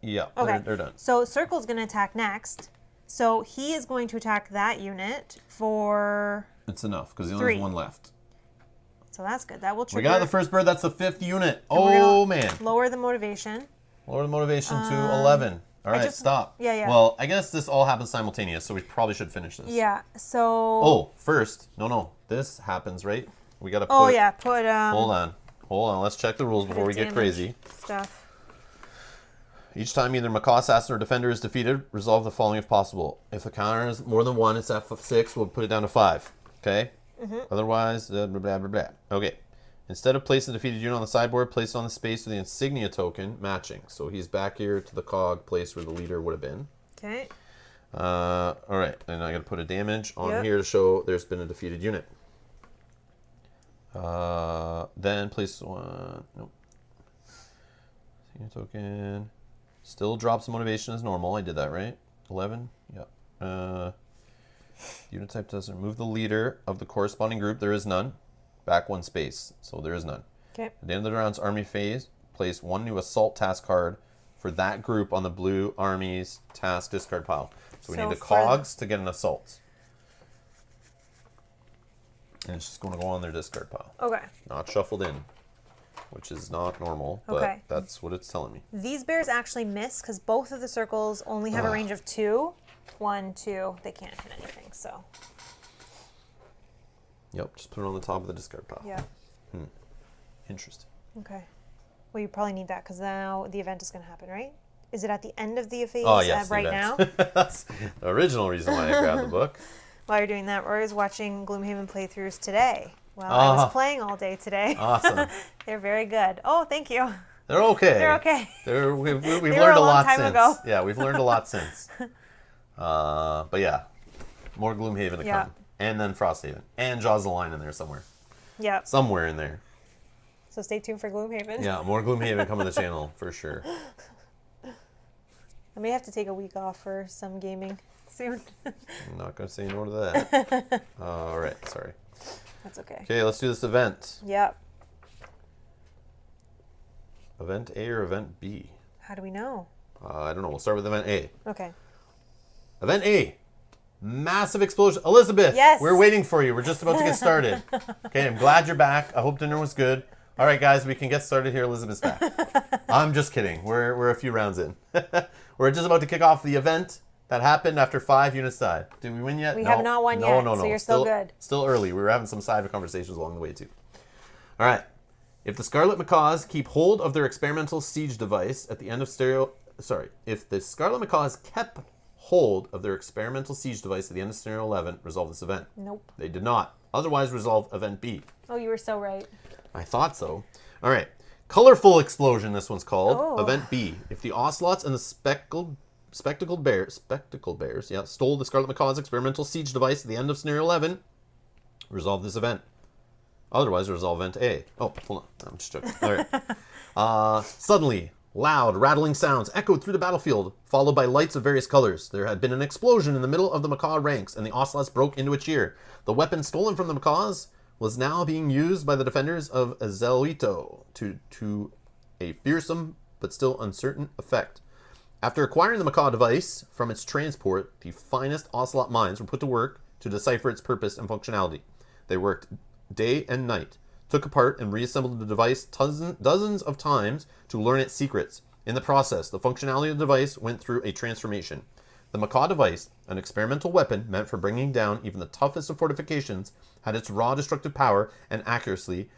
Speaker 1: Yeah,
Speaker 2: Okay.
Speaker 1: they're done.
Speaker 2: So Circle's going to attack next. So he is going to attack that unit for...
Speaker 1: It's enough because the only
Speaker 2: 3.
Speaker 1: has 1 left.
Speaker 2: So that's good. That will
Speaker 1: We
Speaker 2: trigger...
Speaker 1: got the first bird. That's the 5th unit.
Speaker 2: we're
Speaker 1: Oh
Speaker 2: gonna
Speaker 1: man!
Speaker 2: Lower the motivation.
Speaker 1: Lower the motivation to 11. All right,
Speaker 2: just-
Speaker 1: stop.
Speaker 2: yeah.
Speaker 1: Well, I guess this all happens simultaneous, so we probably should finish this.
Speaker 2: Yeah, so...
Speaker 1: Oh, first, no, this happens, right? We gotta put.
Speaker 2: Oh, yeah, put...
Speaker 1: Hold on. Let's check the rules before we get
Speaker 2: damage
Speaker 1: crazy.
Speaker 2: Stuff.
Speaker 1: Each time either Macaw Assassin or Defender is defeated, resolve the following if possible. If the counter is more than 1, it's at 6, we'll put it down to 5. Okay? Otherwise, blah, blah, blah, blah. Okay. Instead of placing the defeated unit on the sideboard, place it on the space with the insignia token matching. So he's back here to the cog place where the leader would have been.
Speaker 2: Okay.
Speaker 1: All right. And I got to put a damage on
Speaker 2: Yep.
Speaker 1: here to show there's been a defeated unit. Then place 1. Nope. Insignia token. Still drops the motivation as normal. I did that, right? 11? Yeah. Unit type doesn't remove the leader of the corresponding group. There is none. Back 1 space. So there is none.
Speaker 2: Okay.
Speaker 1: At the end of the round's army phase, place 1 new assault task card for that group on the blue army's task discard pile. So we
Speaker 2: So
Speaker 1: need the
Speaker 2: for
Speaker 1: cogs to get an assault. And it's just going to go on their discard pile.
Speaker 2: Okay.
Speaker 1: Not shuffled in, which is not normal, but
Speaker 2: Okay.
Speaker 1: that's what it's telling me.
Speaker 2: These bears actually miss because both of the circles only have a range of 2. 1, 2. They can't hit anything, so...
Speaker 1: Yep, just put it on the top of the discard pile.
Speaker 2: Yeah.
Speaker 1: Interesting.
Speaker 2: Okay. Well, you probably need that because now the event is going to happen, right? Is it at the end of the phase
Speaker 1: Oh, yes, the
Speaker 2: right
Speaker 1: event.
Speaker 2: now?
Speaker 1: That's the original reason why I grabbed the book.
Speaker 2: While you're doing that, Rory is watching Gloomhaven playthroughs today. Well, I was playing all day today.
Speaker 1: Awesome.
Speaker 2: They're very good. Oh, thank you.
Speaker 1: They're okay.
Speaker 2: They're okay.
Speaker 1: We've
Speaker 2: They were
Speaker 1: learned
Speaker 2: a
Speaker 1: a
Speaker 2: long
Speaker 1: lot
Speaker 2: time
Speaker 1: since.
Speaker 2: ago.
Speaker 1: Yeah, we've learned a lot since. But yeah, more Gloomhaven to
Speaker 2: Yeah.
Speaker 1: come. And then Frosthaven. And Jaws of the Line in there somewhere.
Speaker 2: Yeah.
Speaker 1: Somewhere in there.
Speaker 2: So stay tuned for Gloomhaven.
Speaker 1: Yeah, more Gloomhaven coming to the channel for sure.
Speaker 2: I may have to take a week off for some gaming soon.
Speaker 1: I'm not going to say no to that. All right, sorry.
Speaker 2: That's okay.
Speaker 1: Okay, let's do this event.
Speaker 2: Yep.
Speaker 1: Event A or Event B?
Speaker 2: How do we know?
Speaker 1: I don't know. We'll start with Event A.
Speaker 2: Okay.
Speaker 1: Event A. Massive explosion. Elizabeth,
Speaker 2: Yes.
Speaker 1: we're waiting for you. We're just about to get started. Okay, I'm glad you're back. I hope dinner was good. All right, guys, we can get started here. Elizabeth's back. I'm just kidding. We're a few rounds in. We're just about to kick off the event that happened after 5 units died. Did we win yet?
Speaker 2: We have not won
Speaker 1: no,
Speaker 2: yet,
Speaker 1: No,
Speaker 2: so you're still good.
Speaker 1: Still early. We were having some side conversations along the way, too. All right. If the Scarlet Macaws keep hold of their experimental siege device at the end of if the Scarlet Macaws kept hold of their experimental siege device at the end of scenario 11, resolve this event.
Speaker 2: Nope.
Speaker 1: They did not. Otherwise, resolve event B.
Speaker 2: Oh, you were so right.
Speaker 1: I thought so. All right. Colorful explosion, this one's called.
Speaker 2: Oh.
Speaker 1: Event B. If the ocelots and the spectacled bears, stole the Scarlet Macaw's experimental siege device at the end of scenario 11, resolve this event. Otherwise, resolve event A. Oh, hold on. I'm just joking. All right. Suddenly, loud, rattling sounds echoed through the battlefield, followed by lights of various colors. There had been an explosion in the middle of the macaw ranks, and the ocelots broke into a cheer. The weapon stolen from the macaws was now being used by the defenders of Azelito to a fearsome but still uncertain effect. After acquiring the macaw device from its transport, the finest ocelot minds were put to work to decipher its purpose and functionality. They worked day and night, took apart and reassembled the device dozens of times to learn its secrets. In the process, the functionality of the device went through a transformation. The macaw device, an experimental weapon meant for bringing down even the toughest of fortifications, had its raw destructive power and accuracy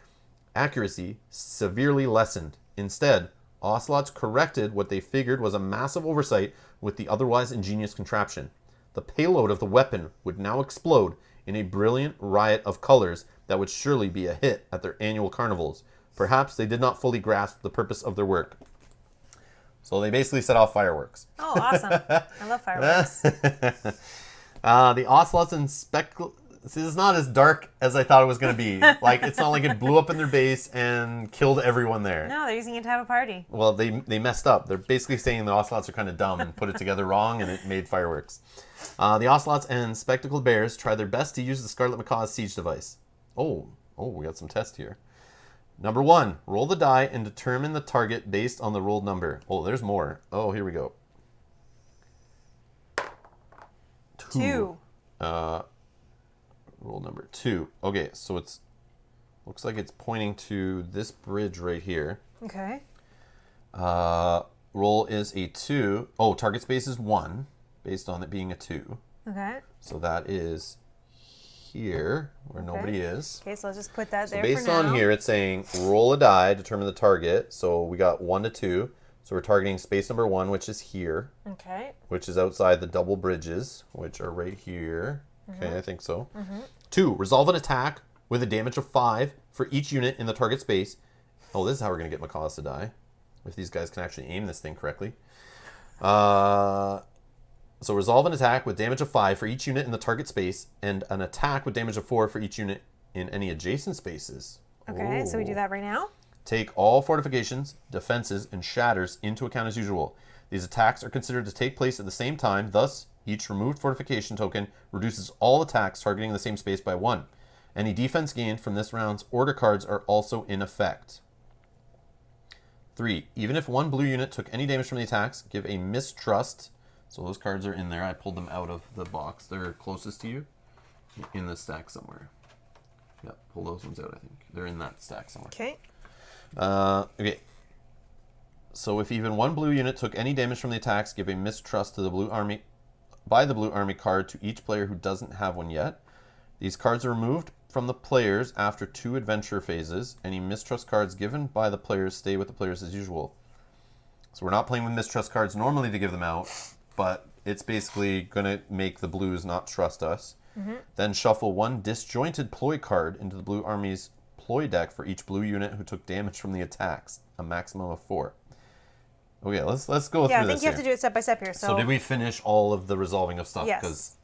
Speaker 1: severely lessened. Instead, ocelots corrected what they figured was a massive oversight with the otherwise ingenious contraption. The payload of the weapon would now explode in a brilliant riot of colors that would surely be a hit at their annual carnivals. Perhaps they did not fully grasp the purpose of their work. So they basically set off fireworks.
Speaker 2: Oh, awesome. I love fireworks.
Speaker 1: The ocelots and See, it's not as dark as I thought it was going to be. Like, it's not like it blew up in their base and killed everyone there.
Speaker 2: No, they're using it to have a party.
Speaker 1: Well, they messed up. They're basically saying the ocelots are kind of dumb and put it together wrong, and it made fireworks. The ocelots and spectacled bears tried their best to use the Scarlet Macaw's siege device. Oh, we got some tests here. Number 1, roll the die and determine the target based on the rolled number. Oh, there's more. Oh, here we go.
Speaker 2: 2.
Speaker 1: Roll number 2. Okay, so looks like it's pointing to this bridge right here.
Speaker 2: Okay.
Speaker 1: Roll is a 2. Oh, target space is 1, based on it being a 2.
Speaker 2: Okay.
Speaker 1: So that is here, where nobody is.
Speaker 2: Okay, so I'll just put that there
Speaker 1: based
Speaker 2: for now.
Speaker 1: on here, it's saying roll a die, determine the target. So we got 1 to 2. So we're targeting space number 1, which is here.
Speaker 2: Okay.
Speaker 1: Which is outside the double bridges, which are right here. Okay, I think so. 2, resolve an attack with a damage of 5 for each unit in the target space. Oh, this is how we're going to get macaws to die. If these guys can actually aim this thing correctly. So resolve an attack with damage of 5 for each unit in the target space, and an attack with damage of 4 for each unit in any adjacent spaces.
Speaker 2: Okay, so we do that right now.
Speaker 1: Take all fortifications, defenses, and shatters into account as usual. These attacks are considered to take place at the same time, thus each removed fortification token reduces all attacks targeting the same space by 1. Any defense gained from this round's order cards are also in effect. 3. Even if one blue unit took any damage from the attacks, give a mistrust. So those cards are in there. I pulled them out of the box. They're closest to you in the stack somewhere. Yeah, pull those ones out, I think. They're in that stack somewhere.
Speaker 2: Okay.
Speaker 1: Okay. So if even one blue unit took any damage from the attacks, give a mistrust to the blue army card to each player who doesn't have one yet. These cards are removed from the players after 2 adventure phases. Any mistrust cards given by the players stay with the players as usual. So we're not playing with mistrust cards normally to give them out, but it's basically going to make the blues not trust us. Then shuffle 1 disjointed ploy card into the blue army's ploy deck for each blue unit who took damage from the attacks, a maximum of 4. Okay, let's go through this.
Speaker 2: Yeah, I think you have to do it step by step here.
Speaker 1: So did we finish all of the resolving of stuff?
Speaker 2: Yes.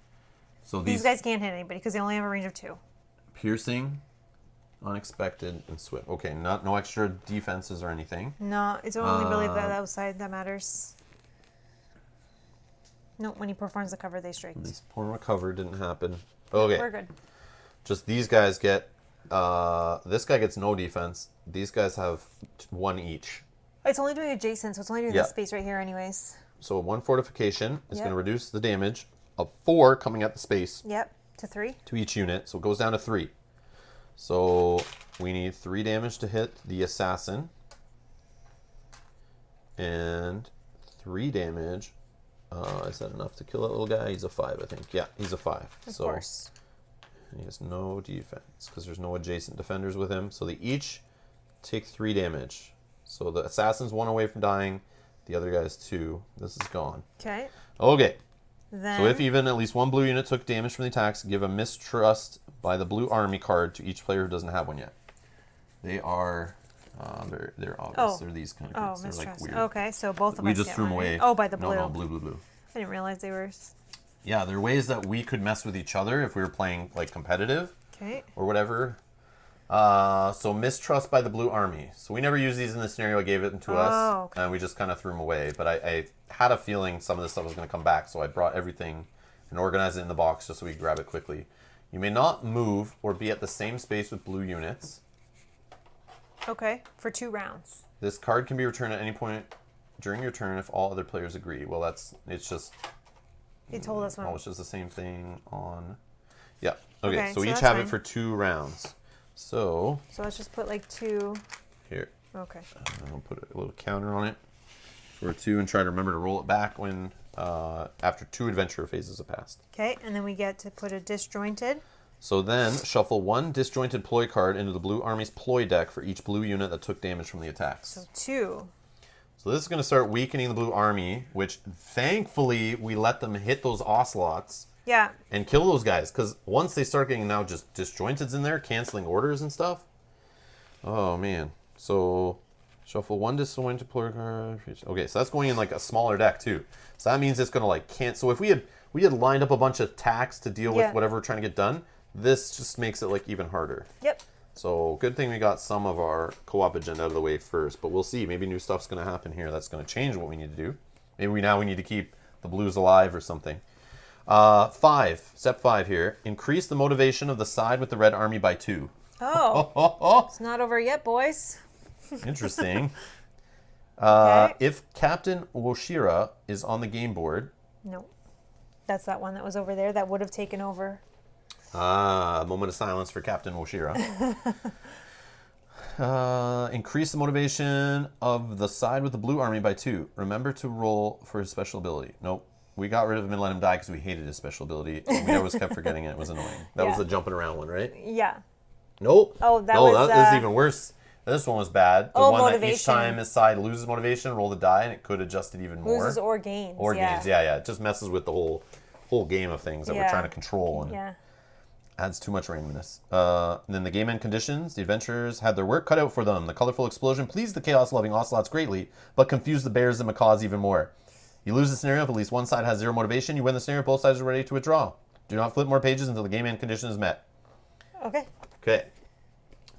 Speaker 1: So
Speaker 2: these guys can't hit anybody because they only have a range of 2.
Speaker 1: Piercing, unexpected, and swift. Okay, no extra defenses or anything.
Speaker 2: No, it's only really the outside that matters. No, when he performs the cover, they strike.
Speaker 1: This poor recover didn't happen. Okay.
Speaker 2: We're good.
Speaker 1: Just these guys get, this guy gets no defense. These guys have 1 each.
Speaker 2: It's only doing adjacent, so it's only doing this space right here anyways.
Speaker 1: So 1 fortification is going to reduce the damage of 4 coming at the space.
Speaker 2: Yep, to 3.
Speaker 1: To each unit, so it goes down to 3. So we need 3 damage to hit the assassin. And 3 damage. Is that enough to kill that little guy? He's a 5, I think. Yeah, he's a 5.
Speaker 2: Of course.
Speaker 1: He has no defense because there's no adjacent defenders with him. So they each take 3 damage. So the assassin's 1 away from dying. The other guy's 2. This is gone.
Speaker 2: Okay.
Speaker 1: Okay.
Speaker 2: Then,
Speaker 1: So if even at least 1 blue unit took damage from the attacks, give a mistrust by the blue army card to each player who doesn't have one yet. They are, they're obvious.
Speaker 2: Oh.
Speaker 1: They're these kind of cards. They're
Speaker 2: mistrust.
Speaker 1: like weird.
Speaker 2: Okay, so both of
Speaker 1: We
Speaker 2: us
Speaker 1: just
Speaker 2: get
Speaker 1: threw them
Speaker 2: one,
Speaker 1: away.
Speaker 2: right? Oh, by the blue.
Speaker 1: No, blue.
Speaker 2: I didn't realize they were...
Speaker 1: Yeah, there are ways that we could mess with each other if we were playing like competitive
Speaker 2: Okay.
Speaker 1: or whatever. So mistrust by the blue army. So we never used these in this scenario. I gave it to us,
Speaker 2: okay.
Speaker 1: and we just kind of threw them away. But I had a feeling some of this stuff was going to come back, so I brought everything and organized it in the box just so we could grab it quickly. You may not move or be at the same space with blue units.
Speaker 2: Okay, for 2 rounds.
Speaker 1: This card can be returned at any point during your turn if all other players agree. Well, it's just...
Speaker 2: He told us when.
Speaker 1: Oh, it's just the same thing on... Yeah. Okay, so
Speaker 2: so
Speaker 1: we each
Speaker 2: that's
Speaker 1: have
Speaker 2: fine.
Speaker 1: it for 2 rounds. So...
Speaker 2: So let's just put like 2.
Speaker 1: Here.
Speaker 2: Okay.
Speaker 1: I'll put a little counter on it for 2 and try to remember to roll it back when after 2 adventure phases have passed.
Speaker 2: Okay, and then we get to put a disjointed.
Speaker 1: So then, shuffle 1 disjointed ploy card into the blue army's ploy deck for each blue unit that took damage from the attacks.
Speaker 2: So 2.
Speaker 1: So this is going to start weakening the blue army, which thankfully we let them hit those ocelots
Speaker 2: Yeah.
Speaker 1: and kill those guys. Because once they start getting now just disjointeds in there, canceling orders and stuff. Oh, man. So shuffle 1 disjointed ploy card. Okay, so that's going in like a smaller deck too. So that means it's going to like cancel. So if we had lined up a bunch of attacks to deal with whatever we're trying to get done, this just makes it like even harder.
Speaker 2: Yep.
Speaker 1: So good thing we got some of our co-op agenda out of the way first, but we'll see. Maybe new stuff's going to happen here that's going to change what we need to do. Maybe we need to keep the blues alive or something. 5, step 5 here. Increase the motivation of the side with the red army by 2.
Speaker 2: Oh. It's not over yet, boys.
Speaker 1: Interesting.
Speaker 2: Okay.
Speaker 1: If Captain Woshira is on the game board.
Speaker 2: No. That's that one that was over there that would have taken over.
Speaker 1: A moment of silence for Captain Woshira. Increase the motivation of the side with the blue army by 2. Remember to roll for his special ability. Nope. We got rid of him and let him die because we hated his special ability. And we always kept forgetting it. It was annoying. That was the jumping around one, right?
Speaker 2: Yeah.
Speaker 1: Nope.
Speaker 2: Oh, that
Speaker 1: no,
Speaker 2: was...
Speaker 1: this is even worse. This one was bad. The one
Speaker 2: motivation.
Speaker 1: that each time his side loses motivation, roll the die, and it could adjust it even more.
Speaker 2: Loses or gains.
Speaker 1: Or gains, yeah. It just messes with the whole game of things that we're trying to control. And adds too much randomness. Then the game end conditions. The adventurers had their work cut out for them. The colorful explosion pleased the chaos-loving ocelots greatly, but confused the bears and macaws even more. You lose the scenario if at least one side has 0 motivation. You win the scenario if both sides are ready to withdraw. Do not flip more pages until the game end condition is met.
Speaker 2: Okay.
Speaker 1: Okay.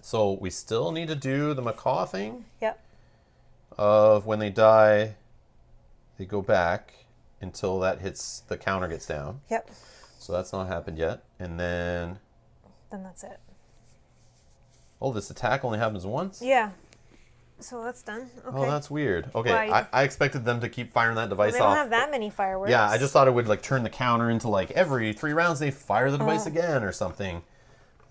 Speaker 1: So we still need to do the macaw thing.
Speaker 2: Yep.
Speaker 1: Of when they die, they go back until that hits, the counter gets down.
Speaker 2: Yep.
Speaker 1: So that's not happened yet. And then
Speaker 2: that's it.
Speaker 1: Oh, this attack only happens once?
Speaker 2: Yeah. So that's done. Okay.
Speaker 1: Oh, that's weird. Okay,
Speaker 2: Why?
Speaker 1: I expected them to keep firing that device
Speaker 2: They
Speaker 1: off.
Speaker 2: don't have that many fireworks.
Speaker 1: Yeah, I just thought it would like turn the counter into like every 3 rounds they fire the device again or something.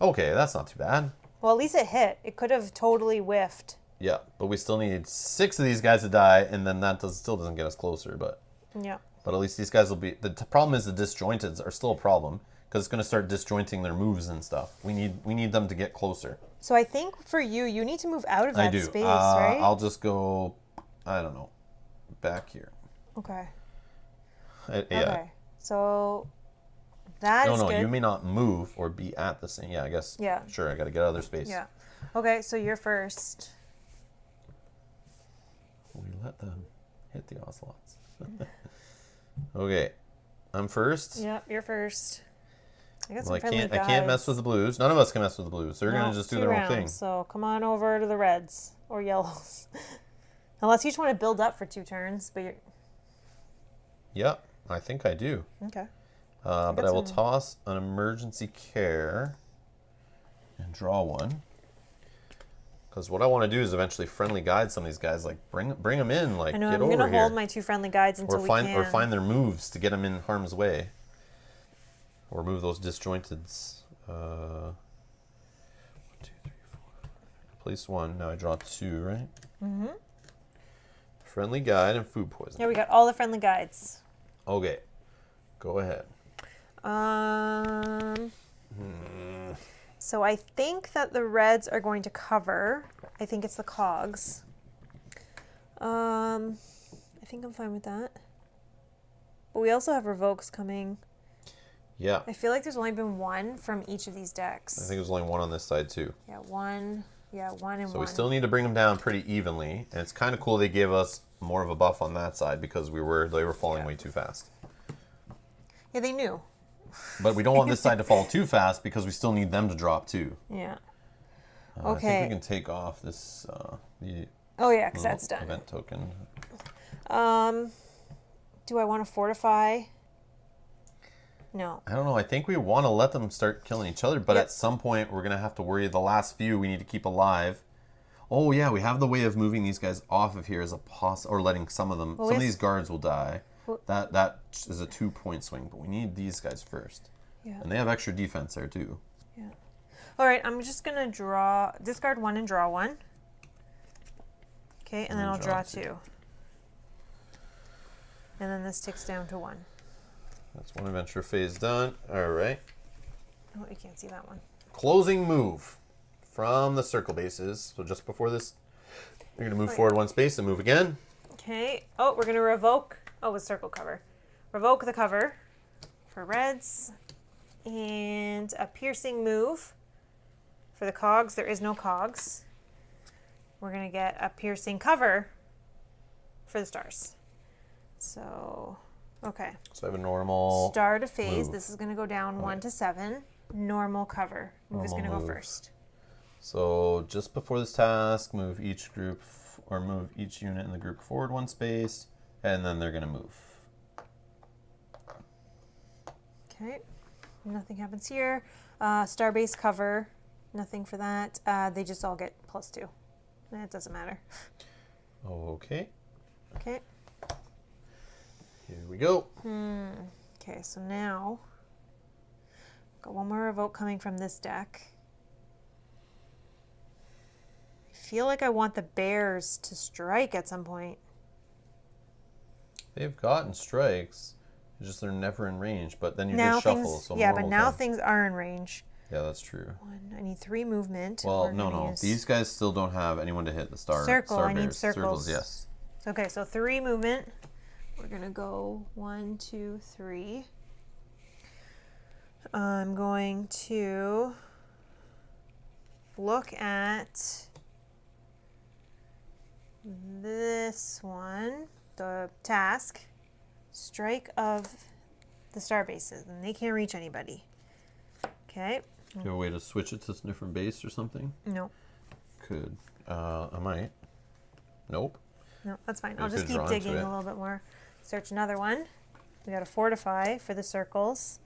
Speaker 1: Okay, that's not too bad.
Speaker 2: Well, at least it hit. It could have totally whiffed.
Speaker 1: Yeah, but we still need 6 of these guys to die, and then that still doesn't get us closer. But
Speaker 2: Yeah.
Speaker 1: at least these guys will be. The problem is the disjointeds are still a problem because it's going to start disjointing their moves and stuff. We need them to get closer.
Speaker 2: So I think for you need to move out of that
Speaker 1: I do.
Speaker 2: space, right?
Speaker 1: I'll just go. I don't know, back here.
Speaker 2: Okay.
Speaker 1: Yeah.
Speaker 2: Okay. So that is
Speaker 1: No,
Speaker 2: good.
Speaker 1: you may not move or be at the same. Yeah, I guess.
Speaker 2: Yeah.
Speaker 1: Sure, I got to get out of their space.
Speaker 2: Yeah. Okay, so you're first.
Speaker 1: We let them hit the ocelots. Okay, I'm first.
Speaker 2: Yep, you're first. I got some
Speaker 1: Well,
Speaker 2: friendly
Speaker 1: I can't mess with the blues. None of us can mess with the blues. They're gonna just do
Speaker 2: 2
Speaker 1: their own
Speaker 2: rounds,
Speaker 1: thing.
Speaker 2: So come on over to the reds or yellows. Unless you just want to build up for 2 turns, but you're
Speaker 1: Yep, I think I do.
Speaker 2: okay.
Speaker 1: But I will toss an emergency care and draw one. Because what I want to do is eventually friendly guide some of these guys. Like bring them in. Like
Speaker 2: I know
Speaker 1: get
Speaker 2: I'm
Speaker 1: over
Speaker 2: gonna
Speaker 1: here.
Speaker 2: hold my 2 friendly guides until we can.
Speaker 1: Or find their moves to get them in harm's way. Or move those disjointeds. 1, 2, 3, 4. Place 1. Now I draw 2, right? Mm-hmm. Friendly guide and food poison.
Speaker 2: Yeah, we got all the friendly guides.
Speaker 1: Okay. Go ahead.
Speaker 2: So I think that the reds are going to cover. I think it's the cogs. I think I'm fine with that. But we also have revokes coming.
Speaker 1: Yeah.
Speaker 2: I feel like there's only been 1 from each of these decks.
Speaker 1: I think there's only 1 on this side too.
Speaker 2: Yeah, 1. Yeah, 1 and 1.
Speaker 1: So we still need to bring them down pretty evenly. And it's kind of cool they gave us more of a buff on that side because they were falling way too fast.
Speaker 2: Yeah, they knew.
Speaker 1: But we don't want this side to fall too fast because we still need them to drop too.
Speaker 2: Yeah.
Speaker 1: I think we can take off this the
Speaker 2: Oh yeah, because that's done.
Speaker 1: event token.
Speaker 2: Do I want to fortify? No.
Speaker 1: I don't know. I think we want to let them start killing each other, but
Speaker 2: Yep.
Speaker 1: at some point we're gonna have to worry. The last few we need to keep alive. Oh yeah, we have the way of moving these guys off of here as a or letting some of them.
Speaker 2: Well,
Speaker 1: some of
Speaker 2: we have-
Speaker 1: these guards will die. That is a 2-point swing, but we need these guys first.
Speaker 2: Yeah.
Speaker 1: And they have extra defense there too.
Speaker 2: Yeah. All right, I'm just gonna discard 1 and draw 1. Okay, and then I'll draw 2. And then this ticks down to 1.
Speaker 1: That's one adventure phase done. All right.
Speaker 2: Oh, you can't see that one.
Speaker 1: Closing move from the circle bases. So just before this, you're gonna move forward 1 space and move again.
Speaker 2: Okay. Oh, we're gonna revoke. Oh, with circle cover. Revoke the cover for reds, and a piercing move for the cogs. There is no cogs. We're gonna get a piercing cover for the stars. So, okay.
Speaker 1: So I have a normal
Speaker 2: Star to phase.
Speaker 1: move.
Speaker 2: This is gonna go down 1 to 7. Normal cover. Move is
Speaker 1: Normal
Speaker 2: gonna go
Speaker 1: move.
Speaker 2: first.
Speaker 1: So just before this task, move each group or move each unit in the group forward 1 space, and then they're gonna move.
Speaker 2: Okay. Nothing happens here. Starbase cover. Nothing for that. They just all get +2. It doesn't matter.
Speaker 1: Okay.
Speaker 2: Okay.
Speaker 1: Here we go.
Speaker 2: Okay, so now got 1 more revoke coming from this deck. I feel like I want the bears to strike at some point.
Speaker 1: They've gotten strikes. It's just they're never in range. But then you
Speaker 2: Now
Speaker 1: did shuffle,
Speaker 2: things,
Speaker 1: so
Speaker 2: yeah,
Speaker 1: more
Speaker 2: but
Speaker 1: will
Speaker 2: now
Speaker 1: come.
Speaker 2: things are in range.
Speaker 1: Yeah, that's true.
Speaker 2: 1. I need 3 movement.
Speaker 1: Well,
Speaker 2: We're
Speaker 1: no.
Speaker 2: gonna use-
Speaker 1: These guys still don't have anyone to hit the star.
Speaker 2: Circle,
Speaker 1: Star
Speaker 2: I need
Speaker 1: bears.
Speaker 2: circles.
Speaker 1: Yes.
Speaker 2: Okay, so 3 movement. We're gonna go 1, 2, 3. I'm going to look at this one, the task, strike of the star bases, and they can't reach anybody. Okay.
Speaker 1: Do you have a way to switch it to a different base or something?
Speaker 2: No,
Speaker 1: Could. I might. Nope.
Speaker 2: no, that's fine.
Speaker 1: You
Speaker 2: I'll just
Speaker 1: could
Speaker 2: keep
Speaker 1: draw into
Speaker 2: digging
Speaker 1: it.
Speaker 2: a little bit more. Search another one. We got a fortify for the circles.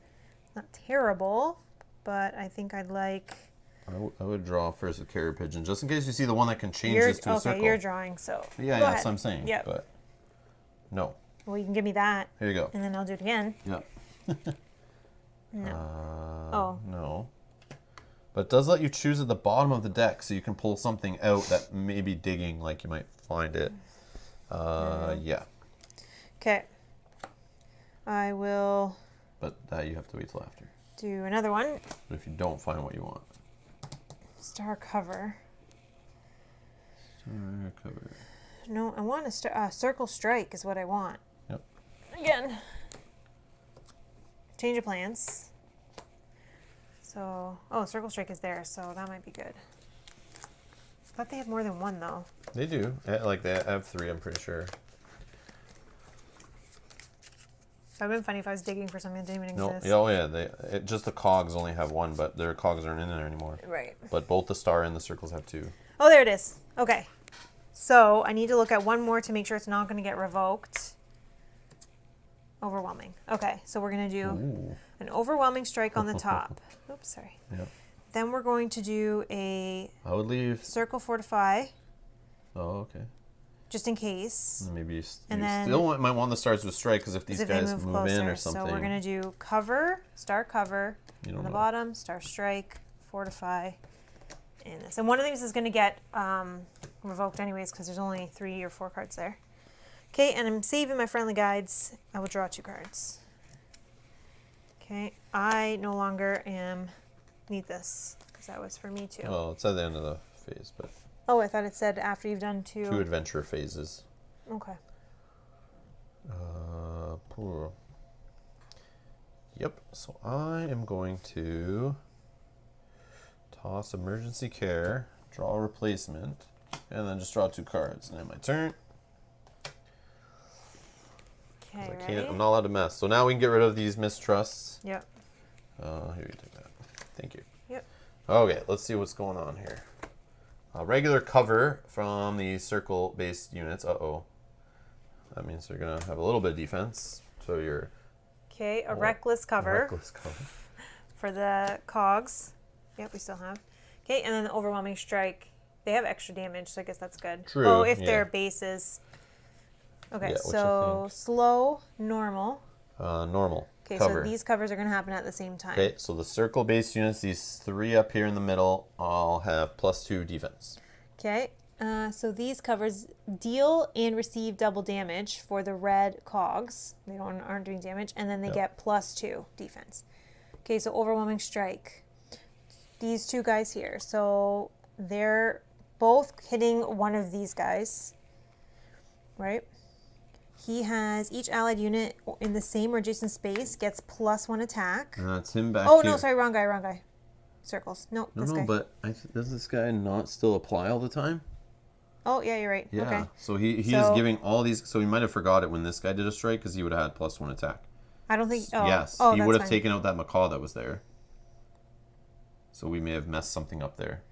Speaker 2: Not terrible, but I think I'd like.
Speaker 1: I would draw first a carrier pigeon, just in case you see the one that can change
Speaker 2: You're,
Speaker 1: this to a
Speaker 2: okay,
Speaker 1: circle.
Speaker 2: you're drawing, so
Speaker 1: Yeah,
Speaker 2: go
Speaker 1: that's
Speaker 2: ahead.
Speaker 1: what I'm saying.
Speaker 2: Yep.
Speaker 1: But no.
Speaker 2: Well, you can give me that,
Speaker 1: Here you go.
Speaker 2: and then I'll do it again.
Speaker 1: Yep.
Speaker 2: No.
Speaker 1: No. But it does let you choose at the bottom of the deck, so you can pull something out that may be digging, like you might find it. Yeah.
Speaker 2: Okay. I will
Speaker 1: But that you have to wait till after.
Speaker 2: do another one.
Speaker 1: But if you don't find what you want.
Speaker 2: Star cover.
Speaker 1: Star cover.
Speaker 2: No, I want a circle strike is what I want.
Speaker 1: Yep.
Speaker 2: Again. Change of plans. So, oh, circle strike is there, so that might be good. I thought they had more than 1 though.
Speaker 1: They do. Like they have 3, I'm pretty sure.
Speaker 2: It would have been funny if I was digging for something that didn't even
Speaker 1: No,
Speaker 2: exist.
Speaker 1: yeah, oh yeah, just the cogs only have 1, but their cogs aren't in there anymore.
Speaker 2: Right.
Speaker 1: But both the star and the circles have 2.
Speaker 2: Oh, there it is. Okay. So I need to look at 1 more to make sure it's not going to get revoked. Overwhelming. Okay, so we're going to do
Speaker 1: Ooh.
Speaker 2: an overwhelming strike on the top. Oops, sorry.
Speaker 1: Yep.
Speaker 2: Then we're going to do a
Speaker 1: I would leave.
Speaker 2: circle fortify,
Speaker 1: Oh, okay.
Speaker 2: just in case.
Speaker 1: Maybe you,
Speaker 2: And
Speaker 1: you
Speaker 2: then-
Speaker 1: still might want the stars with strike, because if these
Speaker 2: If they
Speaker 1: guys
Speaker 2: move
Speaker 1: move
Speaker 2: closer.
Speaker 1: in or something.
Speaker 2: So we're going to do cover, star cover
Speaker 1: You
Speaker 2: on
Speaker 1: don't
Speaker 2: the
Speaker 1: know.
Speaker 2: bottom, star strike, fortify, and this. And one of these is going to get revoked anyways because there's only 3 or 4 cards there. Okay, and I'm saving my friendly guides. I will draw 2 cards. Okay, I no longer need this because that was for me too.
Speaker 1: Well, it's at the end of the phase, but
Speaker 2: Oh, I thought it said after you've done 2.
Speaker 1: 2 adventure phases.
Speaker 2: Okay.
Speaker 1: Poor. Yep. So I am going to toss emergency care, draw a replacement, and then just draw 2 cards. And then my turn.
Speaker 2: Okay,
Speaker 1: I
Speaker 2: ready?
Speaker 1: can't. I'm not allowed to mess. So now we can get rid of these mistrusts.
Speaker 2: Yep.
Speaker 1: Here you take that. Thank you.
Speaker 2: Yep.
Speaker 1: Okay, let's see what's going on here. regular cover from the circle-based units. Uh-oh. That means they're going to have a little bit of defense. So you're...
Speaker 2: Okay, a reckless cover.
Speaker 1: Reckless cover.
Speaker 2: For the cogs. Yep, we still have. Okay, and then the overwhelming strike. They have extra damage, so I guess that's good.
Speaker 1: True.
Speaker 2: Oh, if their base is... Okay,
Speaker 1: Yeah,
Speaker 2: so slow, normal.
Speaker 1: Normal.
Speaker 2: Okay,
Speaker 1: cover.
Speaker 2: so these covers are going to happen at the same time.
Speaker 1: Okay, so the circle-based units, these 3 up here in the middle, all have +2 defense.
Speaker 2: Okay, so these covers deal and receive double damage for the red cogs. They aren't doing damage, and then they get +2 defense. Okay, so overwhelming strike. These 2 guys here, so they're both hitting one of these guys, right? He has each allied unit in the same or adjacent space gets +1 attack.
Speaker 1: That's him back
Speaker 2: Oh,
Speaker 1: here.
Speaker 2: no, sorry, wrong guy. Circles. No, this guy.
Speaker 1: but does this guy not still apply all the time?
Speaker 2: Oh, yeah, you're right.
Speaker 1: Yeah.
Speaker 2: Okay.
Speaker 1: So he is giving all these. So he might have forgot it when this guy did a strike because he would have had +1 attack.
Speaker 2: I don't think. Oh,
Speaker 1: Yes.
Speaker 2: oh,
Speaker 1: he
Speaker 2: that's
Speaker 1: would have
Speaker 2: fine.
Speaker 1: taken out that macaw that was there. So we may have messed something up there.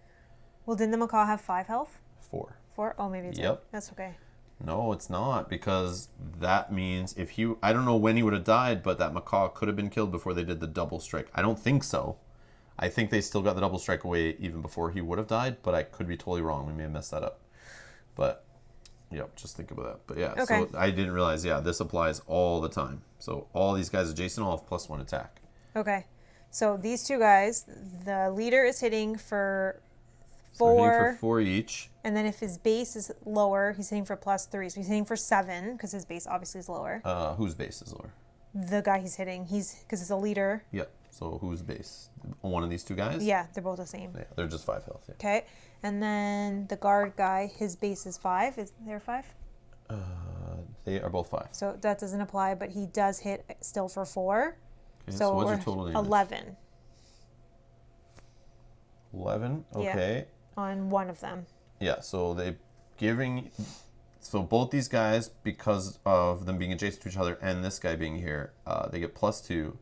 Speaker 2: Well, didn't the macaw have 5 health?
Speaker 1: 4.
Speaker 2: 4? Oh, maybe it's
Speaker 1: Yep.
Speaker 2: That's okay.
Speaker 1: No, it's not, because that means if he... I don't know when he would have died, but that macaw could have been killed before they did the double strike. I don't think so. I think they still got the double strike away even before he would have died, but I could be totally wrong. We may have messed that up. But, yep, just think about that. But yeah,
Speaker 2: Okay.
Speaker 1: so I didn't realize, this applies all the time. So all these guys adjacent all have +1 attack.
Speaker 2: Okay. So these 2 guys, the leader is hitting for
Speaker 1: So hitting
Speaker 2: 4.
Speaker 1: for 4 each.
Speaker 2: And then if his base is lower, he's hitting for +3. So he's hitting for 7 because his base obviously is lower.
Speaker 1: Whose base is lower?
Speaker 2: The guy he's hitting, because it's a leader.
Speaker 1: Yep. So whose base? One of these 2 guys?
Speaker 2: Yeah, they're both the same.
Speaker 1: Yeah, they're just 5 health. Yeah.
Speaker 2: Okay. And then the guard guy, his base is 5. Is there 5?
Speaker 1: They are both 5.
Speaker 2: So that doesn't apply, but he does hit still for 4.
Speaker 1: Okay,
Speaker 2: so
Speaker 1: what's
Speaker 2: we're
Speaker 1: your total damage?
Speaker 2: 11
Speaker 1: 11. Okay.
Speaker 2: on one of them.
Speaker 1: Yeah. So they giving. So both these guys, because of them being adjacent to each other, and this guy being here, they get +2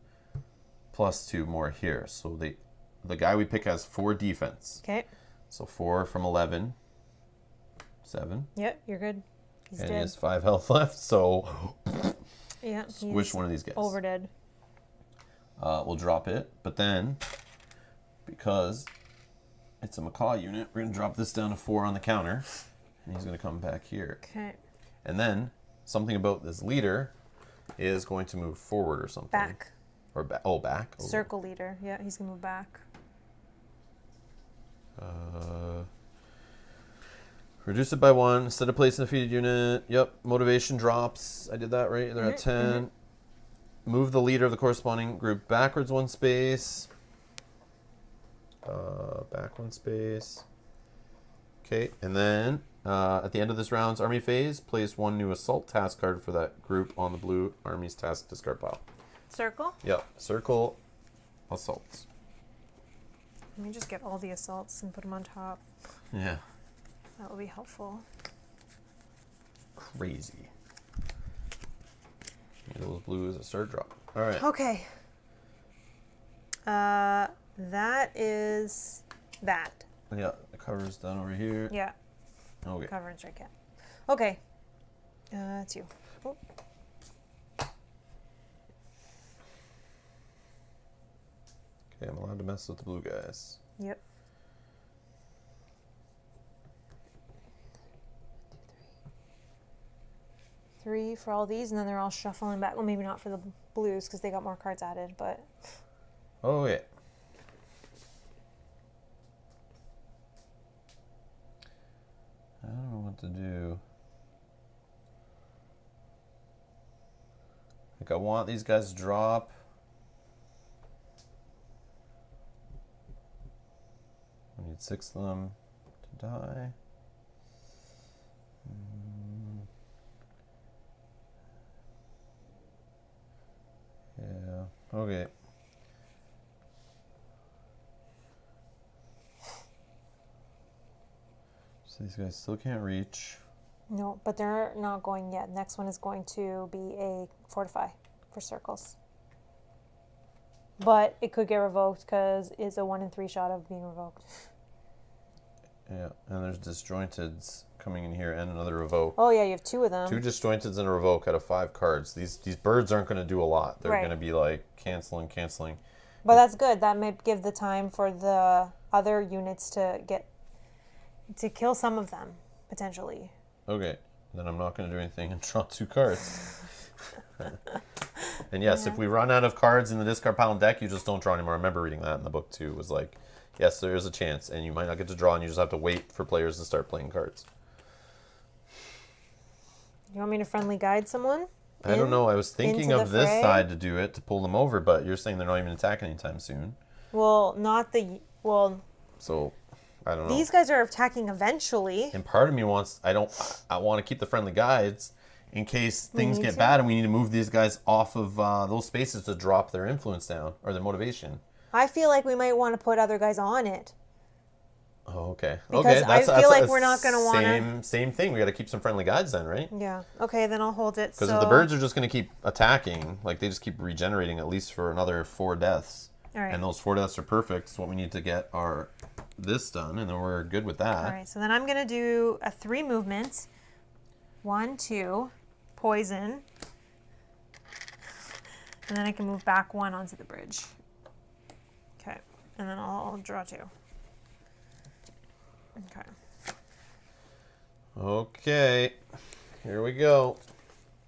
Speaker 1: more here. So the guy we pick has 4 defense.
Speaker 2: Okay.
Speaker 1: So 4 from 11. 7.
Speaker 2: Yep, you're good. He's
Speaker 1: And
Speaker 2: dead.
Speaker 1: he has 5 health left. So
Speaker 2: Yeah.
Speaker 1: squish one of these guys.
Speaker 2: Over dead.
Speaker 1: We'll drop it, but then because it's a macaw unit, we're gonna drop this down to 4 on the counter, and he's gonna come back here.
Speaker 2: Okay.
Speaker 1: And then something about this leader is going to move forward or something.
Speaker 2: Back.
Speaker 1: Or back. Oh, back. Oh.
Speaker 2: Circle leader. Yeah, he's gonna move back.
Speaker 1: Reduce it by 1. Instead of placing a defeated unit. Yep. Motivation drops. I did that right. They're at 10. Move the leader of the corresponding group backwards 1 space. Back 1 space. Okay. And then at the end of this round's army phase, place 1 new assault task card for that group on the blue army's task discard pile.
Speaker 2: Circle.
Speaker 1: Yep. Circle assaults.
Speaker 2: Let me just get all the assaults and put them on top.
Speaker 1: Yeah.
Speaker 2: That will be helpful.
Speaker 1: Crazy. Those blues a start drop. All right.
Speaker 2: Okay. That is that.
Speaker 1: Yeah, the cover's done over here.
Speaker 2: Yeah.
Speaker 1: Okay.
Speaker 2: Cover and strike. Yeah. Okay. It's you. Oh.
Speaker 1: Okay, I'm allowed to mess with the blue guys.
Speaker 2: Yep. 3 for all these, and then they're all shuffling back. Well, maybe not for the blues because they got more cards added, but
Speaker 1: Oh, yeah. I don't know what to do. Like, I want these guys to drop. I need 6 of them to die. Yeah, okay. So these guys still can't reach.
Speaker 2: no, but they're not going yet. Next one is going to be a fortify for circles. But it could get revoked because it's a 1 in 3 shot of being revoked.
Speaker 1: Yeah, and there's disjointeds coming in here and another revoke.
Speaker 2: Oh, yeah, you have 2 of them.
Speaker 1: 2 disjointeds and a revoke out of 5 cards. These birds aren't going to do a lot. They're
Speaker 2: Right.
Speaker 1: going to be like canceling.
Speaker 2: But that's good. That may give the time for the other units to kill some of them, potentially.
Speaker 1: Okay, then I'm not going to do anything and draw 2 cards. And yes, if we run out of cards in the discard pile and deck, you just don't draw anymore. I remember reading that in the book too. It was like, yes, there is a chance, and you might not get to draw, and you just have to wait for players to start playing cards.
Speaker 2: You want me to friendly guide someone?
Speaker 1: I don't know. I was thinking
Speaker 2: into
Speaker 1: of
Speaker 2: the
Speaker 1: this
Speaker 2: fray?
Speaker 1: side to do it, to pull them over, but you're saying they're not even attacking anytime soon.
Speaker 2: Well,
Speaker 1: So, I don't know.
Speaker 2: these guys are attacking eventually.
Speaker 1: And part of me wants, I want to keep the friendly guides in case things get bad and we need to move these guys off of those spaces to drop their influence down, or their motivation.
Speaker 2: I feel like we might want to put other guys on it.
Speaker 1: Oh, okay.
Speaker 2: Because
Speaker 1: okay,
Speaker 2: I feel like we're not going to want to...
Speaker 1: Same thing. We got to keep some friendly guides then, right?
Speaker 2: Yeah. Okay, then I'll hold it.
Speaker 1: Because if the birds are just going to keep attacking, like they just keep regenerating at least for another 4 deaths.
Speaker 2: All right.
Speaker 1: And those 4 deaths are perfect. So what we need to get are this done, and then we're good with that.
Speaker 2: All right, so then I'm going to do a 3 movements. 1, 2, poison. And then I can move back 1 onto the bridge. Okay, and then I'll draw 2. Okay.
Speaker 1: Okay, here we go.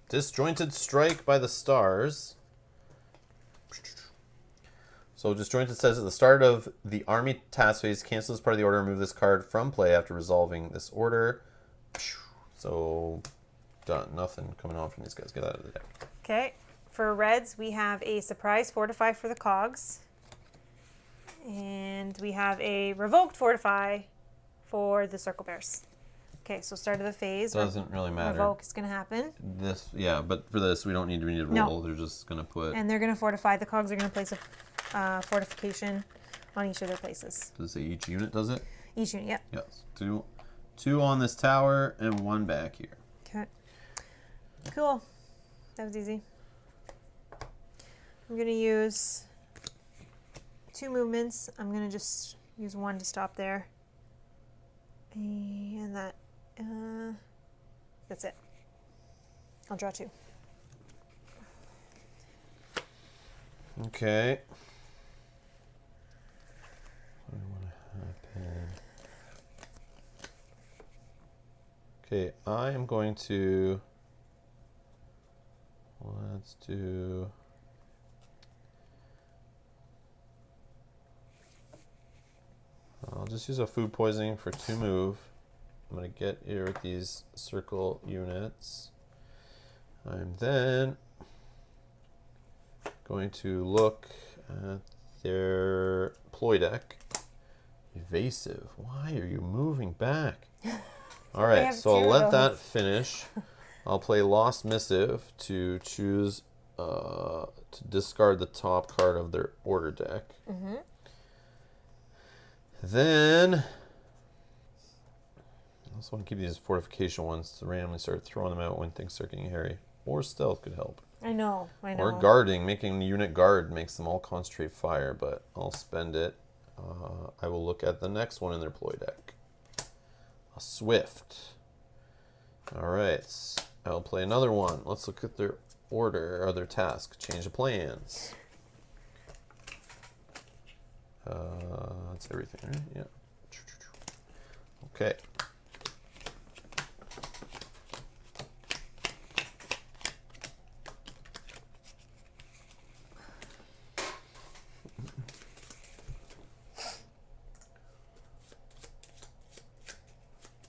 Speaker 1: Disjointed Strike by the Stars. So Disjointed says at the start of the army task phase, cancel this part of the order, remove this card from play after resolving this order. So done. Nothing coming on from these guys. Get out of the deck.
Speaker 2: Okay, for reds, we have a surprise Fortify for the cogs. And we have a revoked Fortify for the circle bears. Okay, so start of the phase.
Speaker 1: Doesn't really matter.
Speaker 2: Revoke is going to happen.
Speaker 1: This, yeah, but for this, we don't need to roll.
Speaker 2: No.
Speaker 1: They're just going to put...
Speaker 2: And they're going to fortify. The cogs are going to place a fortification on each of their places.
Speaker 1: Does it say each unit does it?
Speaker 2: Each unit, yep.
Speaker 1: Yes. Two on this tower and 1 back here.
Speaker 2: Okay. Cool. That was easy. I'm going to use 2 movements. I'm going to just use 1 to stop there. And that's it. I'll draw 2.
Speaker 1: Okay. What do I want to happen? Okay, I am going to... Let's do... I'll just use a food poisoning for 2 move. I'm going to get here with these circle units. I'm then going to look at their ploy deck. Evasive. Why are you moving back? All right, so I'll let that finish. I'll play Lost Missive to choose to discard the top card of their order deck.
Speaker 2: Mm-hmm.
Speaker 1: Then I also want to keep these fortification ones to randomly start throwing them out when things start getting hairy. Or stealth could help.
Speaker 2: I know.
Speaker 1: Or guarding, making the unit guard makes them all concentrate fire, but I'll spend it. I will look at the next one in their ploy deck. A Swift. Alright, I'll play another one. Let's look at their order, or their task. Change of plans. That's everything, right? Yeah. Okay.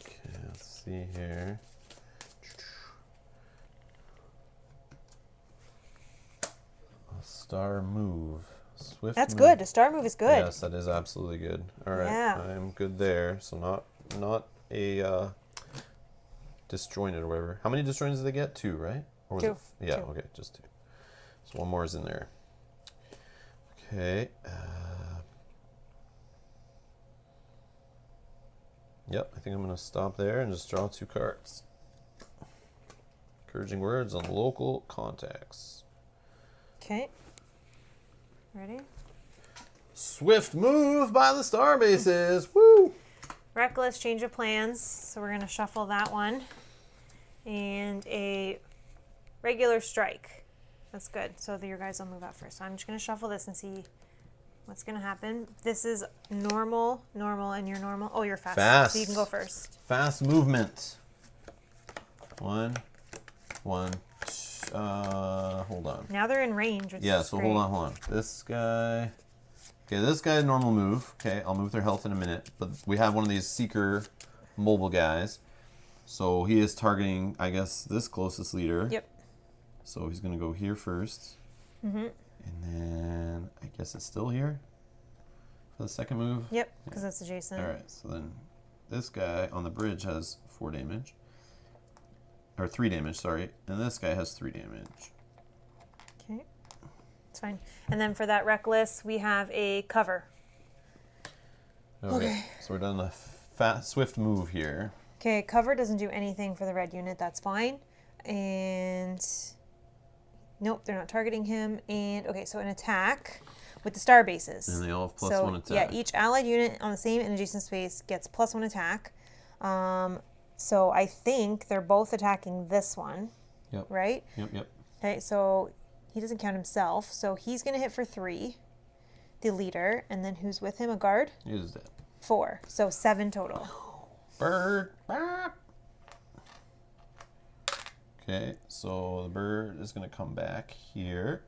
Speaker 1: Okay, let's see here. A star move. Swift
Speaker 2: That's
Speaker 1: move.
Speaker 2: good. A star move is good.
Speaker 1: Yes, that is absolutely good. All right,
Speaker 2: Yeah.
Speaker 1: I'm good there. So not a disjointed or whatever. How many disjointed did they get? 2, right? Or was
Speaker 2: 2.
Speaker 1: It? Yeah.
Speaker 2: 2.
Speaker 1: Okay, just 2. So 1 more is in there. Okay. Yep, I think I'm going to stop there and just draw 2 cards. Encouraging words on local contacts.
Speaker 2: Okay. Ready?
Speaker 1: Swift move by the star bases. Woo!
Speaker 2: Reckless, change of plans. So we're going to shuffle that one. And a regular strike. That's good. So your guys will move out first. So I'm just going to shuffle this and see what's going to happen. This is normal, and you're normal. Oh, you're fast.
Speaker 1: Fast.
Speaker 2: So you can go first.
Speaker 1: Fast movement. One. Hold on.
Speaker 2: Now they're in range. Which
Speaker 1: Yeah,
Speaker 2: is
Speaker 1: so
Speaker 2: great.
Speaker 1: hold on. This guy. Okay, this guy, normal move. Okay, I'll move their health in a minute. But we have one of these seeker mobile guys. So he is targeting, I guess, this closest leader.
Speaker 2: Yep.
Speaker 1: So he's going to go here first.
Speaker 2: Mm-hmm.
Speaker 1: And then I guess it's still here for the second move.
Speaker 2: Yep, because that's adjacent.
Speaker 1: All right, so then this guy on the bridge has 4 damage. Or 3 damage, sorry. And this guy has 3 damage.
Speaker 2: Okay. It's fine. And then for that reckless, we have a cover.
Speaker 1: Okay. So we're done the swift move here.
Speaker 2: Okay, cover doesn't do anything for the red unit. That's fine. And nope, they're not targeting him. And okay, so an attack with the star bases.
Speaker 1: And they all have plus
Speaker 2: so,
Speaker 1: 1 attack.
Speaker 2: Yeah, each allied unit on the same and adjacent space gets plus 1 attack. So I think they're both attacking this one.
Speaker 1: Yep.
Speaker 2: Right?
Speaker 1: Yep.
Speaker 2: Okay, so he doesn't count himself. So he's going to hit for 3, the leader. And then who's with him? A guard?
Speaker 1: He is dead.
Speaker 2: 4. So 7 total.
Speaker 1: Bird. Okay, so the bird is going to come back here.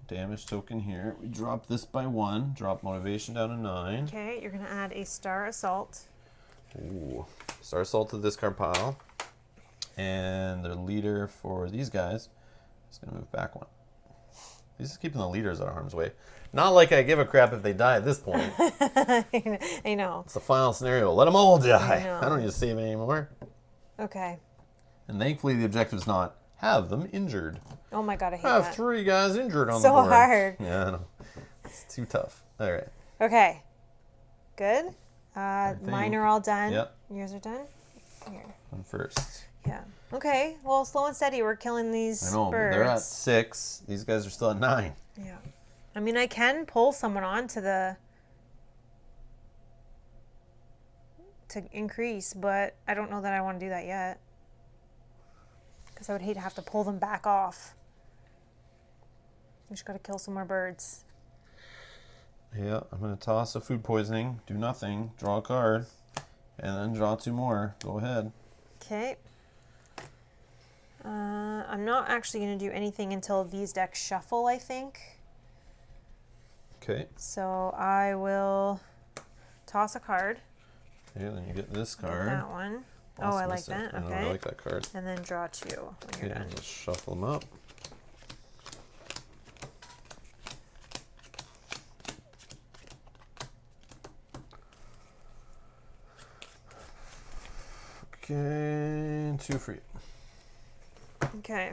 Speaker 1: Damage token here. We drop this by 1. Drop motivation down to 9.
Speaker 2: Okay, you're going to add a star assault.
Speaker 1: Ooh. Star Assault to the discard pile. And the leader for these guys is going to move back 1. He's just keeping the leaders out of harm's way. Not like I give a crap if they die at this point.
Speaker 2: I know.
Speaker 1: It's the final scenario. Let them all die.
Speaker 2: I know.
Speaker 1: I don't need to save anymore.
Speaker 2: Okay.
Speaker 1: And thankfully the objective is not have them injured.
Speaker 2: Oh my god, I hate
Speaker 1: I have
Speaker 2: that.
Speaker 1: 3 guys injured on the
Speaker 2: So
Speaker 1: board.
Speaker 2: hard.
Speaker 1: Yeah, I know. It's too tough. All right.
Speaker 2: Okay. Good.
Speaker 1: think.
Speaker 2: Mine are all done.
Speaker 1: Yep.
Speaker 2: Yours are done? Here.
Speaker 1: I'm first.
Speaker 2: Yeah. Okay. Well, slow and steady. We're killing these
Speaker 1: I know, but
Speaker 2: birds.
Speaker 1: they're at 6. These guys are still at 9.
Speaker 2: Yeah. I mean, I can pull someone on to increase, but I don't know that I want to do that yet. Because I would hate to have to pull them back off. We just got to kill some more birds.
Speaker 1: Yeah, I'm going to toss a food poisoning, do nothing, draw a card, and then draw 2 more. Go ahead.
Speaker 2: Okay. I'm not actually going to do anything until these decks shuffle, I think.
Speaker 1: Okay.
Speaker 2: So I will toss a card.
Speaker 1: Okay, then you get this
Speaker 2: Get
Speaker 1: card.
Speaker 2: that one.
Speaker 1: I'll
Speaker 2: Oh, I like
Speaker 1: dismiss it.
Speaker 2: that.
Speaker 1: I know,
Speaker 2: Okay.
Speaker 1: I like that card.
Speaker 2: And then draw 2 when you're
Speaker 1: Okay,
Speaker 2: done.
Speaker 1: let's shuffle them up. Okay, 2 for you.
Speaker 2: Okay.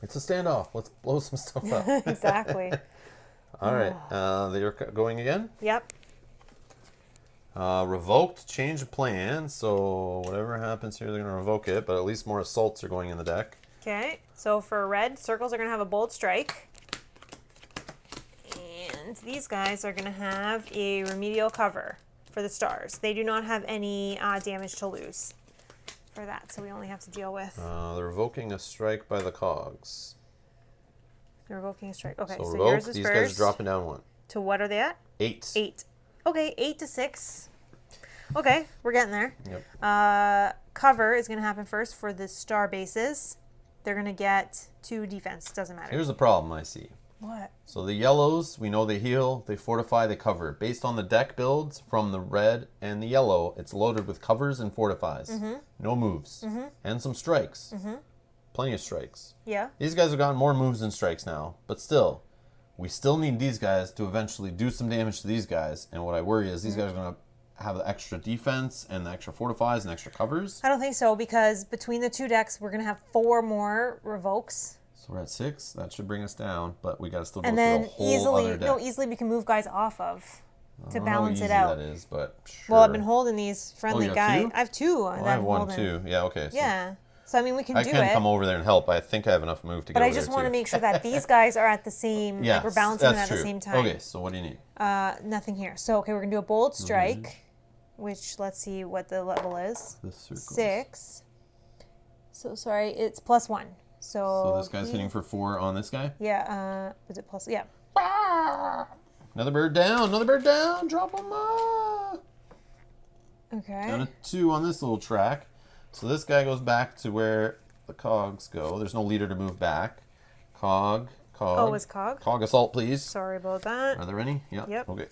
Speaker 1: It's a standoff. Let's blow some stuff up.
Speaker 2: Exactly.
Speaker 1: All right, they're going again.
Speaker 2: Yep.
Speaker 1: Revoked, change of plan. So whatever happens here, they're going to revoke it, but at least more assaults are going in the deck.
Speaker 2: Okay. So for red, circles are going to have a bold strike. And these guys are going to have a remedial cover for the stars. They do not have any damage to lose for that, so we only have to deal with.
Speaker 1: They're revoking a strike by the cogs.
Speaker 2: They're revoking a strike. Okay, so
Speaker 1: revoke.
Speaker 2: yours is
Speaker 1: These
Speaker 2: first.
Speaker 1: guys are dropping down 1.
Speaker 2: To what are they at?
Speaker 1: 8.
Speaker 2: 8. Okay, 8 to 6. Okay, we're getting there.
Speaker 1: Yep.
Speaker 2: Cover is going to happen first for the star bases. They're going to get 2 defense. Doesn't matter.
Speaker 1: Here's the problem I see.
Speaker 2: What?
Speaker 1: So the yellows, we know they heal, they fortify, they cover. Based on the deck builds from the red and the yellow, it's loaded with covers and fortifies. No moves. And some strikes. Plenty of strikes.
Speaker 2: Yeah.
Speaker 1: These guys have gotten more moves than strikes now, but still, we still need these guys to eventually do some damage to these guys. And what I worry is these guys are going to have the extra defense and the extra fortifies and extra covers.
Speaker 2: I don't think so, because between the 2 decks, we're going to have 4 more revokes.
Speaker 1: So we're at 6. That should bring us down, but we got to still go
Speaker 2: And
Speaker 1: through
Speaker 2: then
Speaker 1: a whole other deck.
Speaker 2: easily we can move guys off of to
Speaker 1: I don't
Speaker 2: balance
Speaker 1: know
Speaker 2: it
Speaker 1: how easy
Speaker 2: out.
Speaker 1: that is, but sure.
Speaker 2: Well, I've been holding these friendly
Speaker 1: you have
Speaker 2: guys.
Speaker 1: 2?
Speaker 2: I have 2.
Speaker 1: Oh, I have 1 too. Yeah, okay. So
Speaker 2: Yeah. So I mean, we can
Speaker 1: I
Speaker 2: do
Speaker 1: can
Speaker 2: it.
Speaker 1: come over there and help. I think I have enough move to get
Speaker 2: But
Speaker 1: over
Speaker 2: I just
Speaker 1: there,
Speaker 2: want to
Speaker 1: too.
Speaker 2: make sure that these guys are at the same, like we're balancing them at the same time.
Speaker 1: Okay, so what do you need?
Speaker 2: Nothing here. So, okay, we're going to do a bold strike, which, let's see what the level is.
Speaker 1: The circles.
Speaker 2: 6. So, sorry, it's +1.
Speaker 1: So this guy's hitting for 4 on this guy?
Speaker 2: Yeah, is it plus? Yeah.
Speaker 1: Another bird down, drop him up.
Speaker 2: Okay.
Speaker 1: Down to 2 on this little track. So this guy goes back to where the cogs go. There's no leader to move back. Cog.
Speaker 2: Oh, it's cog?
Speaker 1: Cog assault, please.
Speaker 2: Sorry about that.
Speaker 1: Are there any? Yeah.
Speaker 2: Yep.
Speaker 1: Okay.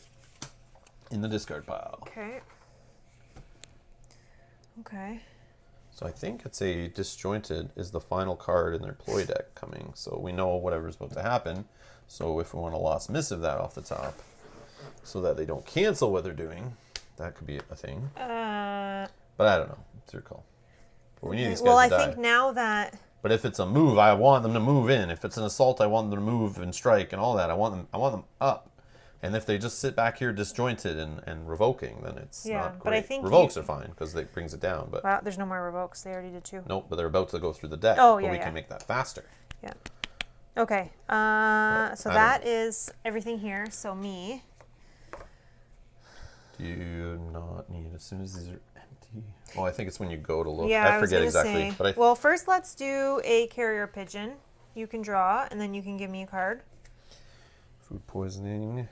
Speaker 1: In the discard pile.
Speaker 2: Okay. Okay.
Speaker 1: So I think it's a disjointed is the final card in their ploy deck coming. So we know whatever's about to happen. So if we want to lost missive that off the top so that they don't cancel what they're doing, that could be a thing. But I don't know. It's your call. But we need these guys to die.
Speaker 2: think now that...
Speaker 1: But if it's a move, I want them to move in. If it's an assault, I want them to move and strike and all that. I want them up. And if they just sit back here disjointed and revoking, then it's not great.
Speaker 2: But I think
Speaker 1: revokes are fine because it brings it down. But
Speaker 2: wow, there's no more revokes. They already did 2.
Speaker 1: nope, but they're about to go through the deck.
Speaker 2: Oh,
Speaker 1: but
Speaker 2: yeah,
Speaker 1: we
Speaker 2: yeah.
Speaker 1: can make that faster.
Speaker 2: Yeah. Okay. So that is everything here. So me.
Speaker 1: Do you not need, as soon as these are empty? Oh, I think it's when you go to look.
Speaker 2: Yeah,
Speaker 1: I forget exactly.
Speaker 2: Say.
Speaker 1: But
Speaker 2: well, first let's do a carrier pigeon. You can draw, and then you can give me a card.
Speaker 1: Food poisoning.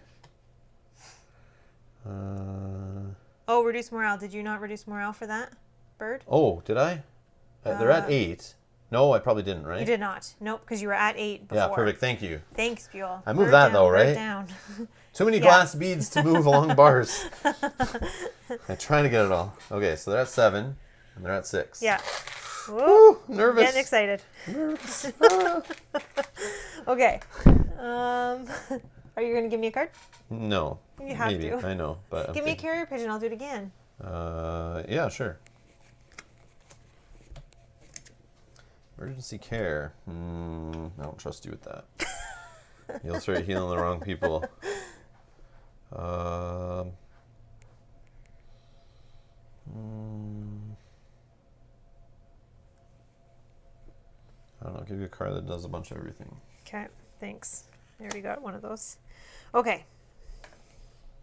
Speaker 2: Oh, reduce morale. Did you not reduce morale for that bird?
Speaker 1: Oh, did I? They're at 8. No, I probably didn't, right?
Speaker 2: You did not. Nope, because you were at 8 before.
Speaker 1: Yeah, perfect. Thank you.
Speaker 2: Thanks, Buell.
Speaker 1: I moved that
Speaker 2: down,
Speaker 1: though, right?
Speaker 2: Down.
Speaker 1: Too many glass beads to move along bars. I'm trying to get it all. Okay, so they're at 7, and they're at 6.
Speaker 2: Yeah.
Speaker 1: Woo, nervous.
Speaker 2: Getting excited.
Speaker 1: Nervous.
Speaker 2: Okay. Are you going to give me a card?
Speaker 1: No.
Speaker 2: You have
Speaker 1: maybe.
Speaker 2: to.
Speaker 1: I know, but
Speaker 2: Give me a carrier pigeon. I'll do it again.
Speaker 1: Yeah, sure. Emergency care. I don't trust you with that. You'll start healing the wrong people. I don't know. Give you a card that does a bunch of everything.
Speaker 2: Okay, thanks. I already got one of those. Okay.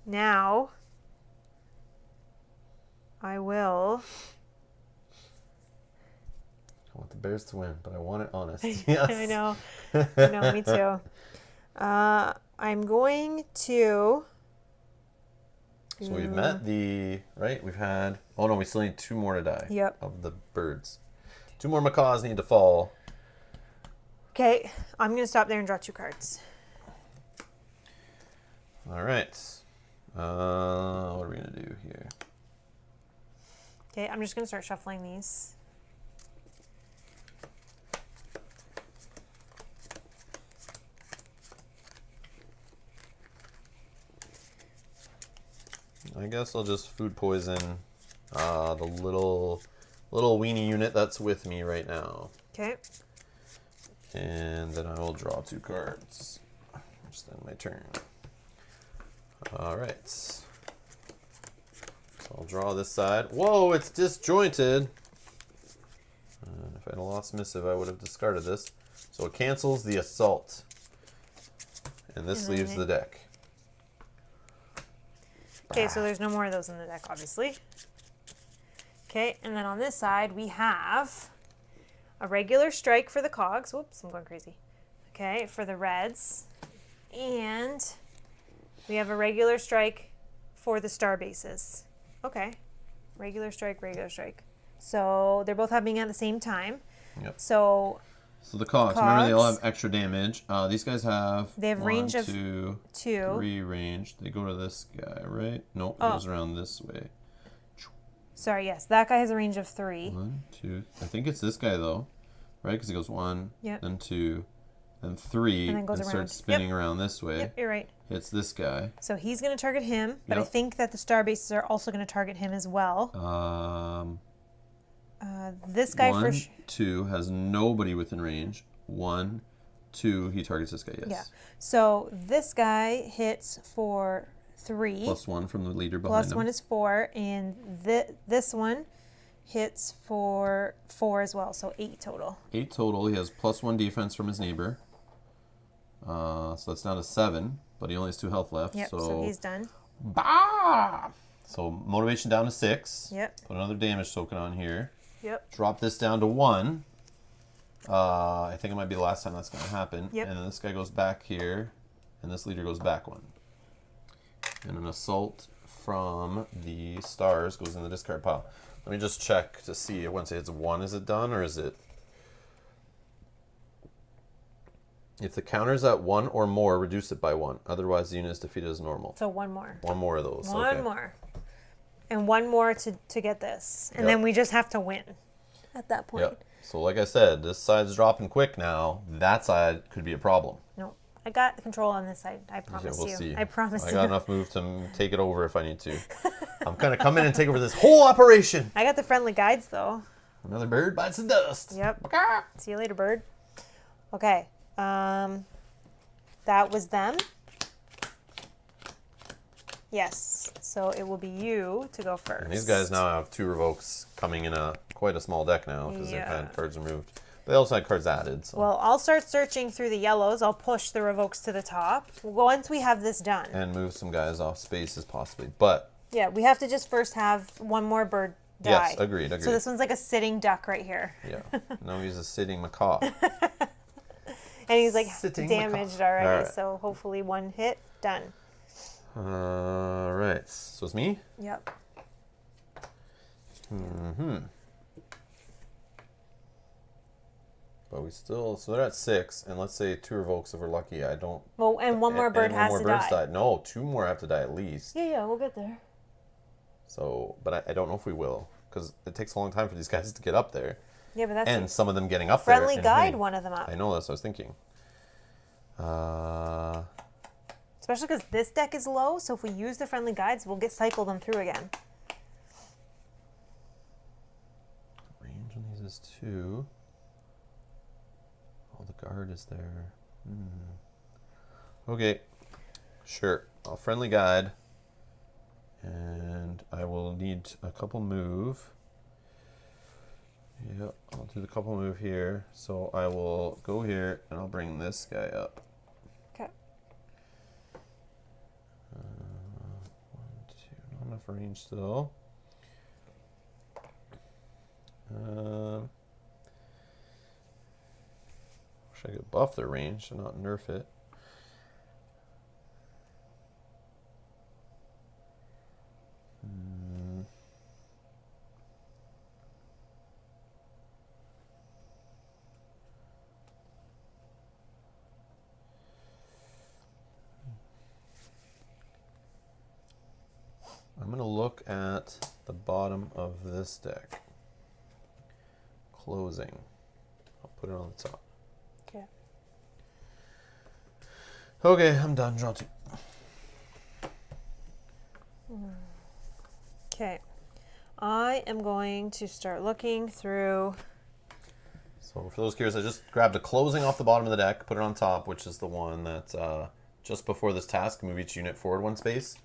Speaker 2: Now, I will...
Speaker 1: I want the Bears to win, but I want it honest. Yes.
Speaker 2: I know. I know, me too. I'm going to...
Speaker 1: So we've met the... Right? We've had... Oh, no, we still need 2 more to die.
Speaker 2: Yep.
Speaker 1: Of the birds. 2 more macaws need to fall.
Speaker 2: Okay, I'm going to stop there and draw 2 cards.
Speaker 1: All right. What are we going to do here?
Speaker 2: Okay, I'm just going to start shuffling these.
Speaker 1: I guess I'll just food poison the little weenie unit that's with me right now.
Speaker 2: Okay.
Speaker 1: And then I will draw 2 cards. Just end my turn. All right. So I'll draw this side. Whoa, it's disjointed. If I had lost missive, I would have discarded this. So it cancels the assault. And this leaves the deck.
Speaker 2: Okay, so there's no more of those in the deck, obviously. Okay, and then on this side, we have a regular strike for the cogs. Whoops, I'm going crazy. Okay, for the reds. And we have a regular strike for the star bases. Okay, regular strike, regular strike. So they're both happening at the same time.
Speaker 1: Yep.
Speaker 2: So
Speaker 1: the cogs, remember they all have extra damage. These guys have...
Speaker 2: They have range of
Speaker 1: 2,
Speaker 2: 2.
Speaker 1: 3 range. They go to this guy, right? Nope, it goes around this way.
Speaker 2: Sorry, yes, that guy has a range of 3.
Speaker 1: 1, 2. I think it's this guy though, right? Because it goes 1, then 2, then 3,
Speaker 2: and then goes around.
Speaker 1: starts spinning around this way.
Speaker 2: Yep, you're right.
Speaker 1: Hits this guy.
Speaker 2: So he's going to target him, but I think that the star bases are also going to target him as well. This guy
Speaker 1: 1, 2 has nobody within range. 1, 2, he targets this guy. Yes.
Speaker 2: Yeah. So this guy hits for 3.
Speaker 1: +1 from the leader behind him.
Speaker 2: +1 is 4, and this one hits for 4 as well, so 8 total.
Speaker 1: 8 total. He has +1 defense from his neighbor. So that's down to 7, but he only has 2 health left.
Speaker 2: Yep, so he's done.
Speaker 1: Bah! So motivation down to 6.
Speaker 2: Yep.
Speaker 1: Put another damage token on here.
Speaker 2: Yep.
Speaker 1: Drop this down to 1. I think it might be the last time that's going to happen.
Speaker 2: Yep.
Speaker 1: And then this guy goes back here, and this leader goes back 1. And an assault from the stars goes in the discard pile. Let me just check to see once it hits 1, is it done, or is it... If the counter's at 1 or more, reduce it by 1. Otherwise, the unit is defeated as normal.
Speaker 2: So 1 more.
Speaker 1: 1 more of those.
Speaker 2: One
Speaker 1: Okay.
Speaker 2: more. And 1 more to get this. And
Speaker 1: Yep.
Speaker 2: then we just have to win at that point.
Speaker 1: Yep. So like I said, this side's dropping quick now. That side could be a problem.
Speaker 2: No, I got the control on this side. I promise
Speaker 1: We'll
Speaker 2: you.
Speaker 1: see.
Speaker 2: I promise
Speaker 1: I
Speaker 2: you.
Speaker 1: got enough move to take it over if I need to. I'm going to come in and take over this whole operation.
Speaker 2: I got the friendly guides though.
Speaker 1: Another bird bites the dust.
Speaker 2: Yep. See you later, bird. Okay. That was them. Yes. So it will be you to go first.
Speaker 1: And these guys now have 2 revokes coming in quite a small deck now because they've
Speaker 2: Yeah.
Speaker 1: had cards removed. They also had cards added. So.
Speaker 2: Well, I'll start searching through the yellows. I'll push the revokes to the top once we have this done.
Speaker 1: And move some guys off spaces possibly. But
Speaker 2: Yeah, we have to just first have 1 more bird die.
Speaker 1: yes, agreed.
Speaker 2: So this one's like a sitting duck right here.
Speaker 1: Yeah. No, he's a sitting macaw.
Speaker 2: And he's like
Speaker 1: Sitting
Speaker 2: damaged
Speaker 1: macaw.
Speaker 2: already.
Speaker 1: All right.
Speaker 2: So hopefully 1 hit, done.
Speaker 1: Right. So it's me?
Speaker 2: Yep.
Speaker 1: But we still, so they're at 6, and let's say 2 revokes if we're lucky. I don't.
Speaker 2: Well, and 1 more bird
Speaker 1: and
Speaker 2: has
Speaker 1: one
Speaker 2: to
Speaker 1: more bird's
Speaker 2: die.
Speaker 1: died. No, 2 more have to die at least.
Speaker 2: Yeah, we'll get there.
Speaker 1: So, but I don't know if we will, because it takes a long time for these guys to get up there,
Speaker 2: Yeah, but that's
Speaker 1: and some of them getting up
Speaker 2: friendly
Speaker 1: there.
Speaker 2: guide
Speaker 1: hitting.
Speaker 2: one of them up.
Speaker 1: I know, that's what I was thinking.
Speaker 2: Especially because this deck is low, so if we use the friendly guides, we'll get cycle them through again.
Speaker 1: Range on these is 2. Oh, the guard is there. Okay, sure. I'll friendly guide, and I will need a couple move. Yep, I'll do the couple move here. So I will go here, and I'll bring this guy up.
Speaker 2: Okay.
Speaker 1: 1, 2, not enough range still. Wish I could buff their range and not nerf it. I'm going to look at the bottom of this deck. Closing. I'll put it on the top.
Speaker 2: Okay.
Speaker 1: Okay, I'm done. Draw 2.
Speaker 2: Okay. I am going to start looking through.
Speaker 1: So for those curious, I just grabbed a closing off the bottom of the deck, put it on top, which is the one that's just before this task, move each unit forward 1 space.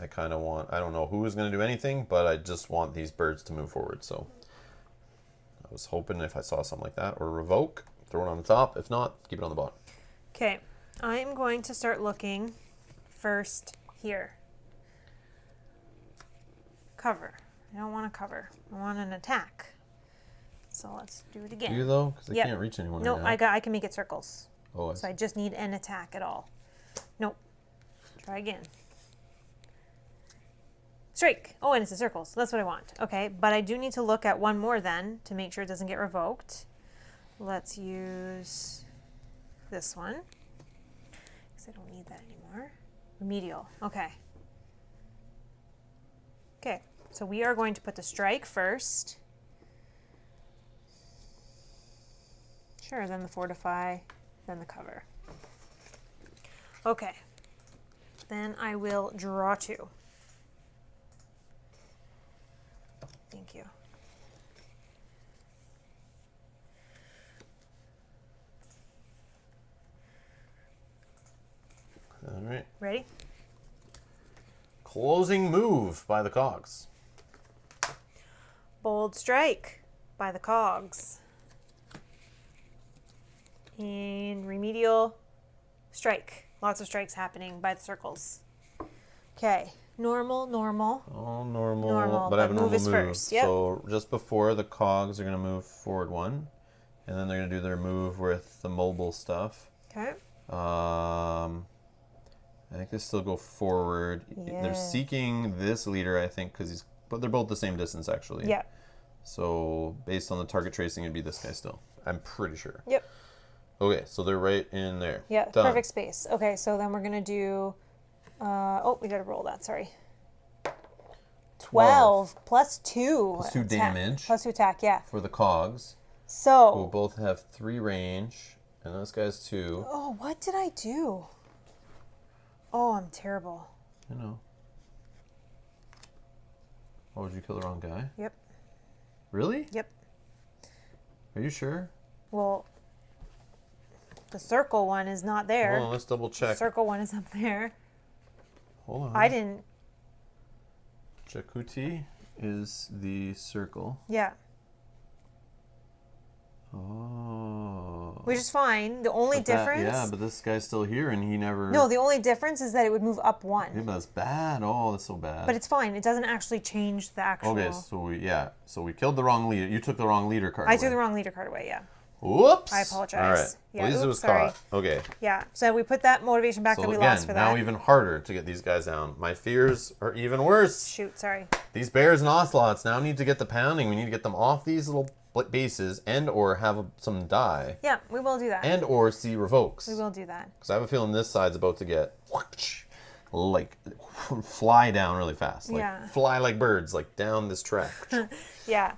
Speaker 1: I kind of want, I don't know who is going to do anything, but I just want these birds to move forward. So I was hoping if I saw something like that, or revoke, throw it on the top. If not, keep it on the bottom.
Speaker 2: Okay. I am going to start looking first here. Cover. I don't want to cover. I want an attack. So let's do it again.
Speaker 1: Do you though? Because I
Speaker 2: Yep.
Speaker 1: can't reach anyone
Speaker 2: No,
Speaker 1: right now.
Speaker 2: I can make it circles.
Speaker 1: Oh,
Speaker 2: So I just need an attack at all. Nope. Try again. Strike. Oh, and it's a circles. That's what I want. Okay, but I do need to look at 1 more then to make sure it doesn't get revoked. Let's use this one because I don't need that anymore. Remedial. Okay. Okay, so we are going to put the strike first. Sure, then the fortify, then the cover. Okay. Then I will draw 2. Thank you.
Speaker 1: All right.
Speaker 2: Ready?
Speaker 1: Closing move by the cogs.
Speaker 2: Bold strike by the cogs. And remedial strike. Lots of strikes happening by the circles. Okay. Normal, normal.
Speaker 1: All normal,
Speaker 2: Normal,
Speaker 1: but I have a
Speaker 2: but move
Speaker 1: normal
Speaker 2: is
Speaker 1: move.
Speaker 2: first, yep.
Speaker 1: So just before the cogs are going to move forward 1, and then they're going to do their move with the mobile stuff.
Speaker 2: Okay.
Speaker 1: I think they still go forward.
Speaker 2: Yeah.
Speaker 1: They're seeking this leader, I think, but they're both the same distance actually.
Speaker 2: Yeah.
Speaker 1: So based on the target tracing, it'd be this guy still. I'm pretty sure.
Speaker 2: Yep.
Speaker 1: Okay, so they're right in there.
Speaker 2: Yeah,
Speaker 1: Done.
Speaker 2: perfect space. Okay, so then we're going to do... oh, we got to roll that, sorry. 12 plus 2.
Speaker 1: Plus 2
Speaker 2: attack.
Speaker 1: damage.
Speaker 2: Plus 2 attack, yeah.
Speaker 1: For the cogs.
Speaker 2: So...
Speaker 1: Who both have 3 range, and this guy's 2.
Speaker 2: Oh, what did I do? Oh, I'm terrible.
Speaker 1: I know. Oh, did you kill the wrong guy?
Speaker 2: Yep.
Speaker 1: Really?
Speaker 2: Yep.
Speaker 1: Are you sure?
Speaker 2: Well, the circle one is not there.
Speaker 1: Hold on, let's double
Speaker 2: The
Speaker 1: check.
Speaker 2: circle one is up there.
Speaker 1: Hold on.
Speaker 2: I didn't...
Speaker 1: Jakuti is the circle.
Speaker 2: Yeah.
Speaker 1: Oh.
Speaker 2: Which is fine. The only difference...
Speaker 1: Yeah, but this guy's still here and he never...
Speaker 2: No, the only difference is that it would move up 1.
Speaker 1: Yeah, but that's bad. Oh, that's so bad.
Speaker 2: But it's fine. It doesn't actually change the actual...
Speaker 1: Okay, so we killed the wrong leader. You took the wrong leader card
Speaker 2: I
Speaker 1: away.
Speaker 2: took the wrong leader card away, yeah.
Speaker 1: Whoops.
Speaker 2: I apologize.
Speaker 1: All right.
Speaker 2: Yeah,
Speaker 1: At least it
Speaker 2: oops,
Speaker 1: was
Speaker 2: sorry.
Speaker 1: caught. Okay.
Speaker 2: Yeah, so we put that motivation back that
Speaker 1: So
Speaker 2: we
Speaker 1: again,
Speaker 2: lost for that.
Speaker 1: now even harder to get these guys down. My fears are even worse.
Speaker 2: Shoot, sorry.
Speaker 1: These bears and ocelots now need to get the pounding. We need to get them off these little bases and or have some die.
Speaker 2: Yeah, we will do that.
Speaker 1: And or see revokes.
Speaker 2: We will do that.
Speaker 1: Because I have a feeling this side's about to get like fly down really fast. Like
Speaker 2: Yeah.
Speaker 1: fly like birds, like down this track.
Speaker 2: Yeah.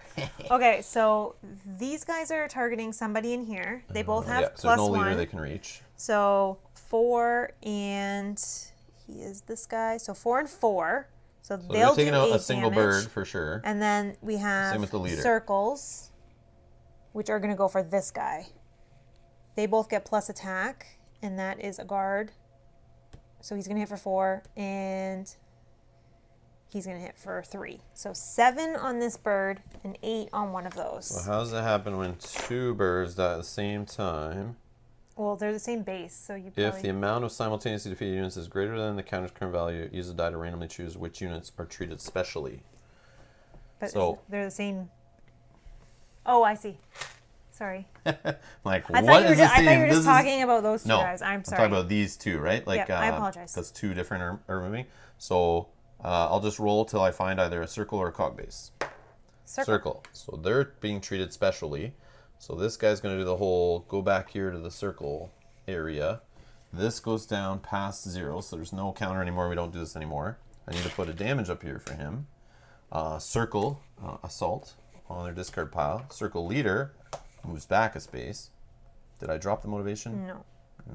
Speaker 2: Okay, so these guys are targeting somebody in here. They both have
Speaker 1: yeah, so
Speaker 2: plus
Speaker 1: there's no
Speaker 2: 1.
Speaker 1: leader they can reach.
Speaker 2: So 4 and he is this guy. So 4 and 4. So
Speaker 1: So
Speaker 2: they'll
Speaker 1: they're taking
Speaker 2: do
Speaker 1: out
Speaker 2: 8
Speaker 1: a single
Speaker 2: damage.
Speaker 1: bird for sure.
Speaker 2: And then we have
Speaker 1: Same with the leader.
Speaker 2: circles, which are going to go for this guy. They both get plus attack, and that is a guard. So he's going to hit for 4, and he's going to hit for 3. So 7 on this bird, and 8 on one of those.
Speaker 1: So how does it happen when 2 birds die at the same time?
Speaker 2: Well, they're the same base, so you
Speaker 1: If
Speaker 2: probably...
Speaker 1: the amount of simultaneously defeated units is greater than the counter's current value, use a die to randomly choose which units are treated specially.
Speaker 2: But
Speaker 1: So
Speaker 2: they're the same... Oh, I see. Sorry.
Speaker 1: like
Speaker 2: I
Speaker 1: what
Speaker 2: thought you were
Speaker 1: is
Speaker 2: just,
Speaker 1: the
Speaker 2: I thought you
Speaker 1: same?
Speaker 2: were
Speaker 1: This
Speaker 2: just
Speaker 1: is-
Speaker 2: talking about those two
Speaker 1: No,
Speaker 2: guys. I'm
Speaker 1: I'm
Speaker 2: sorry.
Speaker 1: talking about these 2, right? Like
Speaker 2: Yeah, I apologize.
Speaker 1: That's 2 different are moving. So I'll just roll till I find either a circle or a cog base. Circle. So they're being treated specially. So this guy's going to do the whole go back here to the circle area. This goes down past 0, so there's no counter anymore. We don't do this anymore. I need to put a damage up here for him. Circle assault on their discard pile. Circle leader moves back a space. Did I drop the motivation?
Speaker 2: No.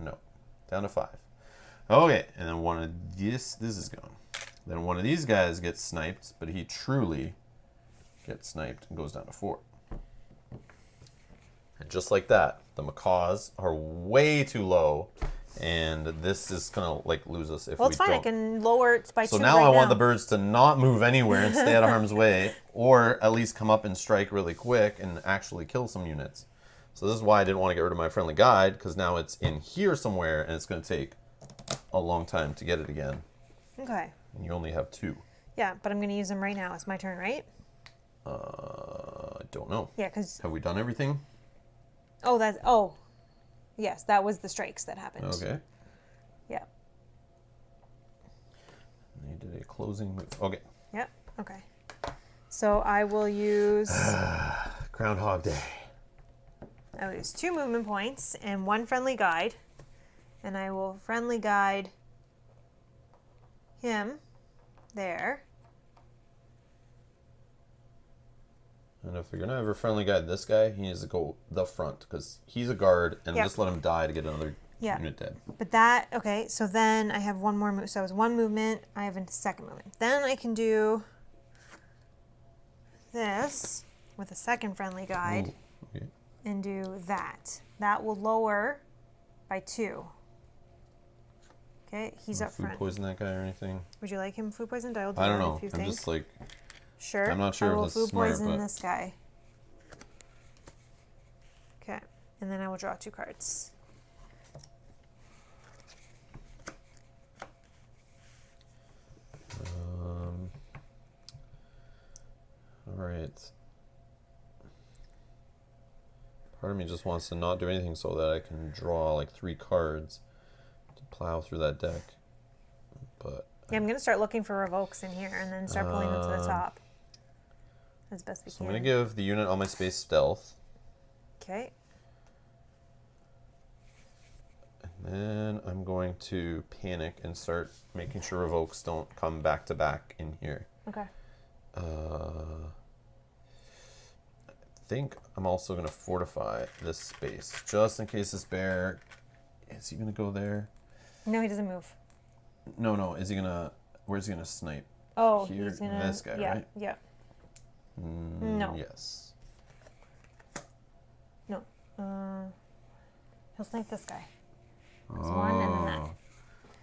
Speaker 1: No. Down to 5. Okay, and then one of this is gone. Then one of these guys gets sniped, but he truly gets sniped and goes down to 4. And just like that, the macaws are way too low, and this is gonna like lose us if
Speaker 2: Well,
Speaker 1: we
Speaker 2: it's fine.
Speaker 1: don't.
Speaker 2: I can lower it by 2
Speaker 1: So now
Speaker 2: right
Speaker 1: I want the birds to not move anywhere and stay out of harm's way, or at least come up and strike really quick and actually kill some units. So this is why I didn't want to get rid of my friendly guide, because now it's in here somewhere, and it's going to take a long time to get it again.
Speaker 2: Okay.
Speaker 1: And you only have 2.
Speaker 2: Yeah, but I'm going to use them right now. It's my turn, right?
Speaker 1: I don't know.
Speaker 2: Yeah, because...
Speaker 1: Have we done everything?
Speaker 2: Oh, that's... Oh. Yes, that was the strikes that happened.
Speaker 1: Okay.
Speaker 2: Yeah.
Speaker 1: And you did a closing move. Okay.
Speaker 2: Yep. Okay. So I will use...
Speaker 1: Groundhog Day.
Speaker 2: I will use 2 movement points and 1 friendly guide. And I will friendly guide him there.
Speaker 1: And if you're going to ever friendly guide this guy, he needs to go the front, because he's a guard, and
Speaker 2: Yep.
Speaker 1: just let him die to get another
Speaker 2: Yeah.
Speaker 1: unit dead.
Speaker 2: But that, okay, so then I have 1 more move. So it was 1 movement, I have a 2nd movement. Then I can do this with a 2nd friendly guide.
Speaker 1: Ooh, okay.
Speaker 2: And do that. That will lower by 2. Okay, he's up
Speaker 1: Food
Speaker 2: front.
Speaker 1: poison that guy or anything?
Speaker 2: Would you like him food poisoned? I will do
Speaker 1: I
Speaker 2: that
Speaker 1: don't know.
Speaker 2: if you
Speaker 1: I'm
Speaker 2: think.
Speaker 1: just like
Speaker 2: Sure.
Speaker 1: I'm not sure
Speaker 2: I
Speaker 1: if
Speaker 2: will
Speaker 1: this is
Speaker 2: food
Speaker 1: smart,
Speaker 2: poison
Speaker 1: but
Speaker 2: this guy. Okay, and then I will draw 2 cards.
Speaker 1: All right. Part of me just wants to not do anything so that I can draw like 3 cards to plow through that deck. But
Speaker 2: Yeah, I'm going to start looking for revokes in here and then start pulling them to the top as best we
Speaker 1: so
Speaker 2: can.
Speaker 1: I'm going to give the unit on my space stealth.
Speaker 2: Okay.
Speaker 1: And then I'm going to panic and start making sure revokes don't come back to back in here.
Speaker 2: Okay.
Speaker 1: I think I'm also going to fortify this space just in case this bear. Is he going to go there?
Speaker 2: No, he doesn't move.
Speaker 1: No. Is he going to. Where's he going to snipe?
Speaker 2: Oh,
Speaker 1: Here,
Speaker 2: he's going to.
Speaker 1: this guy,
Speaker 2: yeah,
Speaker 1: right?
Speaker 2: Yeah. No.
Speaker 1: Yes.
Speaker 2: No. He'll snipe this guy. There's one and then that.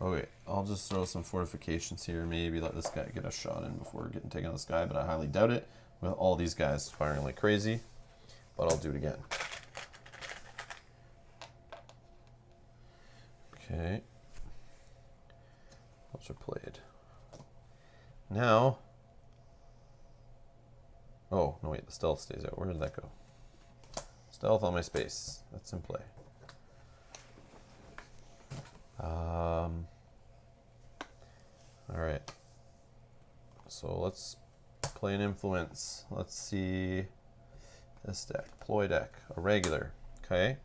Speaker 1: Okay, I'll just throw some fortifications here. Maybe let this guy get a shot in before getting taken out of the sky, but I highly doubt it with all these guys firing like crazy. But I'll do it again. Okay. Those are played. Now. Oh, no, wait, the stealth stays out. Where did that go? Stealth on my space. That's in play. All right. So let's play an influence. Let's see this deck. Ploy deck. A regular. Okay.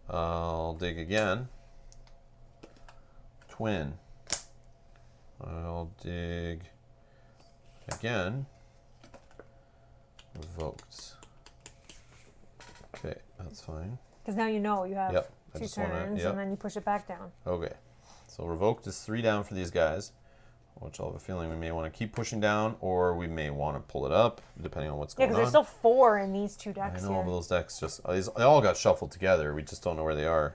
Speaker 1: I'll dig again. Twin. I'll dig again. Revoked. Okay, that's fine.
Speaker 2: Because now you know you have
Speaker 1: Yep, I
Speaker 2: 2
Speaker 1: just wanna-
Speaker 2: turns
Speaker 1: yep.
Speaker 2: and then you push it back down.
Speaker 1: Okay, so revoked is 3 down for these guys, which I'll have a feeling we may want to keep pushing down, or we may want to pull it up, depending on what's
Speaker 2: Yeah,
Speaker 1: going
Speaker 2: because
Speaker 1: on.
Speaker 2: there's still 4 in these 2
Speaker 1: I
Speaker 2: decks
Speaker 1: know
Speaker 2: here.
Speaker 1: all those decks they all got shuffled together. We just don't know where they are.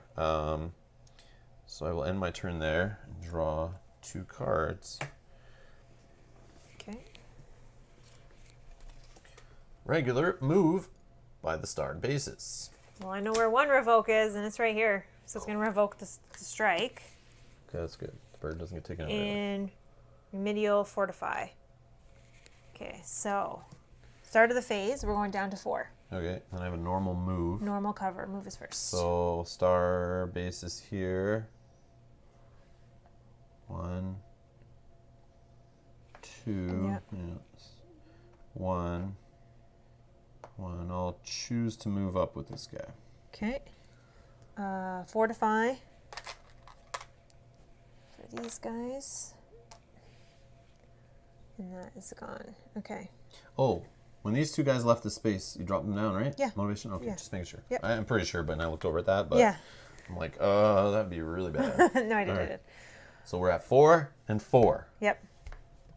Speaker 1: So I will end my turn there and draw 2 cards.
Speaker 2: Okay.
Speaker 1: Regular move by the starred bases.
Speaker 2: Well, I know where 1 revoke is, and it's right here. So it's going to revoke the strike.
Speaker 1: Okay, that's good. The bird doesn't get taken out. Right away.
Speaker 2: And remedial fortify. Okay, so start of the phase, we're going down to 4.
Speaker 1: Okay, then I have a normal move.
Speaker 2: Normal cover. Move is first.
Speaker 1: So star base is here. 1, 2,
Speaker 2: Yep.
Speaker 1: yes. 1. I'll choose to move up with this guy.
Speaker 2: Okay. Fortify for these guys. And that is gone. Okay.
Speaker 1: Oh, when these 2 guys left the space, you dropped them down, right?
Speaker 2: Yeah.
Speaker 1: Motivation? Okay,
Speaker 2: Yeah.
Speaker 1: just making sure.
Speaker 2: Yep.
Speaker 1: I'm pretty sure, but I looked over at that, but
Speaker 2: Yeah.
Speaker 1: I'm like, that'd be really bad.
Speaker 2: No, I did.
Speaker 1: All
Speaker 2: I
Speaker 1: right.
Speaker 2: did.
Speaker 1: So we're at 4 and 4.
Speaker 2: Yep.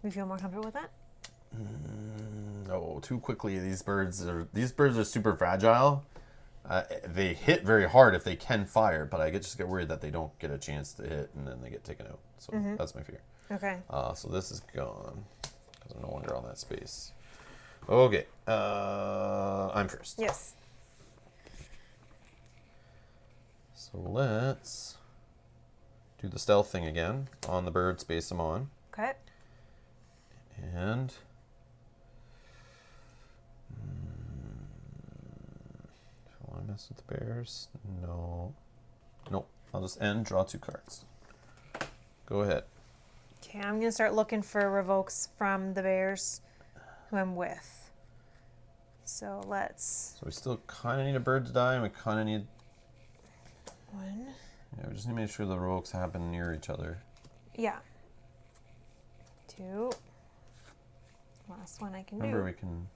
Speaker 2: We feel more comfortable with that?
Speaker 1: No, too quickly. These birds are super fragile. They hit very hard if they can fire, but I just get worried that they don't get a chance to hit and then they get taken out. So that's my fear.
Speaker 2: Okay.
Speaker 1: So this is gone because I'm no longer on that space. Okay, I'm first.
Speaker 2: Yes.
Speaker 1: So let's do the stealth thing again on the bird space I'm on.
Speaker 2: Okay.
Speaker 1: And I want to mess with the bears. No. Nope. I'll just end, draw 2 cards. Go ahead.
Speaker 2: Okay, I'm going to start looking for revokes from the bears who I'm with. So let's...
Speaker 1: So we still kind of need a bird to die, and we kind of need...
Speaker 2: 1.
Speaker 1: Yeah, we just need to make sure the revokes happen near each other.
Speaker 2: Yeah. 2. Last one I can
Speaker 1: Remember,
Speaker 2: do.
Speaker 1: we can...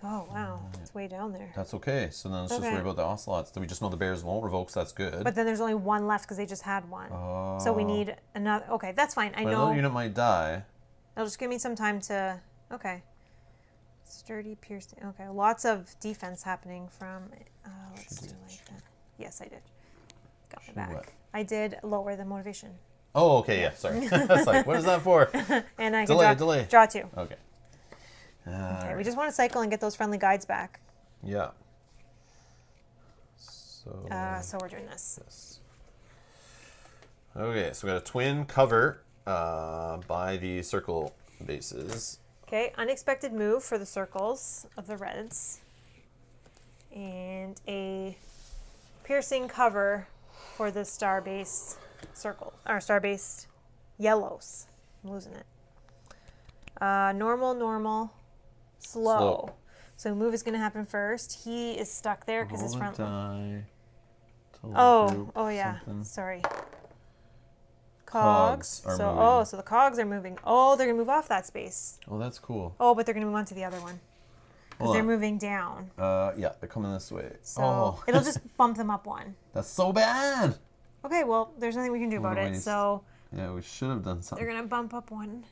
Speaker 2: Oh, wow. It's way down there.
Speaker 1: That's okay. So then let's just
Speaker 2: Okay.
Speaker 1: worry about the ocelots. Do we just know the bears won't revoke, so that's good.
Speaker 2: But then there's only 1 left because they just had 1. So we need another... Okay, that's fine. I
Speaker 1: But
Speaker 2: know.
Speaker 1: another unit might die.
Speaker 2: It'll just give me some time to... Okay. Sturdy, piercing. Okay, lots of defense happening from... let's do like that. Yes, I did. Got my back.
Speaker 1: what?
Speaker 2: I did lower the motivation.
Speaker 1: Oh, okay, yeah, sorry. That's like, what is that for?
Speaker 2: And I
Speaker 1: Delay,
Speaker 2: can
Speaker 1: delay.
Speaker 2: draw 2.
Speaker 1: Okay.
Speaker 2: Okay, we just want to cycle and get those friendly guides back.
Speaker 1: Yeah. So.
Speaker 2: So we're doing this.
Speaker 1: Yes. Okay, so we got a twin cover by the circle bases.
Speaker 2: Okay, unexpected move for the circles of the reds. And a piercing cover for the star-based circle, or star-based yellows. I'm losing it. Normal, normal, slow. So move is going to happen first. He is stuck there because his front. Oh yeah.
Speaker 1: Something.
Speaker 2: Sorry. Cogs.
Speaker 1: are
Speaker 2: So
Speaker 1: moving.
Speaker 2: so the cogs are moving. Oh, they're gonna move off that space.
Speaker 1: Oh, that's cool.
Speaker 2: Oh, but they're gonna move on to the other one because they're moving down.
Speaker 1: Yeah, they're coming this way.
Speaker 2: So it'll just bump them up one.
Speaker 1: That's so bad.
Speaker 2: Okay, well, there's nothing we can do about it. So
Speaker 1: yeah, we should have done something.
Speaker 2: they're gonna bump up one,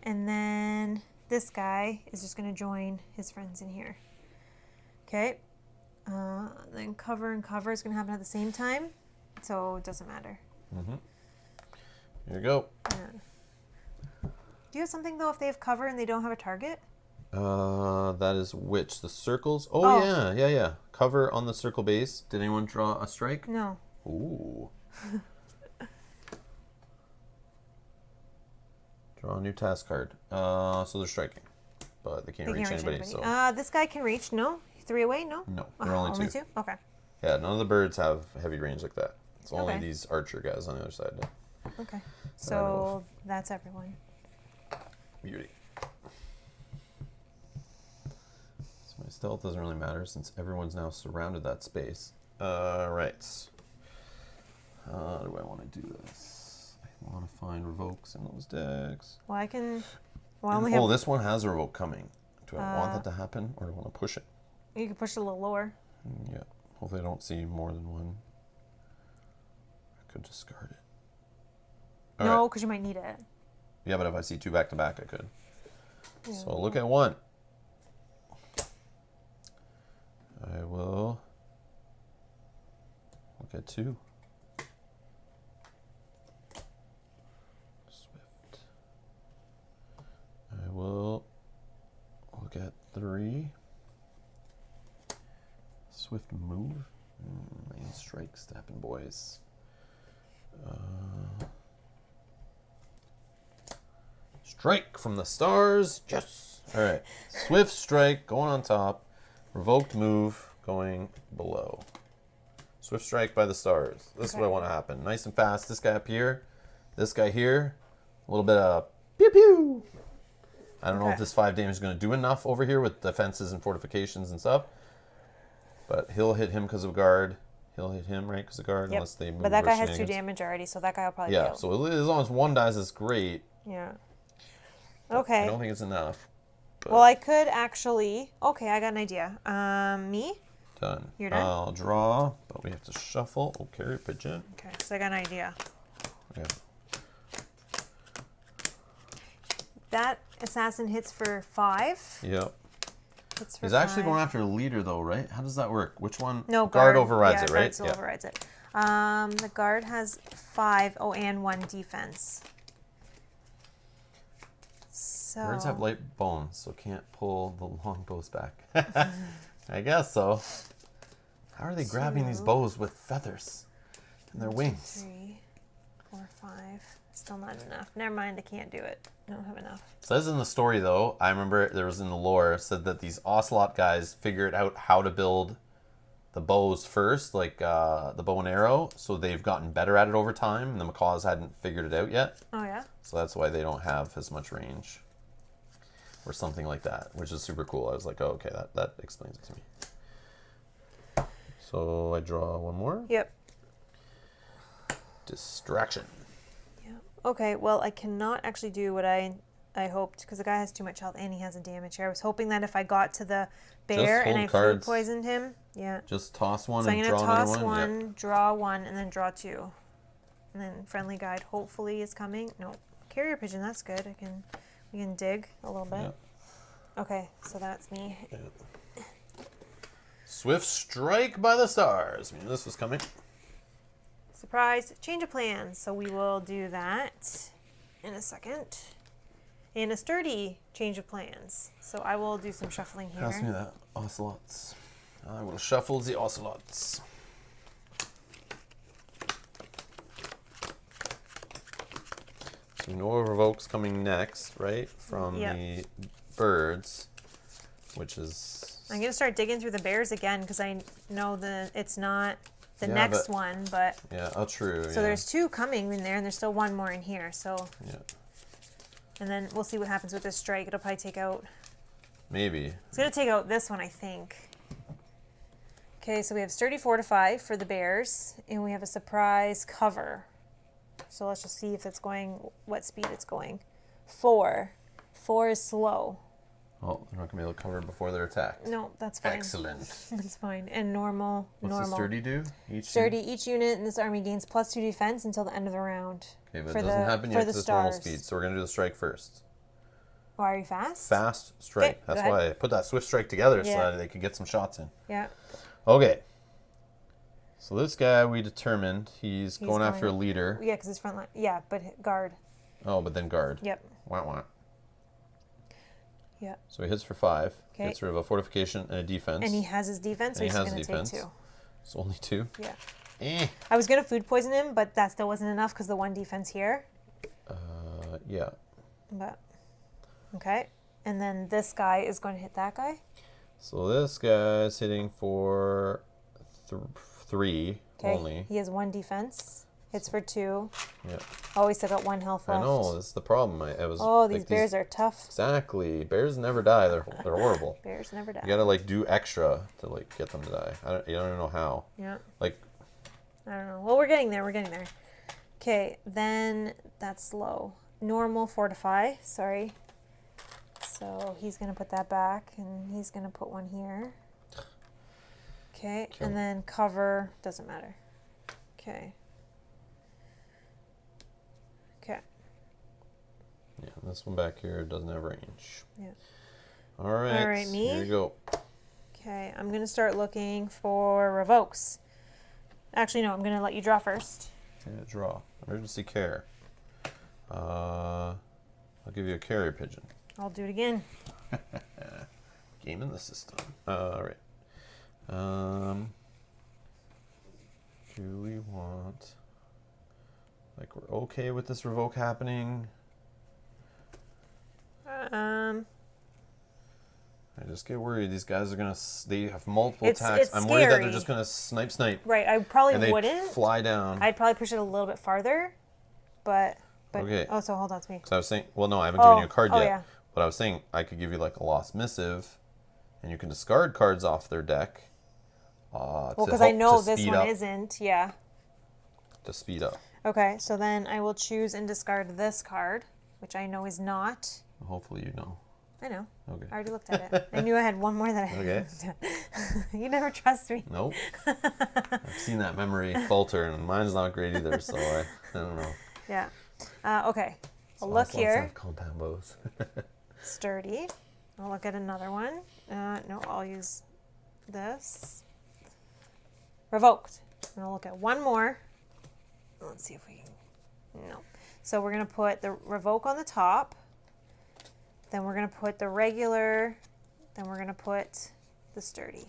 Speaker 2: and then this guy is just gonna join his friends in here. Okay. Then cover and cover is gonna happen at the same time, so it doesn't matter.
Speaker 1: Mm-hmm. Here you go.
Speaker 2: Yeah. Do you have something though if they have cover and they don't have a target?
Speaker 1: That is which? The circles? Oh, yeah. Cover on the circle base. Did anyone draw a strike?
Speaker 2: No.
Speaker 1: Ooh. Draw a new task card. So they're striking, but they can't reach anybody. So
Speaker 2: this guy can reach. No, 3 away. No.
Speaker 1: no, they're only two.
Speaker 2: Okay.
Speaker 1: Yeah, none of the birds have heavy range like that. It's only
Speaker 2: Okay.
Speaker 1: these archer guys on the other side.
Speaker 2: Okay. So that's everyone.
Speaker 1: Beauty. So my stealth doesn't really matter since everyone's now surrounded that space. Right. How do I want to do this? I want to find revokes in those decks.
Speaker 2: Well, I can. Well, I only have.
Speaker 1: This one has a revoke coming. Do I want that to happen or do I want to push it?
Speaker 2: You can push it a little lower.
Speaker 1: Yeah. Hopefully I don't see more than one. I could discard it.
Speaker 2: No, because you might need it.
Speaker 1: Yeah, but if I see 2 back to back, I could.
Speaker 2: Yeah.
Speaker 1: So look at 1. I will look at 2. Swift. I will look at 3. Swift move. Main strike stepping, boys. Strike from the stars. Yes. All right. Swift strike going on top. Revoked move going below. Swift strike by the stars. This is what I want to happen. Nice and fast. This guy up here. This guy here. A little bit of pew pew. I don't know if this 5 damage is going to do enough over here with defenses and fortifications and stuff. But he'll hit him because of guard. He'll hit him, right, because of guard, unless they move.
Speaker 2: But that guy has 2 damage already, so that guy will probably kill.
Speaker 1: So as long as 1 dies, it's great.
Speaker 2: Yeah. Okay.
Speaker 1: I don't think it's enough.
Speaker 2: Well, I could actually. Okay, I got an idea. Me?
Speaker 1: Done.
Speaker 2: You're done?
Speaker 1: I'll draw, but we have to shuffle. Oh, carry pigeon.
Speaker 2: Okay, so I got an idea.
Speaker 1: Yeah.
Speaker 2: That assassin hits for 5.
Speaker 1: Yep.
Speaker 2: Hits for
Speaker 1: He's actually
Speaker 2: 5.
Speaker 1: going after a leader, though, right? How does that work? Which one?
Speaker 2: No,
Speaker 1: guard overrides it, right?
Speaker 2: Guard still overrides it. The guard has 5. Oh, and 1 defense. So
Speaker 1: Birds have light bones, so can't pull the long bows back. I guess so. How are they grabbing these bows with feathers and their wings?
Speaker 2: 3, 4, 5. Still not enough. Never mind, I can't do it. I don't have enough.
Speaker 1: It says in the story, though, I remember there was in the lore, said that these ocelot guys figured out how to build the bows first, like the bow and arrow, so they've gotten better at it over time, and the macaws hadn't figured it out yet.
Speaker 2: Oh, yeah?
Speaker 1: So that's why they don't have as much range. Or something like that, which is super cool. I was like, oh, okay, that explains it to me. So I draw 1 more.
Speaker 2: Yep.
Speaker 1: Distraction.
Speaker 2: Yep. Okay, well, I cannot actually do what I hoped, because the guy has too much health and he has a damage here. I was hoping that if I got to the bear and I food poisoned him,
Speaker 1: just toss 1
Speaker 2: so
Speaker 1: and draw another one.
Speaker 2: So I'm going to toss 1, draw 1, and then draw 2. And then friendly guide hopefully is coming. No, carrier pigeon, that's good. We can dig a little bit.
Speaker 1: Yep.
Speaker 2: Okay, so that's me.
Speaker 1: Yep. Swift strike by the stars. I mean, this was coming.
Speaker 2: Surprise, change of plans. So we will do that in a second. and a sturdy change of plans. So I will do some shuffling here.
Speaker 1: Pass me that ocelots. I will shuffle the ocelots. So we know Revoke's coming next, right? From the birds, which is...
Speaker 2: I'm going to start digging through the bears again because I know it's not the next one, but...
Speaker 1: Yeah, oh, true.
Speaker 2: So there's 2 coming in there, and there's still 1 more in here, so...
Speaker 1: Yeah.
Speaker 2: And then we'll see what happens with this strike. It'll probably take out...
Speaker 1: Maybe.
Speaker 2: It's going to take out this one, I think. Okay, so we have sturdy fortify for the bears, and we have a surprise cover. So let's just see if it's going, what speed it's going. 4. 4 is slow.
Speaker 1: Oh, they're not going to be able to cover before they're attacked.
Speaker 2: No, that's fine.
Speaker 1: Excellent.
Speaker 2: That's fine. And normal.
Speaker 1: What's the sturdy do?
Speaker 2: Each unit in this army gains +2 defense until the end of the round.
Speaker 1: Okay, but it doesn't happen yet because it's normal speed. So we're going to do the strike first.
Speaker 2: Why are you fast?
Speaker 1: Fast strike.
Speaker 2: Okay,
Speaker 1: that's why I put that swift strike together so that they could get some shots in.
Speaker 2: Yeah.
Speaker 1: Okay. So this guy we determined he's going after a leader.
Speaker 2: Yeah, because his front line. Yeah, but guard.
Speaker 1: Oh, but then guard.
Speaker 2: Yep.
Speaker 1: Wah.
Speaker 2: Yeah.
Speaker 1: So he hits for 5.
Speaker 2: Okay.
Speaker 1: Gets rid of a fortification and a defense.
Speaker 2: And he has his defense, so he's going to take 2.
Speaker 1: So only 2?
Speaker 2: Yeah. I was going to food poison him, but that still wasn't enough because the 1 defense here.
Speaker 1: Yeah.
Speaker 2: But, okay. And then this guy is going to hit that guy.
Speaker 1: So this guy's hitting for 3 only.
Speaker 2: He has 1 defense. Hits for 2.
Speaker 1: Yeah.
Speaker 2: Oh, he still got 1 health left.
Speaker 1: I know, that's the problem.
Speaker 2: These bears are tough.
Speaker 1: Exactly. Bears never die. They're horrible.
Speaker 2: Bears never die.
Speaker 1: You gotta do extra to get them to die. You don't even know how.
Speaker 2: Yeah.
Speaker 1: I
Speaker 2: don't know. Well, we're getting there. Okay, then that's slow. Normal fortify. Sorry. So he's gonna put that back, and he's gonna put 1 here. Okay, and then cover doesn't matter. Okay.
Speaker 1: Yeah, this one back here doesn't have range.
Speaker 2: Yeah.
Speaker 1: All right.
Speaker 2: All right, me.
Speaker 1: Here you go.
Speaker 2: Okay, I'm going to start looking for revokes. Actually, no, I'm going to let you draw first.
Speaker 1: Yeah, draw. Emergency care. I'll give you a carrier pigeon.
Speaker 2: I'll do it again.
Speaker 1: Game in the system. All right. Do we want... we're okay with this revoke happening? I just get worried. These guys are gonna. They have multiple attacks. I'm worried that they're just gonna snipe.
Speaker 2: Right. I probably wouldn't.
Speaker 1: Fly down.
Speaker 2: I'd probably push it a little bit farther, but.
Speaker 1: Okay.
Speaker 2: Oh, so hold on to me.
Speaker 1: So I was saying. Well, no, I haven't given you a card yet.
Speaker 2: Yeah.
Speaker 1: But I was saying I could give you a lost missive, and you can discard cards off their deck.
Speaker 2: Well, because I know this one isn't. Yeah.
Speaker 1: To speed up.
Speaker 2: Okay, so then I will choose and discard this card, which I know is not.
Speaker 1: Hopefully you know.
Speaker 2: I know.
Speaker 1: Okay.
Speaker 2: I already looked at it. I knew I had 1 more that I
Speaker 1: Okay.
Speaker 2: You never trust me.
Speaker 1: Nope. I've seen that memory falter, and mine's not great either, so I don't know.
Speaker 2: Yeah. Okay. I'll look here.
Speaker 1: Compound bows.
Speaker 2: Sturdy. I'll look at another one. No, I'll use this. Revoked. And I'll look at 1 more. Let's see if we can. No. So we're going to put the revoke on the top. Then we're going to put the regular. Then we're going to put the sturdy.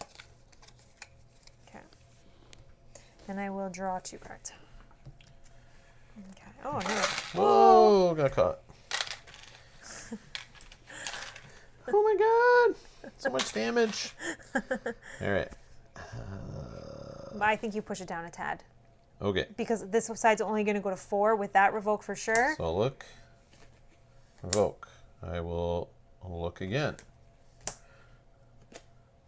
Speaker 2: Okay. And I will draw 2 cards. Okay. Oh, no.
Speaker 1: Whoa, got caught. Oh my god. So much damage. All right.
Speaker 2: I think you push it down a tad.
Speaker 1: Okay.
Speaker 2: Because this side's only going to go to 4 with that revoke for sure.
Speaker 1: So look. Revoke. I will look again.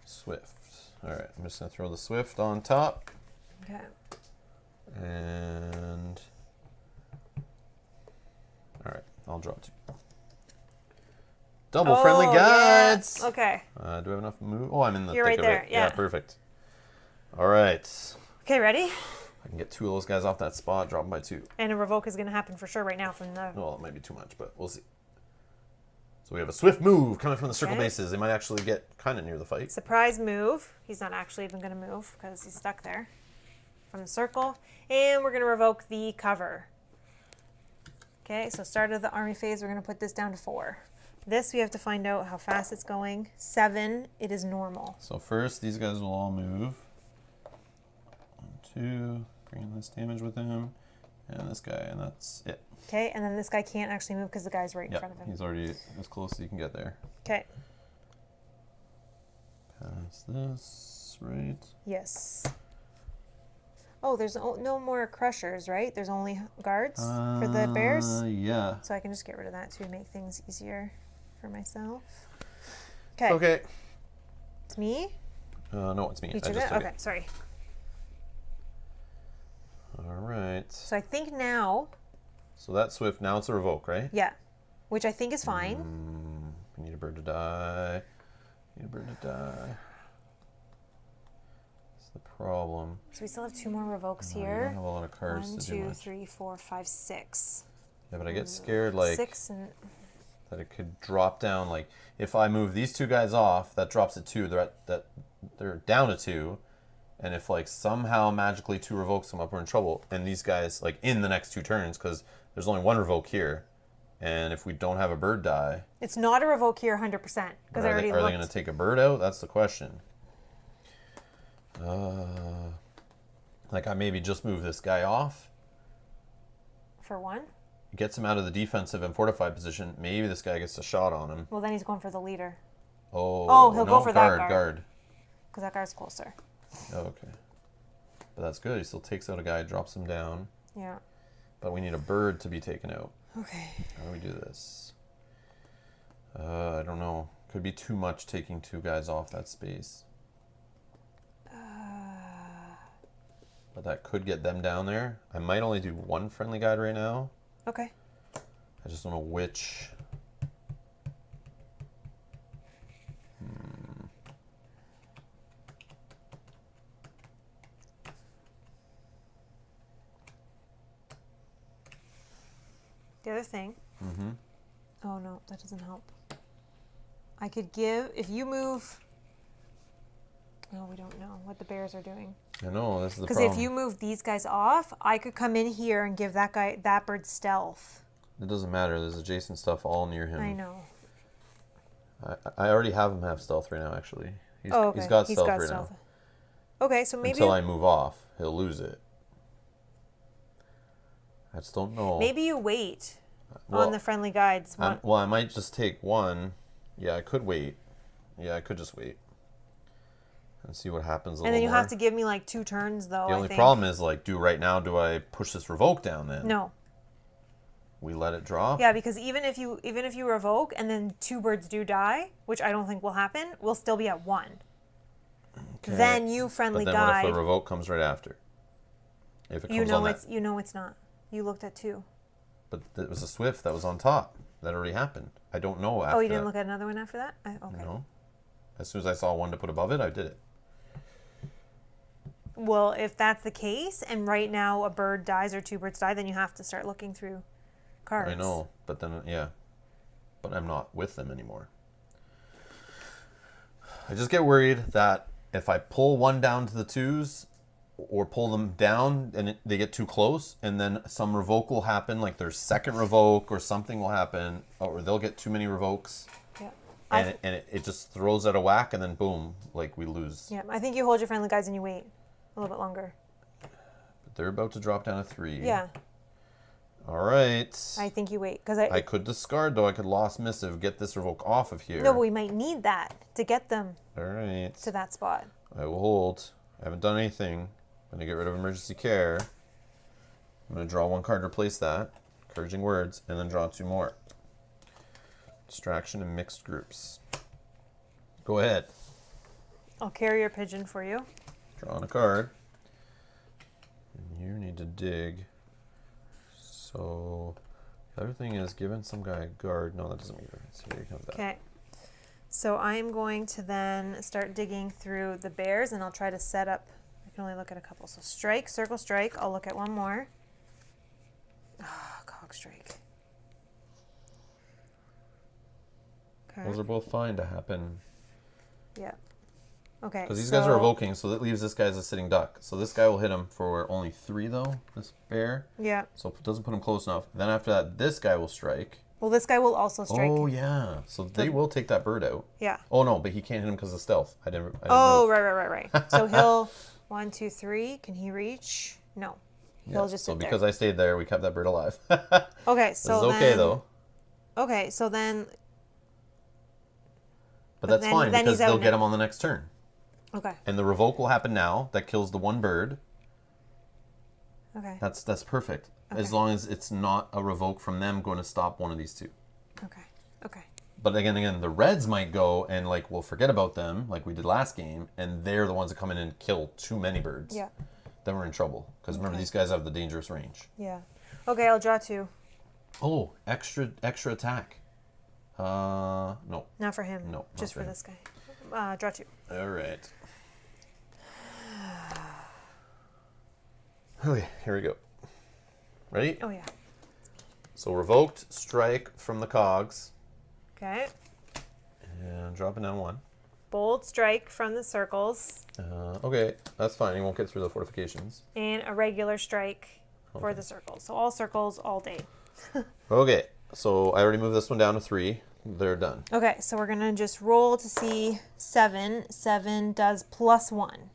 Speaker 1: Swift. All right. I'm just going to throw the Swift on top.
Speaker 2: Okay.
Speaker 1: And... All right. I'll draw 2. Double friendly guides.
Speaker 2: Yeah. Okay.
Speaker 1: Do I have enough move? Oh, I'm in the
Speaker 2: You're
Speaker 1: thick
Speaker 2: right
Speaker 1: of
Speaker 2: there.
Speaker 1: it.
Speaker 2: Yeah.
Speaker 1: Perfect. All right.
Speaker 2: Okay, ready?
Speaker 1: I can get 2 of those guys off that spot, drop them by 2.
Speaker 2: And a revoke is going to happen for sure right now from the...
Speaker 1: Well, it might be too much, but we'll see. So we have a swift move coming from the circle bases. They might actually get kind of near the fight.
Speaker 2: Surprise move. He's not actually even going to move because he's stuck there from the circle. And we're going to revoke the cover. Okay, so start of the army phase, we're going to put this down to 4. This, we have to find out how fast it's going. 7, it is normal.
Speaker 1: So first, these guys will all move. 1, 2, bringing this damage with him. And this guy, and that's it.
Speaker 2: Okay, and then this guy can't actually move because the guy's right in front of him.
Speaker 1: He's already as close as you can get there.
Speaker 2: Okay.
Speaker 1: Pass this, right?
Speaker 2: Yes. Oh, there's no more crushers, right? There's only guards for the bears?
Speaker 1: Yeah.
Speaker 2: So I can just get rid of that to make things easier for myself. Okay.
Speaker 1: Okay.
Speaker 2: It's me?
Speaker 1: No, it's me.
Speaker 2: You
Speaker 1: I
Speaker 2: took
Speaker 1: just
Speaker 2: it?
Speaker 1: took
Speaker 2: Okay,
Speaker 1: it.
Speaker 2: sorry.
Speaker 1: All right.
Speaker 2: So I think now,
Speaker 1: So that's swift. Now it's a revoke, right?
Speaker 2: yeah, which I think is fine.
Speaker 1: We need a bird to die. Need a bird to die. That's the problem.
Speaker 2: So we still have 2 more revokes
Speaker 1: You
Speaker 2: here.
Speaker 1: don't have a lot of cards
Speaker 2: 1,
Speaker 1: to do
Speaker 2: 2,
Speaker 1: much.
Speaker 2: 3, 4, 5, 6.
Speaker 1: Yeah, but I get scared like
Speaker 2: 6 and
Speaker 1: that it could drop down. Like if I move these 2 guys off, that drops it 2. They're down to 2. And if like somehow magically 2 revokes come up, we're in trouble. And these guys like in the next 2 turns, because there's only 1 revoke here, and if we don't have a bird die,
Speaker 2: it's not a revoke here 100% because I already
Speaker 1: are they
Speaker 2: looked.
Speaker 1: going to take a bird out? That's the question. Like I maybe just move this guy off,
Speaker 2: For 1?
Speaker 1: gets him out of the defensive and fortified position. Maybe this guy gets a shot on him.
Speaker 2: Well, then he's going for the leader
Speaker 1: Oh,
Speaker 2: he'll
Speaker 1: no,
Speaker 2: go for that
Speaker 1: guard.
Speaker 2: because that guy's closer.
Speaker 1: Oh, okay. But that's good. He still takes out a guy, drops him down.
Speaker 2: Yeah.
Speaker 1: But we need a bird to be taken out.
Speaker 2: Okay.
Speaker 1: How do we do this? I don't know. Could be too much taking 2 guys off that space. But that could get them down there. I might only do 1 friendly guide right now.
Speaker 2: Okay.
Speaker 1: I just don't know which.
Speaker 2: The other thing. Oh no, that doesn't help. I could give if you move. No, we don't know what the bears are doing.
Speaker 1: I know, this is the
Speaker 2: Because
Speaker 1: problem.
Speaker 2: if you move these guys off, I could come in here and give that bird stealth.
Speaker 1: It doesn't matter. There's adjacent stuff all near him.
Speaker 2: I know.
Speaker 1: I already have him have stealth right now, actually.
Speaker 2: Okay.
Speaker 1: He's got stealth right now.
Speaker 2: Okay, so maybe
Speaker 1: Until I move off, he'll lose it. I just don't know.
Speaker 2: maybe you wait
Speaker 1: Well,
Speaker 2: on the friendly guides.
Speaker 1: Well, I might just take 1. Yeah, I could wait. Yeah, I could just wait. And see what happens a
Speaker 2: And
Speaker 1: little
Speaker 2: then you
Speaker 1: more.
Speaker 2: have to give me like 2 turns though.
Speaker 1: The
Speaker 2: I
Speaker 1: only
Speaker 2: think.
Speaker 1: problem is like, do I push this revoke down then?
Speaker 2: No.
Speaker 1: We let it drop?
Speaker 2: Yeah, because even if you revoke and then 2 birds do die, which I don't think will happen, we'll still be at 1.
Speaker 1: Okay.
Speaker 2: Then you friendly
Speaker 1: But then what
Speaker 2: guide.
Speaker 1: if a revoke comes right after? If it comes
Speaker 2: You know
Speaker 1: on
Speaker 2: it's not. You looked at 2.
Speaker 1: But it was a swift that was on top. That already happened. I don't know after
Speaker 2: Oh, you didn't
Speaker 1: that.
Speaker 2: look at another one after that? Okay.
Speaker 1: No. As soon as I saw 1 to put above it, I did it.
Speaker 2: Well, if that's the case, and right now a bird dies or 2 birds die, then you have to start looking through cards.
Speaker 1: I know, but then, yeah. But I'm not with them anymore. I just get worried that if I pull 1 down to the 2s, or pull them down and they get too close, and then some revoke will happen, like their second revoke or something will happen, or they'll get too many revokes,
Speaker 2: Yeah.
Speaker 1: and it just throws out a whack, and then boom, like we lose.
Speaker 2: Yeah, I think you hold your friendly guides and you wait a little bit longer.
Speaker 1: But they're about to drop down a 3.
Speaker 2: Yeah,
Speaker 1: All right.
Speaker 2: I think you wait because
Speaker 1: I could discard though. I could lost missive, get this revoke off of here.
Speaker 2: No, but we might need that to get them
Speaker 1: All right.
Speaker 2: to that spot.
Speaker 1: I will hold. I haven't done anything. I'm going to get rid of emergency care. I'm going to draw 1 card to replace that. Encouraging words. And then draw 2 more. Distraction and mixed groups. Go ahead.
Speaker 2: I'll carry your pigeon for you.
Speaker 1: Draw on a card. And you need to dig. So the other thing is giving some guy a guard. No, that doesn't make a difference. Here you can have that.
Speaker 2: Okay. So I'm going to then start digging through the bears, and I'll try to set up. I can only look at a couple. So strike, circle, strike. I'll look at 1 more. Cog strike. Okay.
Speaker 1: Those are both fine to happen.
Speaker 2: Yeah. Okay.
Speaker 1: Because these guys are revoking, so that leaves this guy as a sitting duck. So this guy will hit him for only 3, though, this bear.
Speaker 2: Yeah.
Speaker 1: So it doesn't put him close enough. Then after that, this guy will strike.
Speaker 2: Well, this guy will also strike.
Speaker 1: Oh, yeah. So they will take that bird out.
Speaker 2: Yeah.
Speaker 1: Oh, no, but he can't hit him because of stealth. I didn't
Speaker 2: Oh,
Speaker 1: move.
Speaker 2: right. So he'll 1, 2, 3. Can he reach? No. He'll just sit
Speaker 1: so
Speaker 2: there.
Speaker 1: because I stayed there, we kept that bird alive.
Speaker 2: Okay, so
Speaker 1: this is okay, though.
Speaker 2: Okay, so then...
Speaker 1: But that's fine, because they'll get
Speaker 2: now.
Speaker 1: him on the next turn.
Speaker 2: Okay.
Speaker 1: And the revoke will happen now. That kills the one bird.
Speaker 2: Okay.
Speaker 1: That's perfect.
Speaker 2: Okay.
Speaker 1: As long as it's not a revoke from them going to stop one of these two.
Speaker 2: Okay.
Speaker 1: But again, the reds might go and like we'll forget about them like we did last game, and they're the ones that come in and kill too many birds.
Speaker 2: Yeah.
Speaker 1: Then we're in trouble because remember these guys have the dangerous range.
Speaker 2: Yeah. Okay, I'll draw 2.
Speaker 1: Oh, extra attack. No.
Speaker 2: Not for him.
Speaker 1: No.
Speaker 2: Just for this guy. Draw 2.
Speaker 1: All right. Okay, here we go. Ready?
Speaker 2: Oh yeah.
Speaker 1: So revoked strike from the cogs.
Speaker 2: Okay.
Speaker 1: And dropping down 1.
Speaker 2: Bold strike from the circles.
Speaker 1: Okay, that's fine. You won't get through the fortifications.
Speaker 2: And a regular strike for the circles. So all circles all day.
Speaker 1: Okay, so I already moved this one down to 3. They're done.
Speaker 2: Okay, so we're gonna just roll to see 7. 7 does +1.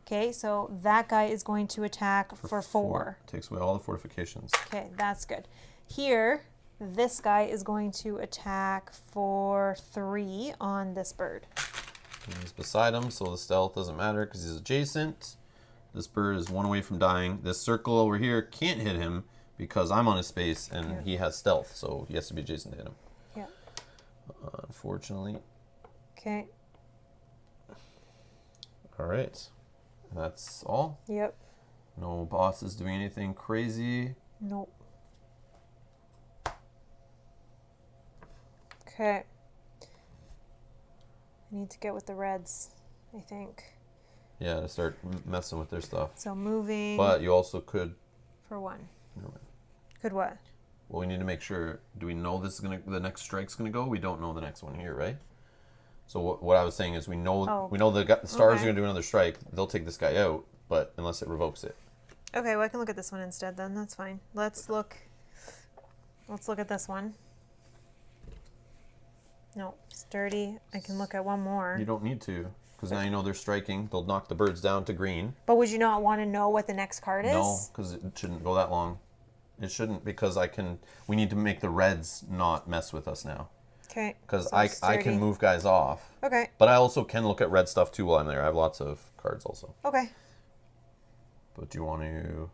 Speaker 2: Okay, so that guy is going to attack for 4.
Speaker 1: Takes away all the fortifications.
Speaker 2: Okay, that's good. Here, this guy is going to attack for 3 on this bird.
Speaker 1: And he's beside him, so the stealth doesn't matter because he's adjacent. This bird is 1 away from dying. This circle over here can't hit him because I'm on his space and he has stealth, so he has to be adjacent to hit him.
Speaker 2: Yeah.
Speaker 1: Unfortunately.
Speaker 2: Okay.
Speaker 1: All right. That's all.
Speaker 2: Yep.
Speaker 1: No bosses doing anything crazy.
Speaker 2: Nope. Okay. I need to get with the reds, I think.
Speaker 1: Yeah, to start messing with their stuff.
Speaker 2: So moving.
Speaker 1: But you also could.
Speaker 2: For 1.
Speaker 1: Never mind.
Speaker 2: Could what?
Speaker 1: Well, we need to make sure. Do we know this is the next strike's gonna go? We don't know the next one here, right? So what I was saying is we know the stars are gonna do another strike. They'll take this guy out, but unless it revokes it.
Speaker 2: Okay, well I can look at this one instead then. That's fine. Let's look at this one. No, sturdy. I can look at one more.
Speaker 1: You don't need to, because now you know they're striking. They'll knock the birds down to green.
Speaker 2: But would you not want to know what the next card is?
Speaker 1: No, because it shouldn't go that long. It shouldn't, because we need to make the reds not mess with us now.
Speaker 2: Okay.
Speaker 1: Because
Speaker 2: so
Speaker 1: I can move guys off.
Speaker 2: Okay.
Speaker 1: But I also can look at red stuff too while I'm there. I have lots of cards also.
Speaker 2: Okay.
Speaker 1: But do you want to...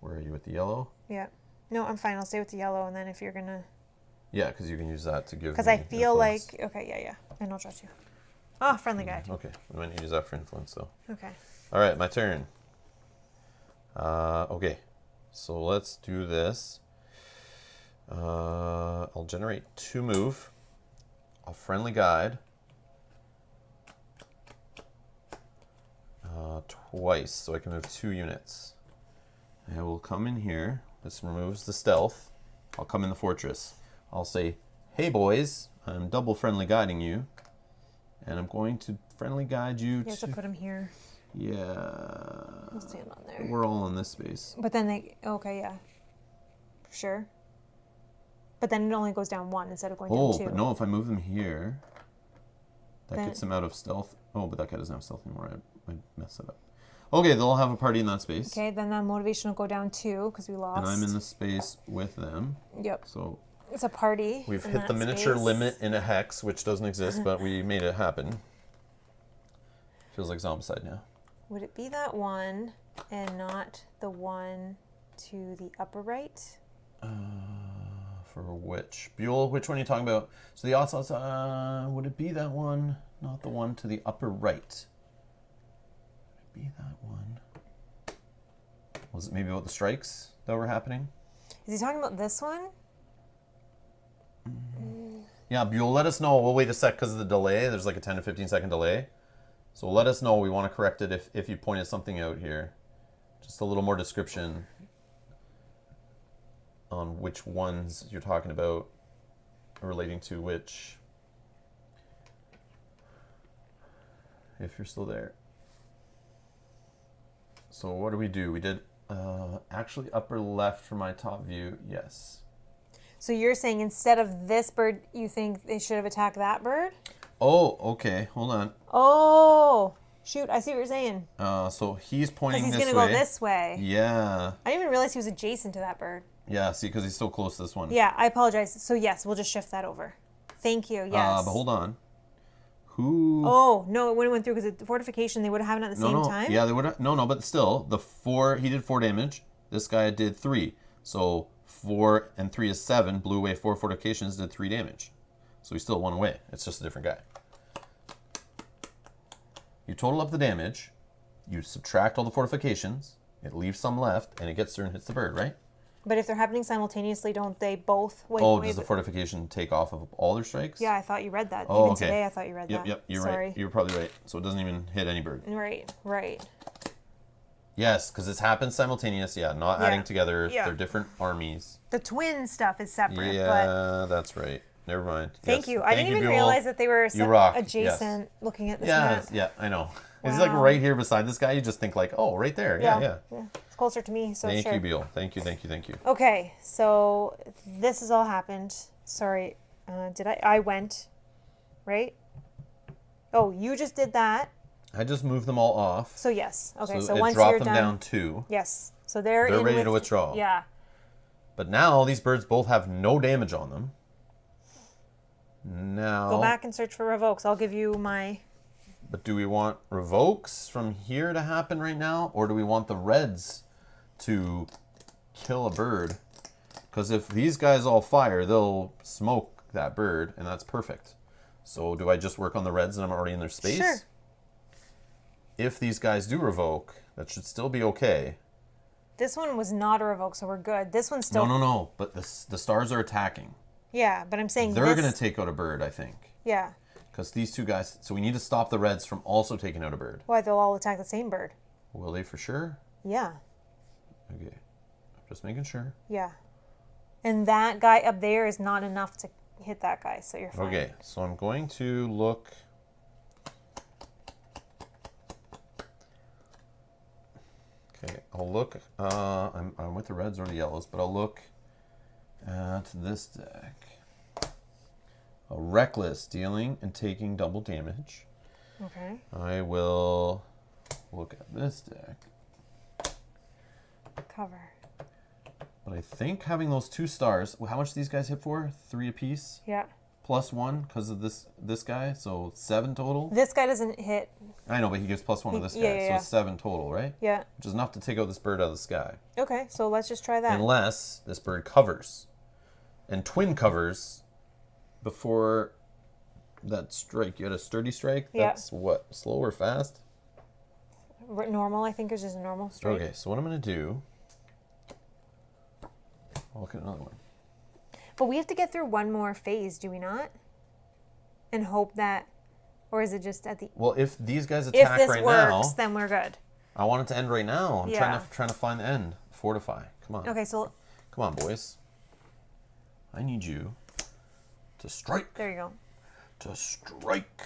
Speaker 1: Where are you with the yellow?
Speaker 2: Yeah. No, I'm fine. I'll stay with the yellow, and then if you're going to...
Speaker 1: Yeah, because you can use that to give
Speaker 2: Because I feel
Speaker 1: influence.
Speaker 2: like... Okay, yeah. And I'll trust you. Oh, friendly guide.
Speaker 1: Okay. We might need to use that for influence, though.
Speaker 2: Okay.
Speaker 1: All right, my turn. Okay. So let's do this. I'll generate 2 move. A friendly guide. Twice, so I can move 2 units. I will come in here. This removes the stealth. I'll come in the fortress. I'll say, hey boys, I'm double friendly guiding you. And I'm going to friendly guide you
Speaker 2: You have to put him here.
Speaker 1: Yeah.
Speaker 2: I'll stand on there.
Speaker 1: We're all in this space.
Speaker 2: But then they... Okay, yeah. For sure. But then it only goes down 1 instead of going down 2.
Speaker 1: Oh, but no, if I move them here, that
Speaker 2: Then-
Speaker 1: gets them out of stealth. Oh, but that guy doesn't have stealth anymore. I messed it up. Okay, they'll have a party in that space.
Speaker 2: Okay, then that motivation will go down 2 because we lost.
Speaker 1: And I'm in the space with them.
Speaker 2: Yep.
Speaker 1: So
Speaker 2: It's a party.
Speaker 1: we've
Speaker 2: in
Speaker 1: hit
Speaker 2: that
Speaker 1: the miniature
Speaker 2: space.
Speaker 1: limit in a hex, which doesn't exist, but we made it happen. Feels like Zombicide now.
Speaker 2: Would it be that 1 and not the 1 to the upper right?
Speaker 1: For which? Buell, which one are you talking about? So the odds, would it be that one? Not the one to the upper right. Would it be that one? Was it maybe about the strikes that were happening?
Speaker 2: Is he talking about this one?
Speaker 1: Yeah, Buell, let us know. We'll wait a sec because of the delay. There's like a 10 to 15 second delay. So let us know. We want to correct it if you pointed something out here. Just a little more description on which ones you're talking about relating to which. if you're still there. So what do? We did actually upper left for my top view. Yes.
Speaker 2: So you're saying instead of this bird, you think they should have attacked that bird?
Speaker 1: Oh, okay. Hold on.
Speaker 2: Oh, shoot. I see what you're saying.
Speaker 1: So he's pointing
Speaker 2: Because
Speaker 1: this
Speaker 2: he's
Speaker 1: way.
Speaker 2: going to go this way.
Speaker 1: Yeah.
Speaker 2: I didn't even realize he was adjacent to that bird.
Speaker 1: Yeah, see, because he's so close to this one.
Speaker 2: Yeah, I apologize. So yes, we'll just shift that over. Thank you. Yes.
Speaker 1: But hold on. Who?
Speaker 2: Oh, no, it wouldn't went through because the fortification, they would have had it at the same time?
Speaker 1: Yeah, they would have. No, but still, he did 4 damage. This guy did 3. So 4 and 3 is 7. Blew away 4 fortifications, did 3 damage. So he still won away. It's just a different guy. You total up the damage. You subtract all the fortifications. It leaves some left, and it gets through and hits the bird, right?
Speaker 2: But if they're happening simultaneously, don't they both wipe
Speaker 1: Oh,
Speaker 2: away
Speaker 1: does the fortification take off of all their strikes?
Speaker 2: Yeah, I thought you read that.
Speaker 1: Oh,
Speaker 2: Even
Speaker 1: okay.
Speaker 2: today, I thought you read that.
Speaker 1: Yep, you're
Speaker 2: Sorry.
Speaker 1: right. You're probably right. So it doesn't even hit any bird.
Speaker 2: Right.
Speaker 1: Yes, because it's happened simultaneous. Yeah, not adding together.
Speaker 2: Yeah.
Speaker 1: They're different armies.
Speaker 2: The twin stuff is separate.
Speaker 1: Yeah, that's right. Never mind.
Speaker 2: Thank
Speaker 1: Yes.
Speaker 2: you. I didn't even realize that they were adjacent looking at this map.
Speaker 1: Yeah, I know.
Speaker 2: Wow.
Speaker 1: It's like right here beside this guy. You just think like, oh, right there. Yeah.
Speaker 2: It's closer to me, so
Speaker 1: Thank
Speaker 2: sure.
Speaker 1: you, Beal. Thank you.
Speaker 2: Okay, so this has all happened. Sorry, I went, right? Oh, you just did that.
Speaker 1: I just moved them all off.
Speaker 2: So yes. Okay, so
Speaker 1: it
Speaker 2: once
Speaker 1: dropped
Speaker 2: you're
Speaker 1: them
Speaker 2: done.
Speaker 1: down 2.
Speaker 2: Yes. So they're
Speaker 1: ready to withdraw.
Speaker 2: Yeah.
Speaker 1: But now these birds both have no damage on them. Now
Speaker 2: Go back and search for revokes. I'll give you my.
Speaker 1: But do we want revokes from here to happen right now? Or do we want the reds to kill a bird? Because if these guys all fire, they'll smoke that bird, and that's perfect. So do I just work on the reds and I'm already in their space?
Speaker 2: Sure.
Speaker 1: If these guys do revoke, that should still be okay.
Speaker 2: This one was not a revoke, so we're good. This one's still.
Speaker 1: No. But the stars are attacking.
Speaker 2: Yeah, but I'm saying
Speaker 1: They're going to take out a bird, I think.
Speaker 2: Yeah.
Speaker 1: Because these two guys... So we need to stop the reds from also taking out a bird.
Speaker 2: Why? They'll all attack the same bird.
Speaker 1: Will they for sure?
Speaker 2: Yeah.
Speaker 1: Okay. Just making sure.
Speaker 2: Yeah. And that guy up there is not enough to hit that guy, so you're fine.
Speaker 1: Okay, so I'm going to look... Okay, I'll look... I'm with the reds or the yellows, but I'll look at this deck. A reckless, dealing and taking double damage.
Speaker 2: Okay.
Speaker 1: I will look at this deck.
Speaker 2: Cover.
Speaker 1: But I think having those 2 stars, how much do these guys hit for? 3 apiece?
Speaker 2: Yeah.
Speaker 1: Plus 1 because of this guy, so 7 total.
Speaker 2: This guy doesn't hit.
Speaker 1: I know, but he gives plus 1 to this guy,
Speaker 2: yeah.
Speaker 1: so it's 7 total, right?
Speaker 2: Yeah.
Speaker 1: Which is enough to take out this bird out of the sky.
Speaker 2: Okay, so let's just try that.
Speaker 1: Unless this bird covers. And twin covers before that strike. You had a sturdy strike?
Speaker 2: Yeah.
Speaker 1: That's what? Slow or fast?
Speaker 2: Normal, I think, is just a normal strike.
Speaker 1: Okay, so what I'm going to do... I'll look at another one.
Speaker 2: But we have to get through one more phase, do we not? And hope that... Or is it just at the...
Speaker 1: Well, if these guys
Speaker 2: If
Speaker 1: attack
Speaker 2: this
Speaker 1: right
Speaker 2: works,
Speaker 1: now...
Speaker 2: then we're good.
Speaker 1: I want it to end right now. I'm
Speaker 2: Yeah.
Speaker 1: trying to find the end. Fortify. Come on.
Speaker 2: Okay, so...
Speaker 1: Come on, boys. I need you to strike.
Speaker 2: There you go.
Speaker 1: To strike.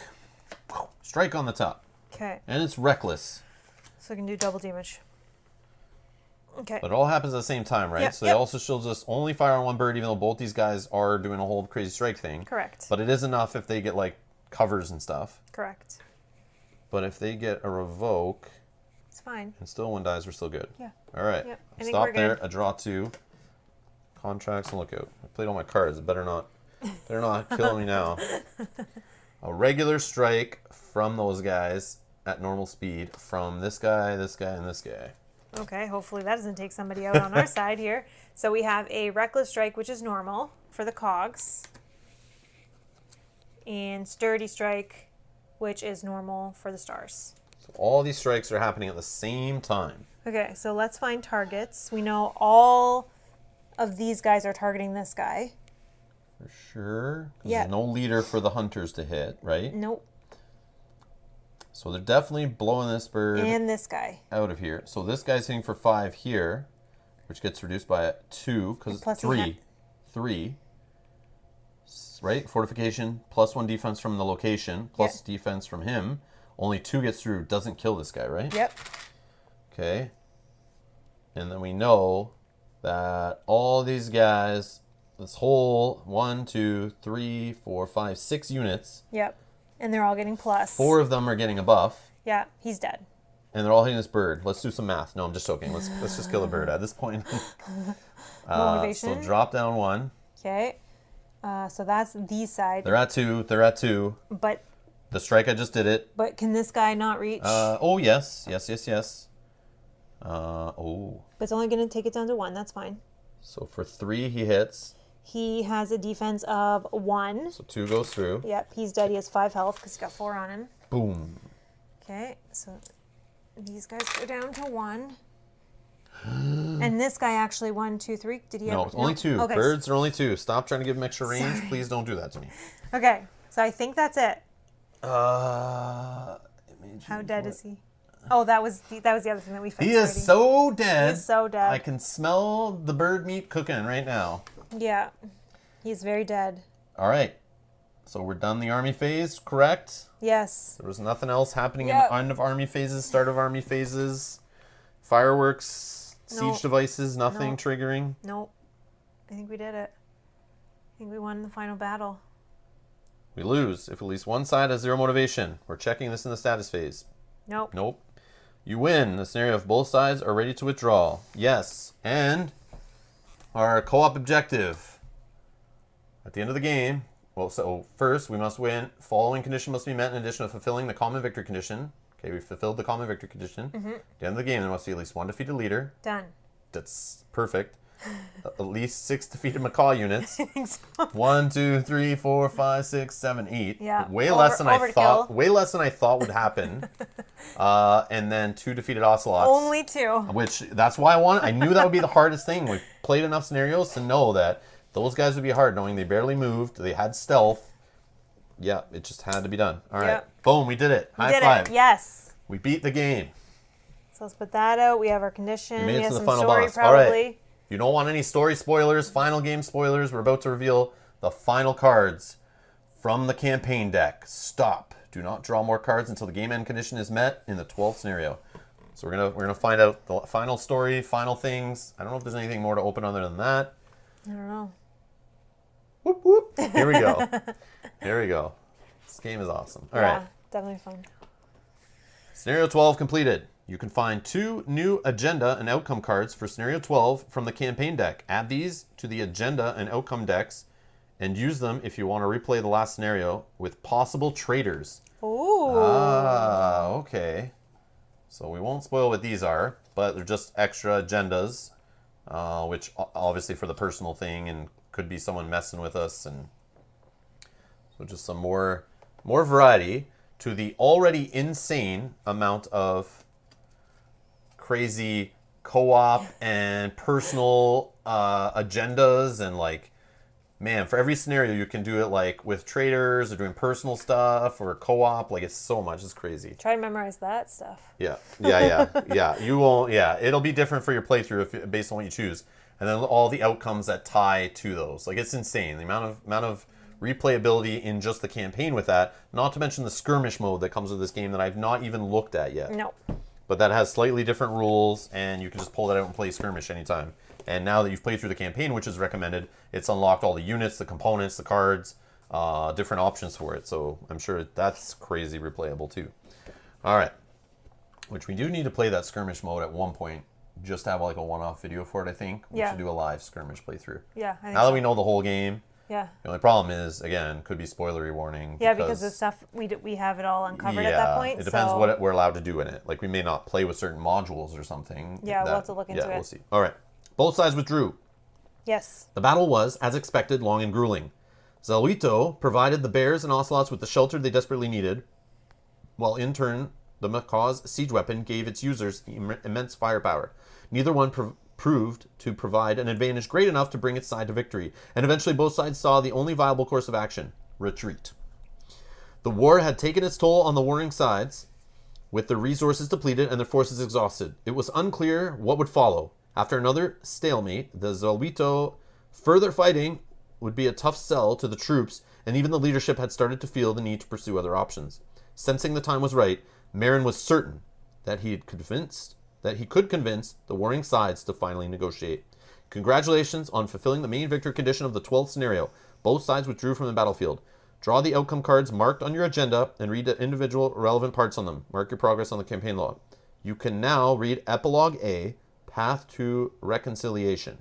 Speaker 1: Strike on the top.
Speaker 2: Okay,
Speaker 1: And it's reckless.
Speaker 2: so we can do double damage. Okay.
Speaker 1: But it all happens at the same time, right?
Speaker 2: Yep,
Speaker 1: So
Speaker 2: yep.
Speaker 1: they also shows us only fire on one bird, even though both these guys are doing a whole crazy strike thing.
Speaker 2: Correct.
Speaker 1: But it is enough if they get, like, covers and stuff.
Speaker 2: Correct.
Speaker 1: But if they get a revoke
Speaker 2: It's fine.
Speaker 1: and still one dies, we're still good.
Speaker 2: Yeah.
Speaker 1: All right.
Speaker 2: Yep, I think
Speaker 1: Stop
Speaker 2: we're
Speaker 1: there.
Speaker 2: good.
Speaker 1: A draw 2. Contracts and lookout. I played all my cards. It better not kill me now. A regular strike from those guys at normal speed from this guy, and this guy.
Speaker 2: Okay, hopefully that doesn't take somebody out on our side here. So we have a reckless strike, which is normal for the cogs. And sturdy strike, which is normal for the stars.
Speaker 1: So all these strikes are happening at the same time.
Speaker 2: Okay, so let's find targets. We know all of these guys are targeting this guy.
Speaker 1: For sure. 'Cause
Speaker 2: Yeah.
Speaker 1: There's no leader for the hunters to hit, right?
Speaker 2: Nope.
Speaker 1: So they're definitely blowing this bird
Speaker 2: And this guy.
Speaker 1: out of here. So this guy's hitting for 5 here, which gets reduced by 2 because
Speaker 2: Plus
Speaker 1: it's
Speaker 2: he
Speaker 1: 3. 3. Right? Fortification, plus 1 defense from the location, plus defense from him. Only 2 gets through. Doesn't kill this guy, right?
Speaker 2: Yep.
Speaker 1: Okay. And then we know that all these guys, this whole 1, 2, 3, 4, 5, 6 units.
Speaker 2: Yep. And they're all getting plus.
Speaker 1: 4 of them are getting a buff.
Speaker 2: Yeah, he's dead.
Speaker 1: And they're all hitting this bird. Let's do some math. No, I'm just joking. Let's just kill the bird at this point.
Speaker 2: Motivation.
Speaker 1: So drop down 1.
Speaker 2: Okay. So that's the side.
Speaker 1: They're at 2. They're at 2.
Speaker 2: But
Speaker 1: The strike, I just did it.
Speaker 2: but can this guy not reach?
Speaker 1: Oh, yes. Yes. Oh.
Speaker 2: But it's only going to take it down to 1. That's fine.
Speaker 1: So for 3, he hits.
Speaker 2: He has a defense of 1.
Speaker 1: So 2 goes through.
Speaker 2: Yep, he's dead. He has 5 health because he's got 4 on him.
Speaker 1: Boom.
Speaker 2: Okay, so these guys go down to 1. And this guy actually 1, 2, 3. Did he?
Speaker 1: No,
Speaker 2: have,
Speaker 1: only 2.
Speaker 2: Okay.
Speaker 1: Birds are only 2. Stop trying to give him extra range.
Speaker 2: Sorry.
Speaker 1: Please don't do that to me.
Speaker 2: Okay, so I think that's it.
Speaker 1: How
Speaker 2: How dead is he? Oh, that was the other thing that we fixed.
Speaker 1: He is
Speaker 2: already.
Speaker 1: so dead.
Speaker 2: He is so dead.
Speaker 1: I can smell the bird meat cooking right now.
Speaker 2: Yeah, he's very dead.
Speaker 1: All right. So we're done the army phase, correct?
Speaker 2: Yes.
Speaker 1: There was nothing else happening
Speaker 2: Yep.
Speaker 1: in the end of army phases, start of army phases, fireworks, siege
Speaker 2: Nope.
Speaker 1: devices, nothing
Speaker 2: Nope.
Speaker 1: triggering.
Speaker 2: Nope. I think we did it. I think we won the final battle.
Speaker 1: We lose if at least one side has 0 motivation. We're checking this in the status phase.
Speaker 2: Nope.
Speaker 1: Nope. You win the scenario if both sides are ready to withdraw. Yes. And our co-op objective at the end of the game. Well, so first we must win. Following condition must be met in addition to fulfilling the common victory condition. Okay, we fulfilled the common victory condition. At the end of the game, there must be at least 1 defeated leader.
Speaker 2: Done.
Speaker 1: That's perfect. At least 6 defeated macaw units.
Speaker 2: I think so.
Speaker 1: 1, 2, 3, 4, 5, 6, 7, 8.
Speaker 2: Yeah.
Speaker 1: Way less than I
Speaker 2: Overkill.
Speaker 1: thought. Way less than I thought would happen. And then 2 defeated ocelots.
Speaker 2: Only 2.
Speaker 1: Which that's why I knew that would be the hardest thing. We've played enough scenarios to know that those guys would be hard, knowing they barely moved, they had stealth. Yeah, it just had to be done. All right,
Speaker 2: Yep.
Speaker 1: boom, we did it.
Speaker 2: We
Speaker 1: High
Speaker 2: did
Speaker 1: five.
Speaker 2: it. Yes.
Speaker 1: We beat the game.
Speaker 2: So let's put that out. We have our condition.
Speaker 1: We made it
Speaker 2: have
Speaker 1: to the
Speaker 2: some
Speaker 1: final
Speaker 2: story
Speaker 1: boss.
Speaker 2: probably.
Speaker 1: All right. If you don't want any story spoilers, final game spoilers, we're about to reveal the final cards from the campaign deck. Stop. Do not draw more cards until the game end condition is met in the 12th scenario. So we're gonna find out the final story, final things. I don't know if there's anything more to open other than that.
Speaker 2: I don't know.
Speaker 1: Whoop whoop. Here we go. Here we go. This game is awesome. All right.
Speaker 2: Definitely fun.
Speaker 1: Scenario 12 completed. You can find 2 new agenda and outcome cards for Scenario 12 from the campaign deck. Add these to the agenda and outcome decks and use them if you want to replay the last scenario with possible traders.
Speaker 2: Ooh.
Speaker 1: Ah, okay. So we won't spoil what these are, but they're just extra agendas, which obviously for the personal thing and could be someone messing with us, and so just some more variety to the already insane amount of crazy co-op and personal agendas. And like, man, for every scenario you can do it like with traders or doing personal stuff or co-op. Like, it's so much. It's crazy.
Speaker 2: Try to memorize that stuff.
Speaker 1: Yeah. You won't. Yeah, it'll be different for your playthrough based on what you choose, and then all the outcomes that tie to those. Like, it's insane the amount of replayability in just the campaign with that. Not to mention the skirmish mode that comes with this game that I've not even looked at yet.
Speaker 2: No.
Speaker 1: But that has slightly different rules, and you can just pull that out and play skirmish anytime. And now that you've played through the campaign, which is recommended, it's unlocked all the units, the components, the cards, different options for it. So I'm sure that's crazy replayable too. All right. Which we do need to play that skirmish mode at one point. Just have like a one-off video for it, I think. We should do a live skirmish playthrough.
Speaker 2: Yeah. I think
Speaker 1: Now that we know the whole game.
Speaker 2: Yeah.
Speaker 1: The only problem is, again, could be spoilery warning.
Speaker 2: Yeah, because the stuff we have it all uncovered at that point.
Speaker 1: It depends
Speaker 2: so...
Speaker 1: what we're allowed to do in it. Like, we may not play with certain modules or something.
Speaker 2: Yeah, we'll have to look into it.
Speaker 1: Yeah, we'll see. All right. Both sides withdrew.
Speaker 2: Yes.
Speaker 1: The battle was, as expected, long and grueling. Zelwito provided the bears and ocelots with the shelter they desperately needed, while in turn, the Macaw's siege weapon gave its users immense firepower. Neither one proved to provide an advantage great enough to bring its side to victory, and eventually both sides saw the only viable course of action: retreat. The war had taken its toll on the warring sides, with their resources depleted and their forces exhausted. It was unclear what would follow. After another stalemate, the Zelwito further fighting would be a tough sell to the troops, and even the leadership had started to feel the need to pursue other options. Sensing the time was right, Marin was certain that he could convince the warring sides to finally negotiate. Congratulations on fulfilling the main victory condition of the 12th scenario. Both sides withdrew from the battlefield. Draw the outcome cards marked on your agenda and read the individual relevant parts on them. Mark your progress on the campaign log. You can now read Epilogue A, Path to Reconciliation.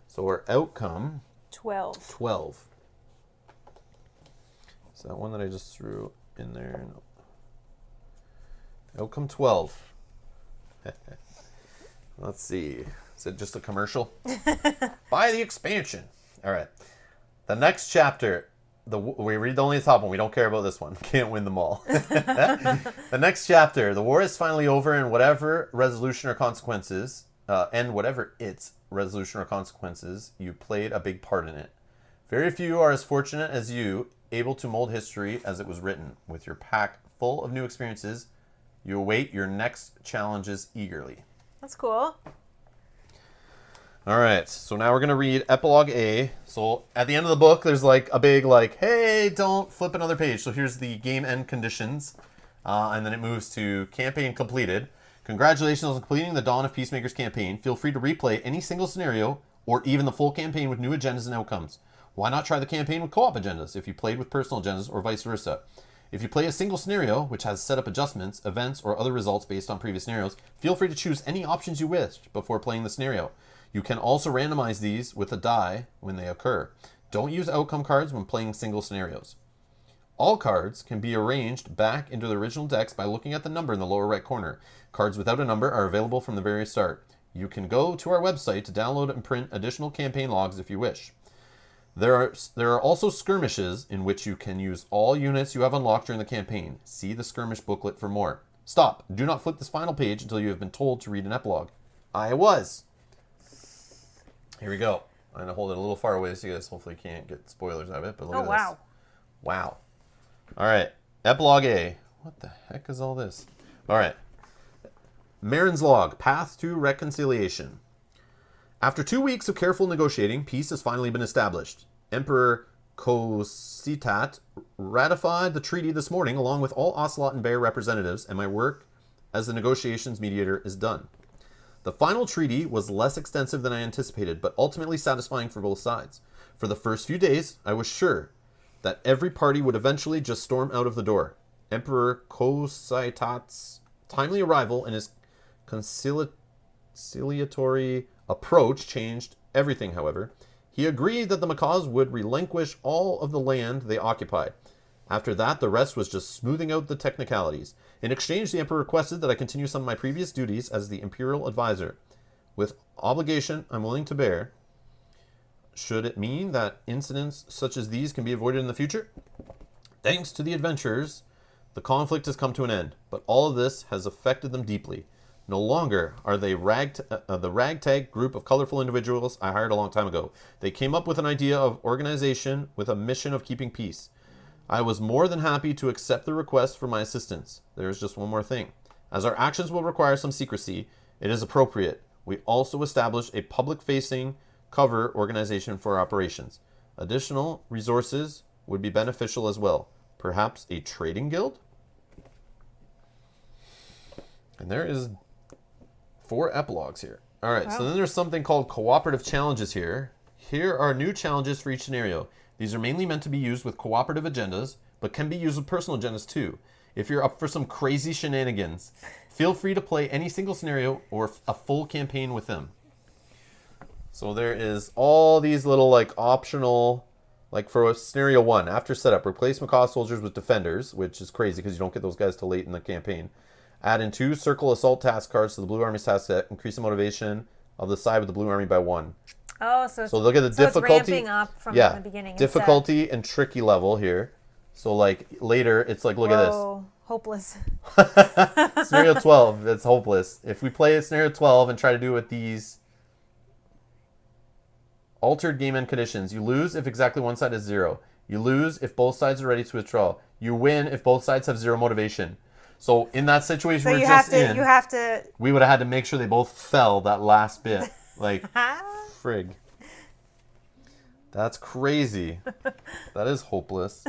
Speaker 1: So our outcome... 12. Is that one that I just threw in there? No. Outcome 12. Let's see. Is it just a commercial? Buy the expansion. All right. The next chapter... we read only the top one. We don't care about this one. Can't win them all. The next chapter. The war is finally over, and whatever resolution or consequences, you played a big part in it. Very few are as fortunate as you, able to mold history as it was written. With your pack full of new experiences, you await your next challenges eagerly.
Speaker 2: That's cool.
Speaker 1: All right, so now we're going to read Epilogue A. So at the end of the book, there's like a big hey, don't flip another page. So here's the game end conditions. And then it moves to campaign completed. Congratulations on completing the Dawn of Peacemakers campaign. Feel free to replay any single scenario or even the full campaign with new agendas and outcomes. Why not try the campaign with co-op agendas if you played with personal agendas or vice versa? If you play a single scenario, which has set up adjustments, events, or other results based on previous scenarios, feel free to choose any options you wish before playing the scenario. You can also randomize these with a die when they occur. Don't use outcome cards when playing single scenarios. All cards can be arranged back into the original decks by looking at the number in the lower right corner. Cards without a number are available from the very start. You can go to our website to download and print additional campaign logs if you wish. There are also skirmishes in which you can use all units you have unlocked during the campaign. See the skirmish booklet for more. Stop. Do not flip this final page until you have been told to read an epilogue. I was. Here we go. I'm going to hold it a little far away so you guys hopefully can't get spoilers out of it. But look at this.
Speaker 2: Wow.
Speaker 1: Wow. All right. Epilogue A. What the heck is all this? All right. Marin's Log. Path to Reconciliation. After 2 weeks of careful negotiating, peace has finally been established. Emperor Kositat ratified the treaty this morning along with all Ocelot and Bear representatives, and my work as the negotiations mediator is done. The final treaty was less extensive than I anticipated, but ultimately satisfying for both sides. For the first few days, I was sure that every party would eventually just storm out of the door. Emperor Kositat's timely arrival and his conciliatory approach changed everything, however. He agreed that the Macaws would relinquish all of the land they occupied. After that, the rest was just smoothing out the technicalities. In exchange, the Emperor requested that I continue some of my previous duties as the Imperial Advisor. With obligation I'm willing to bear, should it mean that incidents such as these can be avoided in the future? Thanks to the adventurers, the conflict has come to an end, but all of this has affected them deeply. No longer are they the ragtag group of colorful individuals I hired a long time ago. They came up with an idea of organization with a mission of keeping peace. I was more than happy to accept the request for my assistance. There is just one more thing. As our actions will require some secrecy, it is appropriate we also establish a public-facing cover organization for our operations. Additional resources would be beneficial as well. Perhaps a trading guild? And there is 4 epilogues here. All right, wow. So then there's something called cooperative challenges here. Here are new challenges for each scenario. These are mainly meant to be used with cooperative agendas, but can be used with personal agendas too. If you're up for some crazy shenanigans, feel free to play any single scenario or a full campaign with them. So there is all these little optional, for scenario 1, after setup, replace Macaw soldiers with defenders, which is crazy because you don't get those guys till late in the campaign. Add in 2 circle assault task cards to the Blue Army's task set. Increase the motivation of the side with the Blue Army by 1.
Speaker 2: Oh, so
Speaker 1: look at the difficulty.
Speaker 2: It's ramping up from the beginning.
Speaker 1: Difficulty and tricky level here. So later, it's look at this.
Speaker 2: Hopeless.
Speaker 1: Scenario 12, it's hopeless. If we play at scenario 12 and try to do it with these altered game end conditions, you lose if exactly one side is 0. You lose if both sides are ready to withdraw. You win if both sides have 0 motivation. So in that situation
Speaker 2: you have to.
Speaker 1: We would have had to make sure they both fell that last bit. Frig. That's crazy. That is hopeless.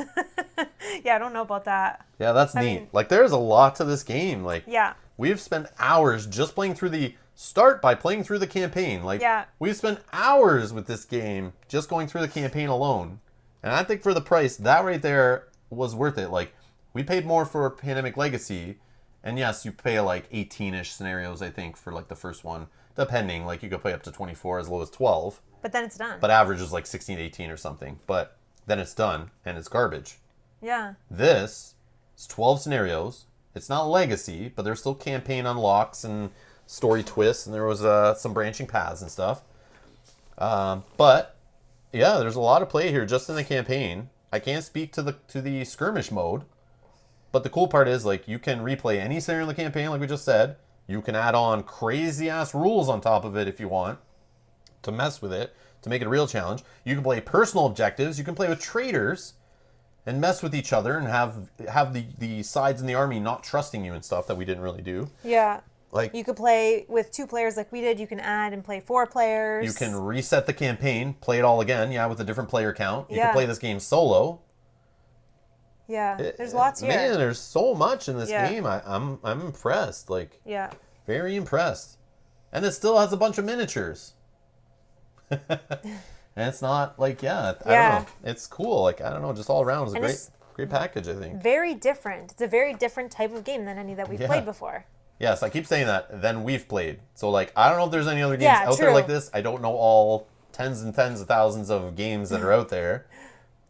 Speaker 2: Yeah, I don't know about that.
Speaker 1: Yeah, that's neat.
Speaker 2: mean-
Speaker 1: Like, there's a lot to this game. Like,
Speaker 2: Yeah.
Speaker 1: we've spent hours just playing through the start by playing through the campaign. Like,
Speaker 2: Yeah.
Speaker 1: we've spent hours with this game just going through the campaign alone. And I think for the price, that right there was worth it. Like, we paid more for Pandemic Legacy. And yes, you pay like 18-ish scenarios, I think, for like the first one. Depending, like you could play up to 24, as low as 12.
Speaker 2: But then it's done.
Speaker 1: But average is like 16 to 18 or something. But then it's done, and it's garbage.
Speaker 2: Yeah.
Speaker 1: This is 12 scenarios. It's not legacy, but there's still campaign unlocks and story twists, and there was some branching paths and stuff. But yeah, there's a lot of play here just in the campaign. I can't speak to the skirmish mode, but the cool part is like you can replay any scenario in the campaign, like we just said. You can add on crazy ass rules on top of it if you want to mess with it, to make it a real challenge. You can play personal objectives. You can play with traders and mess with each other and have the sides in the army not trusting you and stuff that we didn't really do.
Speaker 2: Yeah.
Speaker 1: Like,
Speaker 2: You could play with 2 players like we did. You can add and play 4 players.
Speaker 1: you can reset the campaign, play it all again, yeah, with a different player count. You
Speaker 2: Yeah.
Speaker 1: can play this game solo.
Speaker 2: Yeah. There's lots here.
Speaker 1: Man, there's so much in this
Speaker 2: Yeah.
Speaker 1: game. I'm impressed. Like,
Speaker 2: Yeah.
Speaker 1: very impressed. And it still has a bunch of miniatures. And it's not like, I don't know. It's cool. Like, I don't know, just all around it's a
Speaker 2: And
Speaker 1: great
Speaker 2: it's
Speaker 1: great package, I think.
Speaker 2: Very different. It's a very different type of game than any that we've
Speaker 1: Yeah.
Speaker 2: played before.
Speaker 1: Yes, I keep saying that. Then we've played. So, like, I don't know if there's any other games
Speaker 2: Yeah,
Speaker 1: out there
Speaker 2: true.
Speaker 1: like this. I don't know all tens and tens of thousands of games that are out there.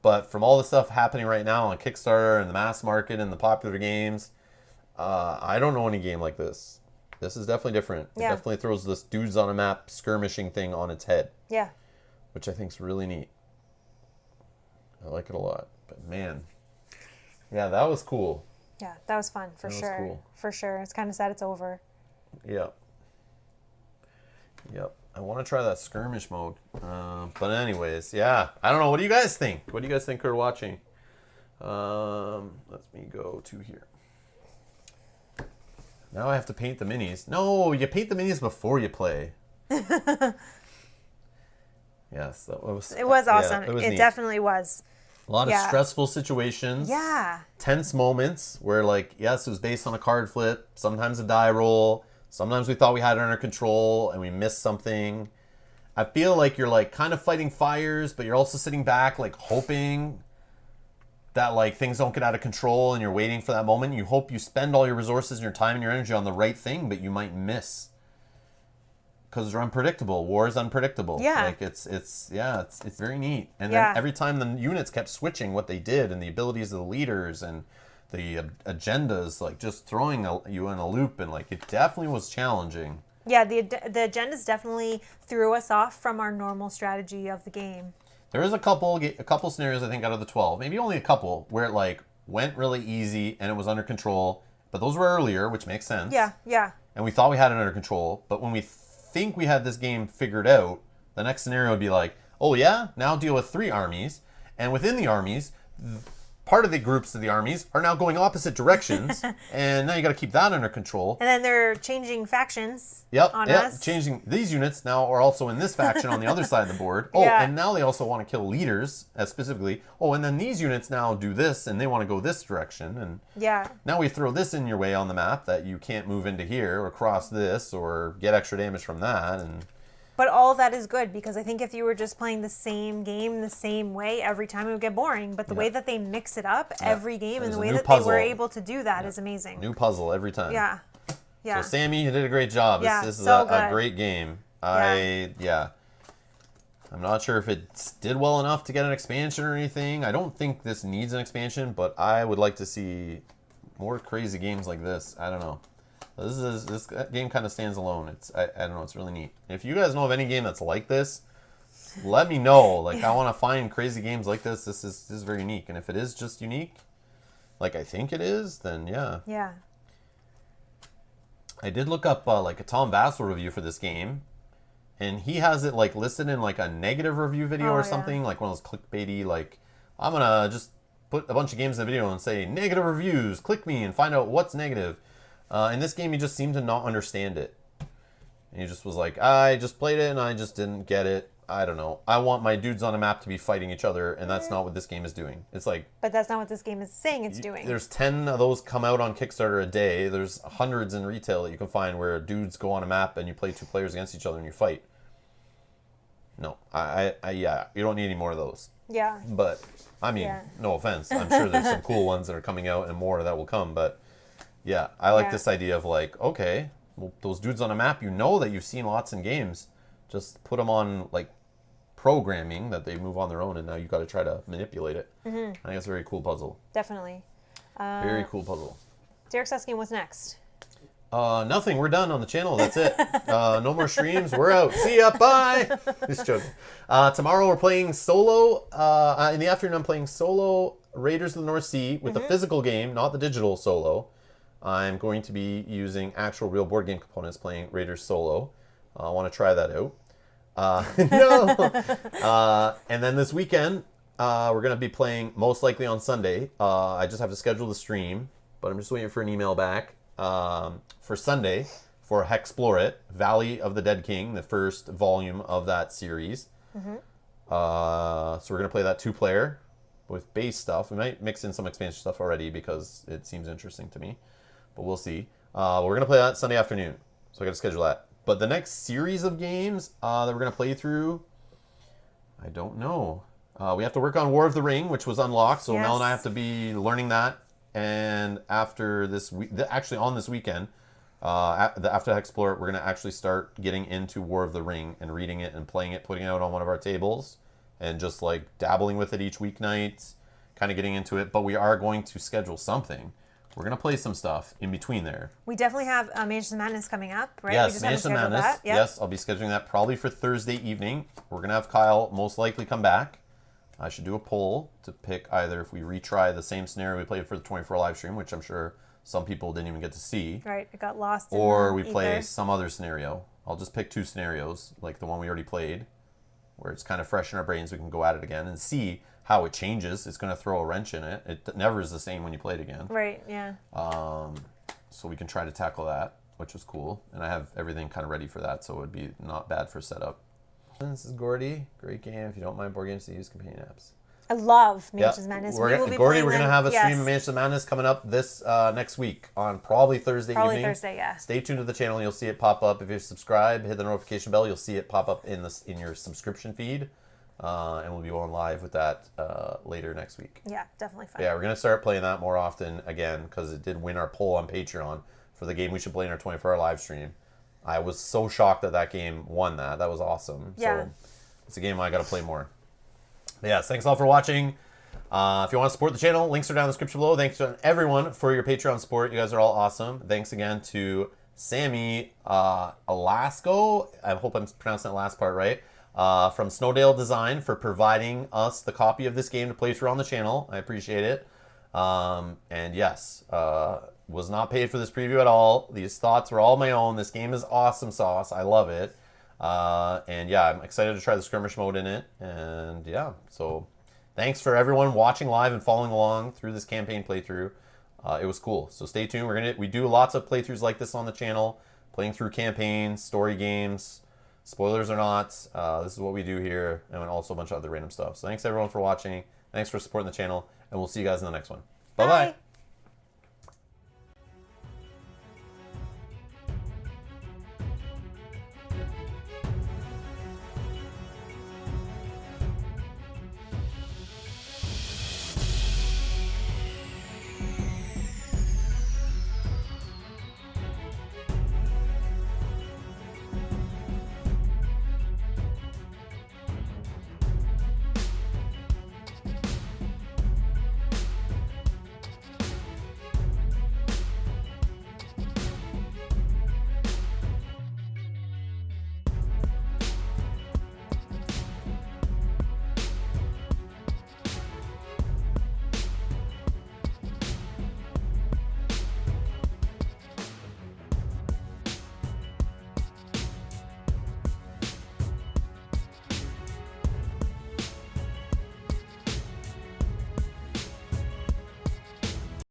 Speaker 1: But from all the stuff happening right now on Kickstarter and the mass market and the popular games, I don't know any game like this. This is definitely different. It
Speaker 2: Yeah.
Speaker 1: definitely throws this dudes on a map skirmishing thing on its head,
Speaker 2: Yeah.
Speaker 1: which I think is really neat. I like it a lot. But man, yeah, that was cool.
Speaker 2: Yeah. That was fun for
Speaker 1: That was
Speaker 2: sure.
Speaker 1: cool.
Speaker 2: For sure. It's kind of sad it's over.
Speaker 1: Yep. Yep. I want to try that skirmish mode. But anyways, yeah. I don't know. What do you guys think? What do you guys think are watching? Let me go to here. Now I have to paint the minis. No, you paint the minis before you play. Yes, that was.
Speaker 2: It was awesome.
Speaker 1: it was
Speaker 2: It
Speaker 1: neat.
Speaker 2: definitely was.
Speaker 1: A lot of
Speaker 2: yeah.
Speaker 1: stressful situations.
Speaker 2: Yeah.
Speaker 1: Tense moments where, like, yes, it was based on a card flip, sometimes a die roll, sometimes we thought we had it under control and we missed something. I feel like you're, like, kind of fighting fires, but you're also sitting back, like, hoping that, like, things don't get out of control and you're waiting for that moment. You hope you spend all your resources and your time and your energy on the right thing, but you might miss. Because they're unpredictable. War is unpredictable.
Speaker 2: Yeah.
Speaker 1: Like, it's very neat. And
Speaker 2: Yeah.
Speaker 1: then every time the units kept switching what they did and the abilities of the leaders and the agendas, like, just throwing you in a loop, and, like, it definitely was challenging.
Speaker 2: Yeah, the agendas definitely threw us off from our normal strategy of the game.
Speaker 1: There is a couple scenarios, I think, out of the 12, maybe only a couple, where it, like, went really easy and it was under control. But those were earlier, which makes sense.
Speaker 2: Yeah, yeah.
Speaker 1: And we thought we had it under control. But when we think we had this game figured out, the next scenario would be like, oh yeah, now deal with 3 armies. And within the armies, part of the groups of the armies are now going opposite directions. And now you got to keep that under control.
Speaker 2: And then they're changing factions
Speaker 1: Yep,
Speaker 2: on
Speaker 1: yep.
Speaker 2: us.
Speaker 1: Changing these units now are also in this faction on the other side of the board. Oh,
Speaker 2: Yeah.
Speaker 1: and now they also want to kill leaders, specifically. Oh, and then these units now do this, and they want to go this direction. And
Speaker 2: Yeah.
Speaker 1: now we throw this in your way on the map that you can't move into here or cross this or get extra damage from that. And
Speaker 2: But all of that is good because I think if you were just playing the same game the same way every time, it would get boring. But the way that they mix it up every game and
Speaker 1: There's
Speaker 2: the
Speaker 1: a
Speaker 2: way
Speaker 1: new
Speaker 2: that they were
Speaker 1: puzzle.
Speaker 2: able to do that is amazing.
Speaker 1: new puzzle every time.
Speaker 2: Yeah. Yeah.
Speaker 1: So Sammy, you did a great job.
Speaker 2: Yeah,
Speaker 1: This is
Speaker 2: so
Speaker 1: a
Speaker 2: good.
Speaker 1: great game. I'm not sure if it did well enough to get an expansion or anything. I don't think this needs an expansion, but I would like to see more crazy games like this. I don't know. This game kind of stands alone. I don't know. It's really neat. If you guys know of any game that's like this, let me know. Like, I want to find crazy games like this. This is very unique. And if it is just unique, like I think it is, then yeah.
Speaker 2: Yeah.
Speaker 1: I did look up like a Tom Vassell review for this game, and he has it like listed in like a negative review video
Speaker 2: Oh,
Speaker 1: or
Speaker 2: yeah.
Speaker 1: something, like one of those clickbaity, like, I'm gonna just put a bunch of games in the video and say negative reviews, click me and find out what's negative. In this game, he just seemed to not understand it. And he just was like, I just played it and I just didn't get it. I don't know. I want my dudes on a map to be fighting each other, and that's not what this game is doing. It's like...
Speaker 2: But that's not what this game is saying it's doing.
Speaker 1: There's 10 of those come out on Kickstarter a day. There's hundreds in retail that you can find where dudes go on a map and you play 2 players against each other and you fight. No. Yeah, you don't need any more of those.
Speaker 2: Yeah.
Speaker 1: But, I mean, no offense. I'm sure there's some cool ones that are coming out and more that will come. But, yeah, I like this idea of like, okay, well, those dudes on a map, you know that you've seen lots in games. Just put them on, like, programming that they move on their own, and now you've got to try to manipulate it. I think it's a very cool puzzle.
Speaker 2: Definitely.
Speaker 1: Very cool puzzle.
Speaker 2: Derek's asking what's next.
Speaker 1: Nothing. We're done on the channel. That's it. No more streams. We're out. See ya. Bye. Just joking. Tomorrow we're playing solo. In the afternoon I'm playing solo Raiders of the North Sea with the physical game, not the digital solo. I'm going to be using actual real board game components playing Raiders solo. I want to try that out. No. And then this weekend, we're going to be playing most likely on Sunday. I just have to schedule the stream, but I'm just waiting for an email back for Sunday for Hexplore It, Valley of the Dead King, the first volume of that series. So we're going to play that 2-player with base stuff. We might mix in some expansion stuff already because it seems interesting to me, but we'll see. We're going to play that Sunday afternoon, so I got to schedule that. But the next series of games that we're going to play through, I don't know. We have to work on War of the Ring, which was unlocked, so Mel and I have to be learning that. And after this week, actually on this weekend, after Hexplore It, we're going to actually start getting into War of the Ring and reading it and playing it, putting it out on one of our tables, and just like dabbling with it each weeknight, kind of getting into it. But we are going to schedule something. We're going to play some stuff in between there.
Speaker 2: We definitely have Mansions of Madness coming up, right?
Speaker 1: Yes, Mansions of Madness. Yep. Yes, I'll be scheduling that probably for Thursday evening. We're going to have Kyle most likely come back. I should do a poll to pick either if we retry the same scenario we played for the 24 live stream, which I'm sure some people didn't even get to see.
Speaker 2: Right, it got lost.
Speaker 1: Or we play some other scenario. I'll just pick 2 scenarios, like the one we already played, where it's kind of fresh in our brains. We can go at it again and see how it changes. It's going to throw a wrench in it. It never is the same when you play it again.
Speaker 2: Right, yeah.
Speaker 1: So we can try to tackle that, which was cool. And I have everything kind of ready for that, so it would be not bad for setup. This is Gordy. Great game. If you don't mind board games, to use companion apps.
Speaker 2: I love Mansions of Madness.
Speaker 1: Gordy, we're going to have a stream of Mansions of Madness coming up this next week on probably Thursday evening.
Speaker 2: Probably Thursday, yeah.
Speaker 1: Stay tuned to the channel. You'll see it pop up. If you subscribe, hit the notification bell, you'll see it pop up in your subscription feed. And we'll be going live with that later next week.
Speaker 2: Yeah, definitely fun.
Speaker 1: Yeah, we're going to start playing that more often again because it did win our poll on Patreon for the game we should play in our 24-hour live stream. I was so shocked that that game won that. That was awesome.
Speaker 2: Yeah.
Speaker 1: So it's a game I got to play more. But yes, thanks all for watching. If you want to support the channel, links are down in the description below. Thanks to everyone for your Patreon support. You guys are all awesome. Thanks again to Sammy Alasko. I hope I'm pronouncing that last part right. From Snowdale Design for providing us the copy of this game to play through on the channel. I appreciate it. And yes, was not paid for this preview at all. These thoughts were all my own. This game is awesome sauce. I love it. And yeah, I'm excited to try the skirmish mode in it. And yeah, so thanks for everyone watching live and following along through this campaign playthrough. It was cool. So stay tuned. We do lots of playthroughs like this on the channel, playing through campaigns, story games, spoilers or not. This is what we do here, and also a bunch of other random stuff. So thanks everyone for watching. Thanks for supporting the channel, and we'll see you guys in the next one. Bye-bye.